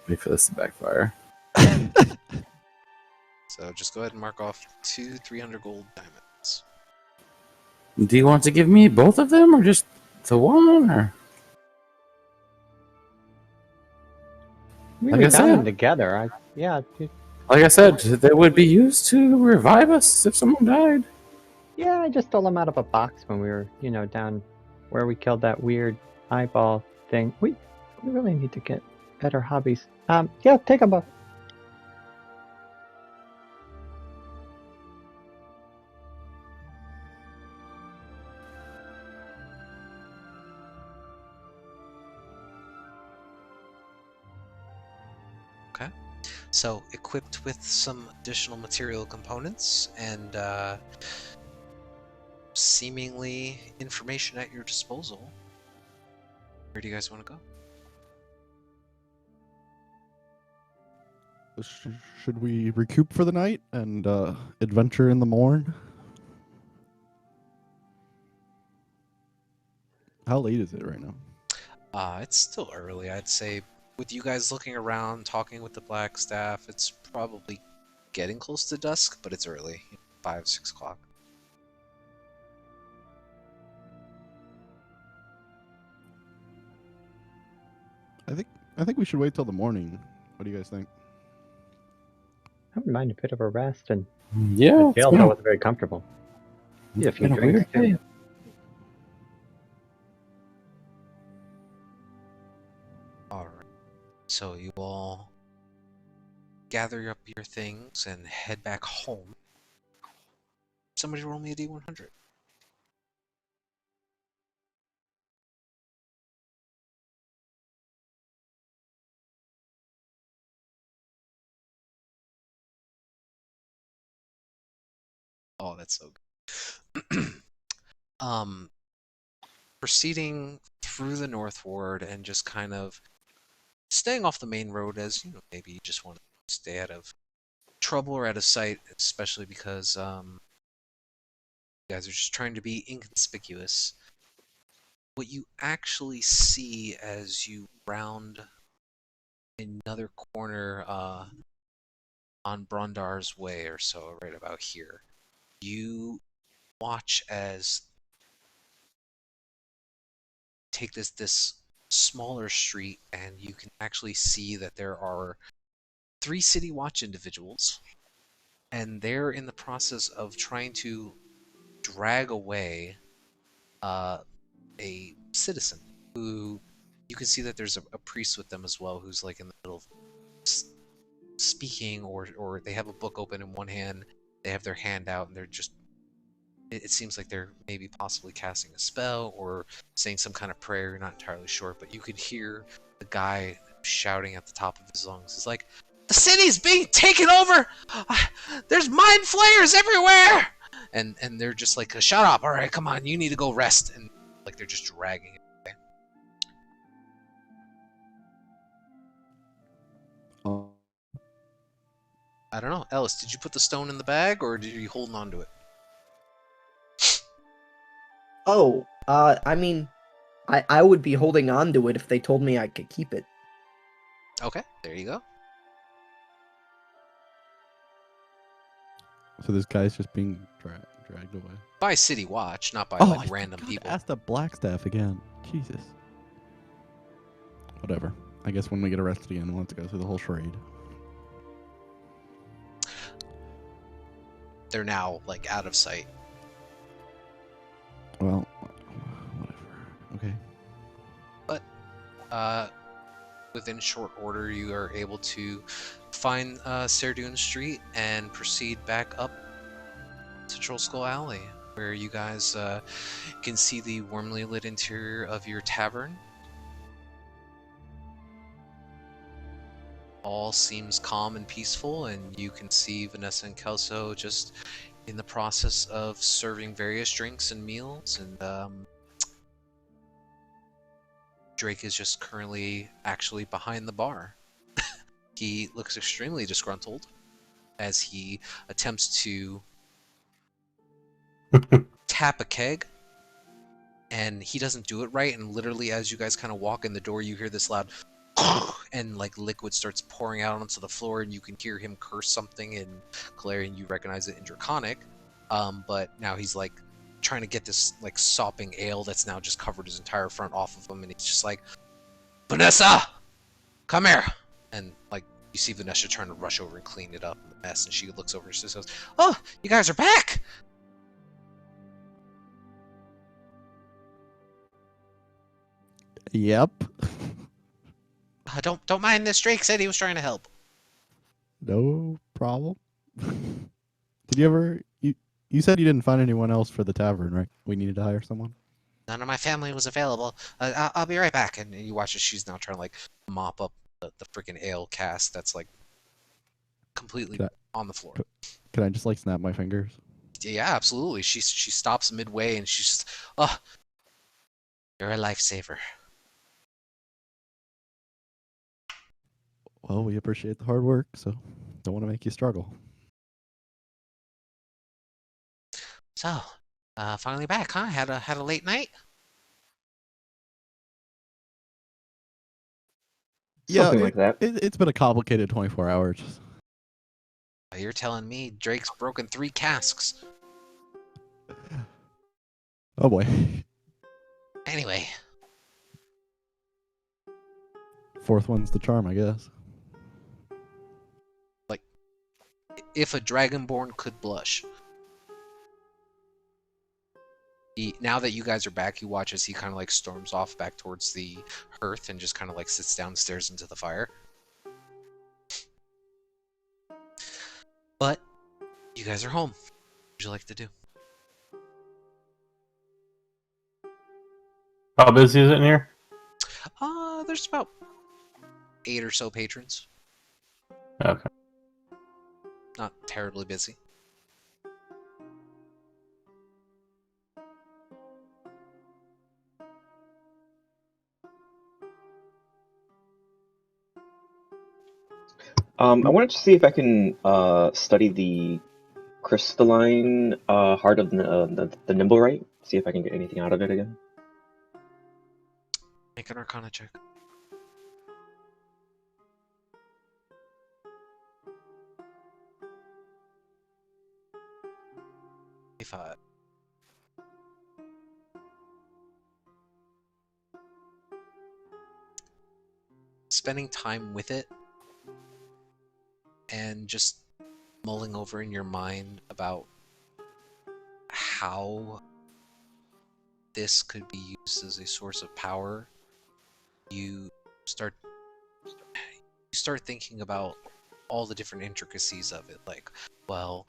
Wait for this to backfire. So just go ahead and mark off 2 300 gold diamonds. Do you want to give me both of them, or just the one? Or We Like were I down said. together. like I said, they would be used to revive us if someone died. Yeah, I just stole them out of a box when we were, down where we killed that weird eyeball thing. We really need to get better hobbies. Yeah, take them both. Okay. So, equipped with some additional material components and seemingly information at your disposal, where do you guys want to go? Should we recoup for the night and adventure in the morn? How late is it right now? It's still early, I'd say. With you guys looking around, talking with the black staff, it's probably getting close to dusk, but it's early. 5, 6 o'clock. I think we should wait till the morning. What do you guys think? I wouldn't mind a bit of a rest, and Yeah. the it's jail been cell a- wasn't very comfortable. Yeah, a few been a drinks weird too. day. Alright. So you all gather up your things and head back home. Somebody roll me a D100. Oh, that's so good. Proceeding through the North Ward and just kind of staying off the main road, as you know, maybe you just want to stay out of trouble or out of sight, especially because you guys are just trying to be inconspicuous. What you actually see as you round another corner on Brondar's Way or so, right about here, you watch as take this smaller street, and you can actually see that there are 3 City Watch individuals, and they're in the process of trying to drag away a citizen who you can see that there's a priest with them as well, who's like in the middle of speaking, or they have a book open in one hand, they have their hand out, and they're just, it seems like they're maybe possibly casting a spell or saying some kind of prayer. You're not entirely sure, but you could hear the guy shouting at the top of his lungs. He's like, "The city's being taken over! There's mind flayers everywhere!" And they're just like, "Shut up! All right, come on, you need to go rest." And like they're just dragging it away. I don't know, Ellis. Did you put the stone in the bag, or did you holding on to it? Oh, I mean, I would be holding on to it if they told me I could keep it. Okay, there you go. So this guy's just being dragged away. By City Watch, not by I like random forgot to people. ask the black staff again. Jesus. Whatever. I guess when we get arrested again, we'll have to go through the whole charade. They're now like out of sight. Well, whatever. Okay. But within short order, you are able to find Serdune Street and proceed back up to Troll Skull Alley, where you guys can see the warmly lit interior of your tavern. all seems calm and peaceful, and you can see Vanessa and Kelso just in the process of serving various drinks and meals, and Drake is just currently actually behind the bar. He looks extremely disgruntled as he attempts to tap a keg, and he doesn't do it right, and literally as you guys kind of walk in the door, you hear this loud and like liquid starts pouring out onto the floor, and you can hear him curse something in Galarian. You recognize it in Draconic, but now he's like trying to get this like sopping ale that's now just covered his entire front off of him, and he's just like, Vanessa, come here, and like you see Vanessa trying to rush over and clean it up, the mess, and she looks over and she goes, oh, you guys are back. Yep. Don't mind this. Drake said he was trying to help. No problem. Did you ever you said you didn't find anyone else for the tavern, right? We needed to hire someone. None of my family was available. I'll be right back. And you watch as she's now trying to like mop up the freaking ale cask that's like completely on the floor. Can I just like snap my fingers? Yeah, absolutely. She stops midway and she's just, oh, you're a lifesaver. Well, we appreciate the hard work, so don't want to make you struggle. So, finally back, huh? Had a late night? Something like that. It's been a complicated 24 hours. You're telling me Drake's broken 3 casks. Oh boy. Anyway. Fourth one's the charm, I guess. Like, if a Dragonborn could blush. Now that you guys are back, you watch as he kind of like storms off back towards the hearth and just kind of like sits downstairs into the fire. But you guys are home. What would you like to do? How busy is it in here? There's about 8 or so patrons. Okay. Not terribly busy. I wanted to see if I can study the crystalline heart of the Nimblewright. See if I can get anything out of it again. Make an Arcana check. Five. Spending time with it and just mulling over in your mind about how this could be used as a source of power, you start thinking about all the different intricacies of it. Like, well,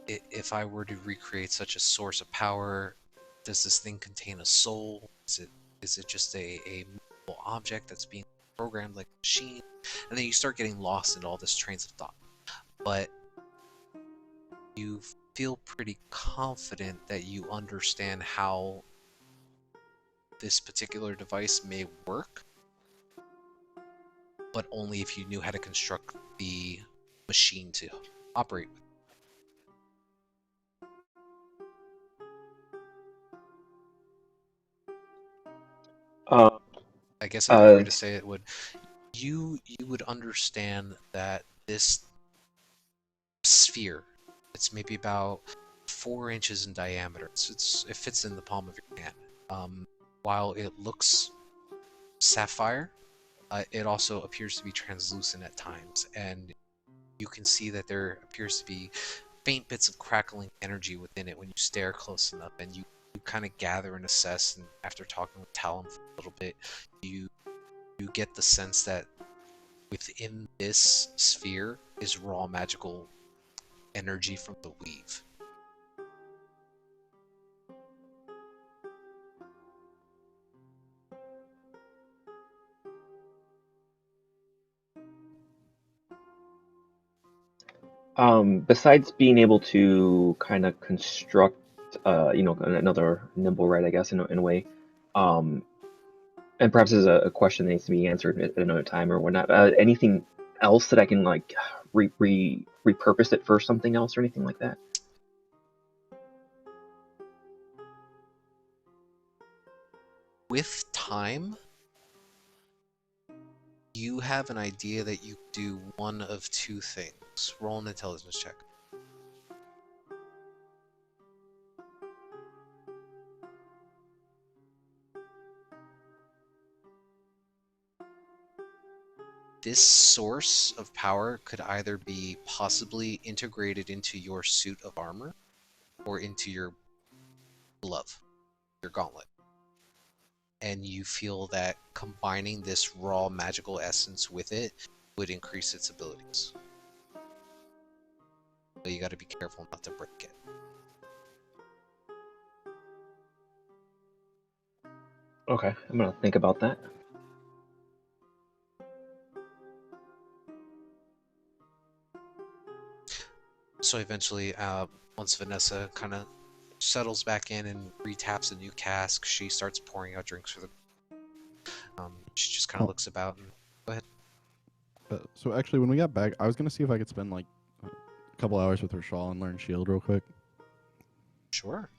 if I were to recreate such a source of power, does this thing contain a soul? Is it just a movable object that's being programmed like a machine? And then you start getting lost in all this trains of thought. But you feel pretty confident that you understand how this particular device may work, but only if you knew how to construct the machine to operate with. I guess another way to say it would, you would understand that this sphere, it's maybe about 4 inches in diameter. It fits in the palm of your hand. While it looks sapphire, it also appears to be translucent at times, and you can see that there appears to be faint bits of crackling energy within it when you stare close enough, and you kind of gather and assess, and after talking with Talon for a little bit, you get the sense that within this sphere is raw magical energy from the weave. Besides being able to kind of construct, another nimble red, I guess, in a way, and perhaps is a question that needs to be answered at another time or whatnot. Anything else that I can like repurpose it for something else or anything like that? With time, you have an idea that you do one of two things. Roll an intelligence check. This source of power could either be possibly integrated into your suit of armor or into your glove, your gauntlet. And you feel that combining this raw magical essence with it would increase its abilities. But you gotta be careful not to break it. Okay, I'm gonna think about that. So eventually, once Vanessa kind of settles back in and retaps a new cask, she starts pouring out drinks for the. She just kind of looks about and go ahead. So actually, when we got back, I was gonna see if I could spend like a couple hours with Rashal and learn Shield real quick. Sure.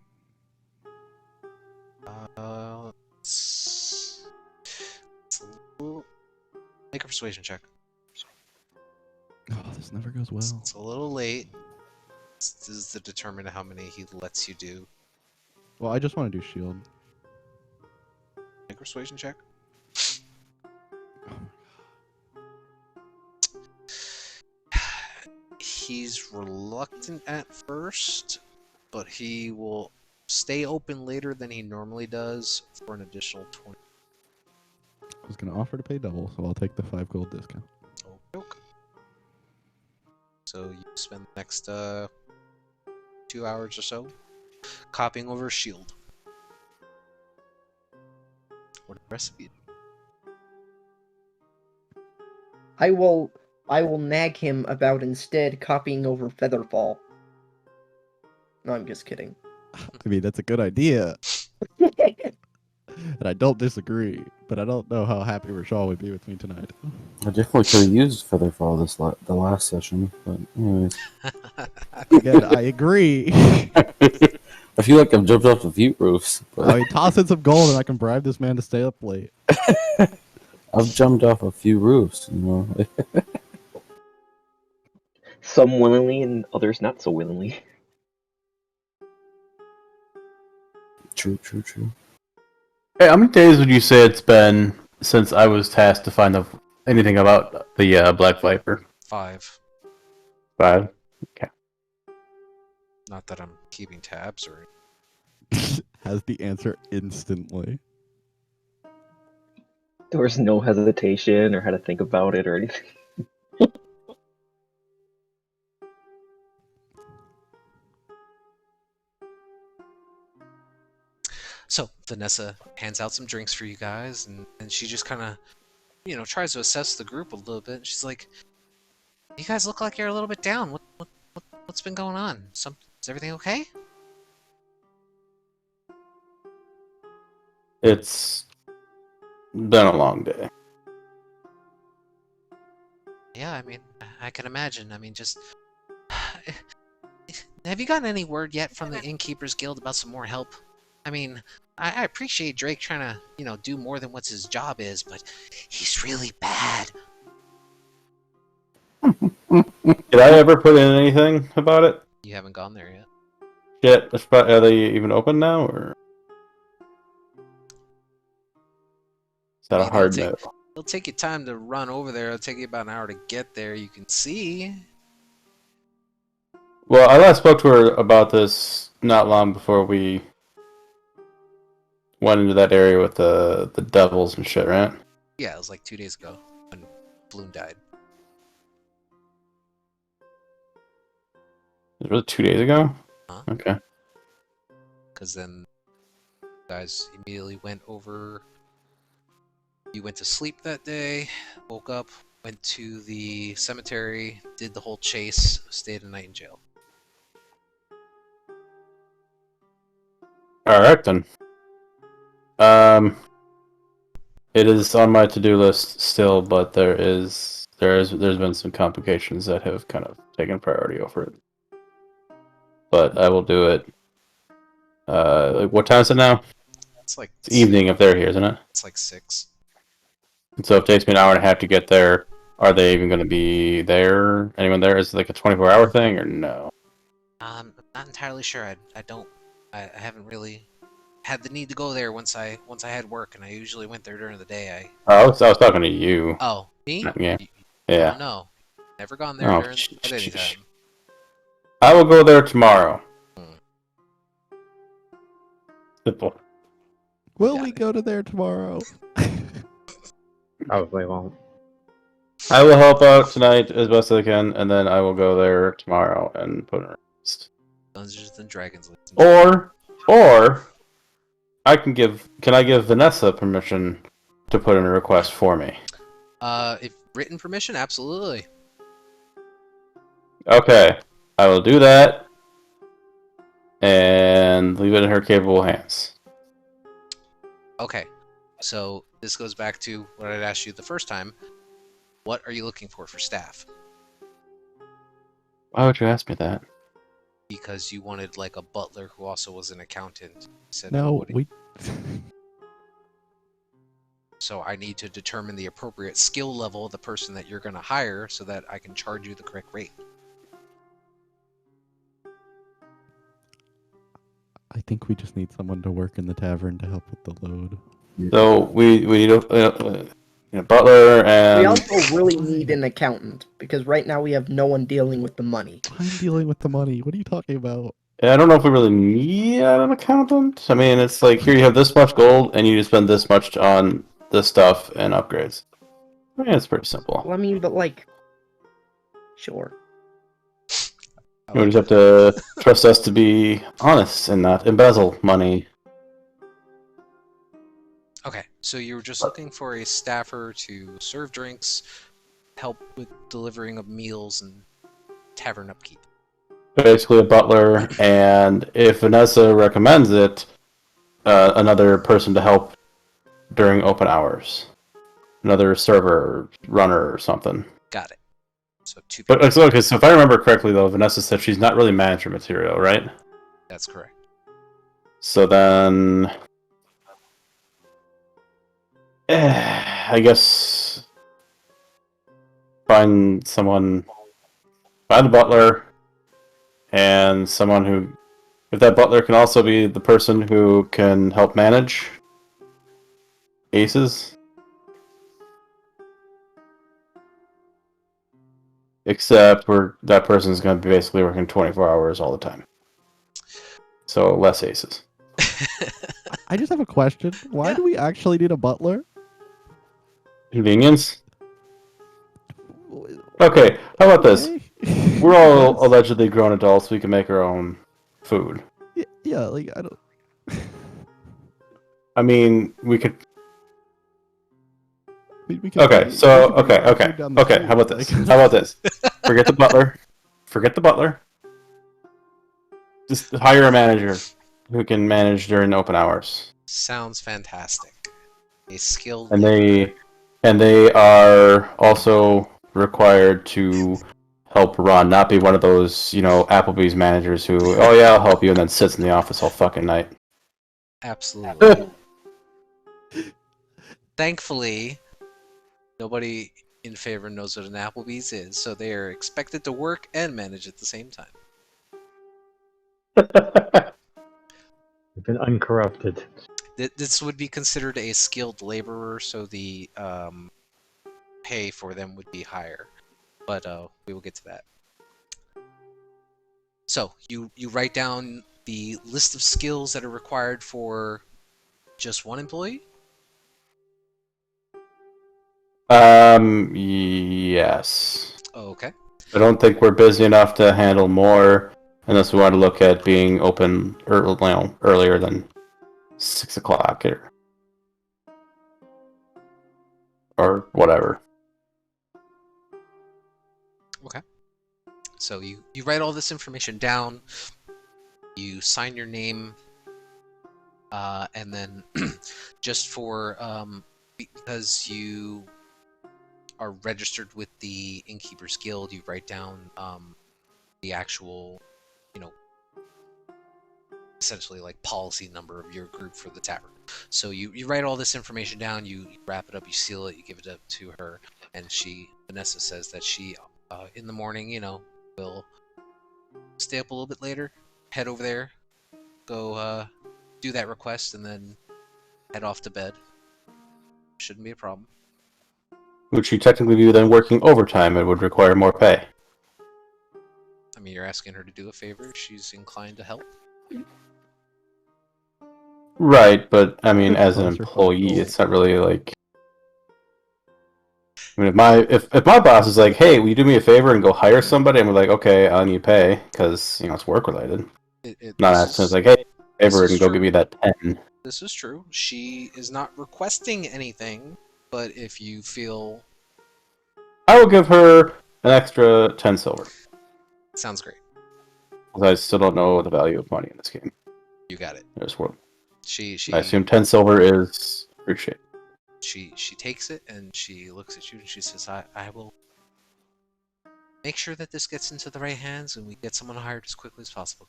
Let's make a persuasion check. Oh, this never goes well. It's a little late. This is to determine how many he lets you do. Well, I just want to do Shield. Make a persuasion check. He's reluctant at first, but he will stay open later than he normally does for an additional 20. I was gonna offer to pay double, so I'll take the 5 gold discount. Okay. So you spend the next 2 hours or so copying over Shield. What do the rest of you do? I will nag him about instead copying over Featherfall. No, I'm just kidding. I mean, that's a good idea, and I don't disagree. But I don't know how happy Rashal would be with me tonight. I definitely could have used Featherfall the last session, but anyways. Again, I agree. I feel like I've jumped off a few roofs. But I mean, toss in some gold and I can bribe this man to stay up late. I've jumped off a few roofs, you know. Some willingly and others not so willingly. True. Hey, how many days would you say it's been since I was tasked to find anything about the Black Viper? 5. 5? Okay. Not that I'm keeping tabs or Has the answer instantly. There was no hesitation or how to think about it or anything. So Vanessa hands out some drinks for you guys, and she just kind of, tries to assess the group a little bit. She's like, "You guys look like you're a little bit down. What's been going on? Is everything okay?" It's been a long day. Yeah, I mean, I can imagine. I mean, just have you gotten any word yet from the Innkeepers Guild about some more help? I mean, I appreciate Drake trying to, do more than what his job is, but he's really bad. Did I ever put in anything about it? You haven't gone there yet. Yet? Are they even open now, or is that a hard no? It'll take you time to run over there. It'll take you about an hour to get there. You can see. Well, I last spoke to her about this not long before we went into that area with the devils and shit, right? Yeah, it was like 2 days ago when Bloom died. It was really 2 days ago? Huh? Okay. Because then you guys immediately went over. You went to sleep that day, woke up went to the cemetery, did the whole chase, stayed a night in jail. All right then. It is on my to-do list still, but there's been some complications that have kind of taken priority over it. But I will do it. Like what time is it now? It's like It's evening if they're here, isn't it? It's like 6. So it takes me an hour and a half to get there. Are they even going to be there? Anyone there? Is it like a 24-hour thing or no? I'm not entirely sure. I haven't really had the need to go there once I had work, and I usually went there during the day. I was talking to you. Oh, me? Yeah. Yeah. Oh, no, never gone there Oh, at any time. I will go there tomorrow. Simple. Will we go to there tomorrow? Probably won't. I will help out tonight as best I can, and then I will go there tomorrow and put in a request. Dungeons and Dragons. ladies and gentlemen. Or can I give Vanessa permission to put in a request for me? If written permission, absolutely. Okay, I will do that and leave it in her capable hands. Okay, so this goes back to what I'd asked you the first time. What are you looking for staff? Why would you ask me that? Because you wanted like a butler who also was an accountant. You said, No, "What do you-" we. So I need to determine the appropriate skill level of the person that you're going to hire so that I can charge you the correct rate. I think we just need someone to work in the tavern to help with the load. So we need a butler and We also really need an accountant because right now we have no one dealing with the money. I'm dealing with the money. What are you talking about? I don't know if we really need an accountant. I mean, it's like here you have this much gold and you just spend this much on this stuff and upgrades. I mean, it's pretty simple. Well, I mean, but like, sure. You just have to trust us to be honest and not embezzle money. Okay, so you were just looking for a staffer to serve drinks, help with delivering of meals, and tavern upkeep. Basically a butler, and if Vanessa recommends it, another person to help during open hours. Another server, runner, or something. Got it. So 2 people. But okay, so if I remember correctly, though, Vanessa said she's not really manager material, right? That's correct. So then, I guess find a butler, and someone who, if that butler can also be the person who can help manage aces. Except that person's going to be basically working 24 hours all the time. So less aces. I just have a question. Why do we actually need a butler? Convenience? Okay, how about this? Okay. We're all allegedly grown adults. We can make our own food. Yeah, like, I don't... I mean, we could... We can Okay, bring so, food okay. down the Okay, street, how about this? like- How about this? Forget the butler. Forget the butler. Just hire a manager who can manage during open hours. Sounds fantastic. A skilled And they are also required to help run, not be one of those, Applebee's managers who, oh yeah, I'll help you, and then sits in the office all fucking night. Absolutely. Thankfully, nobody in favor knows what an Applebee's is, so they are expected to work and manage at the same time. We've been uncorrupted. This would be considered a skilled laborer, so the pay for them would be higher. But we will get to that. So, you write down the list of skills that are required for just one employee? Yes. Okay. I don't think we're busy enough to handle more, unless we want to look at being open earlier than 6 o'clock or whatever. So you write all this information down. You sign your name, and then just for because you are registered with the Innkeepers Guild, you write down the actual, essentially like policy number of your group for the tavern. So you write all this information down, you wrap it up, you seal it, you give it up to her, and Vanessa says that she, in the morning, will stay up a little bit later, head over there, go do that request, and then head off to bed. Shouldn't be a problem. Would she technically be then working overtime and would require more pay? I mean, you're asking her to do a favor. She's inclined to help. Right, but I mean, as an Closer employee, phone it's not really like. I mean, if my boss is like, "Hey, will you do me a favor and go hire somebody?" and we're like, "Okay, I need pay because it's work related." Not asking us like, "Hey, favor and go give me that 10." This is true. She is not requesting anything, but if you feel... I will give her an extra 10 silver. Sounds great. Because I still don't know the value of money in this game. You got it. This world. She I assume 10 silver is appreciated. She takes it and she looks at you and she says, I will make sure that this gets into the right hands and we get someone hired as quickly as possible.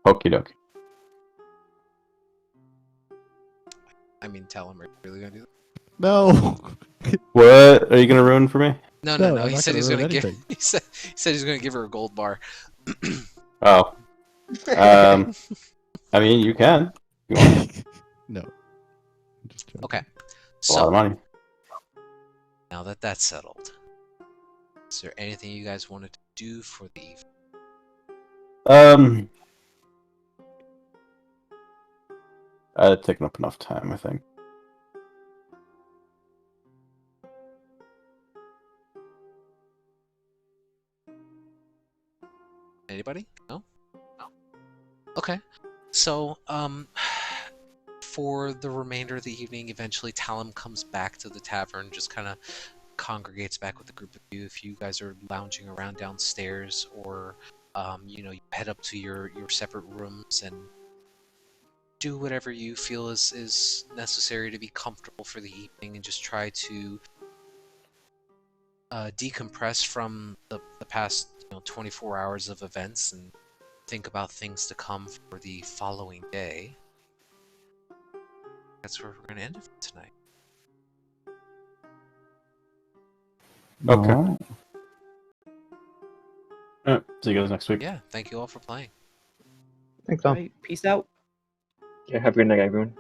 Okie dokie. I mean, tell him, are you really gonna do that? No. What are you gonna ruin for me? No. I'm He not said gonna he's ruin gonna give. anything. He said he's gonna give her a gold bar. Oh. I mean, you can. You want. No. I'm just joking. Okay. It's a lot of So money. now that that's settled, is there anything you guys wanted to do for the evening? I've taken up enough time, I think. Anybody? No? Okay. So, for the remainder of the evening, eventually Talum comes back to the tavern, just kind of congregates back with a group of you. If you guys are lounging around downstairs, or you head up to your separate rooms and do whatever you feel is necessary to be comfortable for the evening, and just try to decompress from the past 24 hours of events and think about things to come for the following day. That's where we're going to end it for tonight. Okay. Alright. Alright, see you guys next week. Yeah, thank you all for playing. Thanks, all. Right, peace out. Yeah, have a good night, everyone.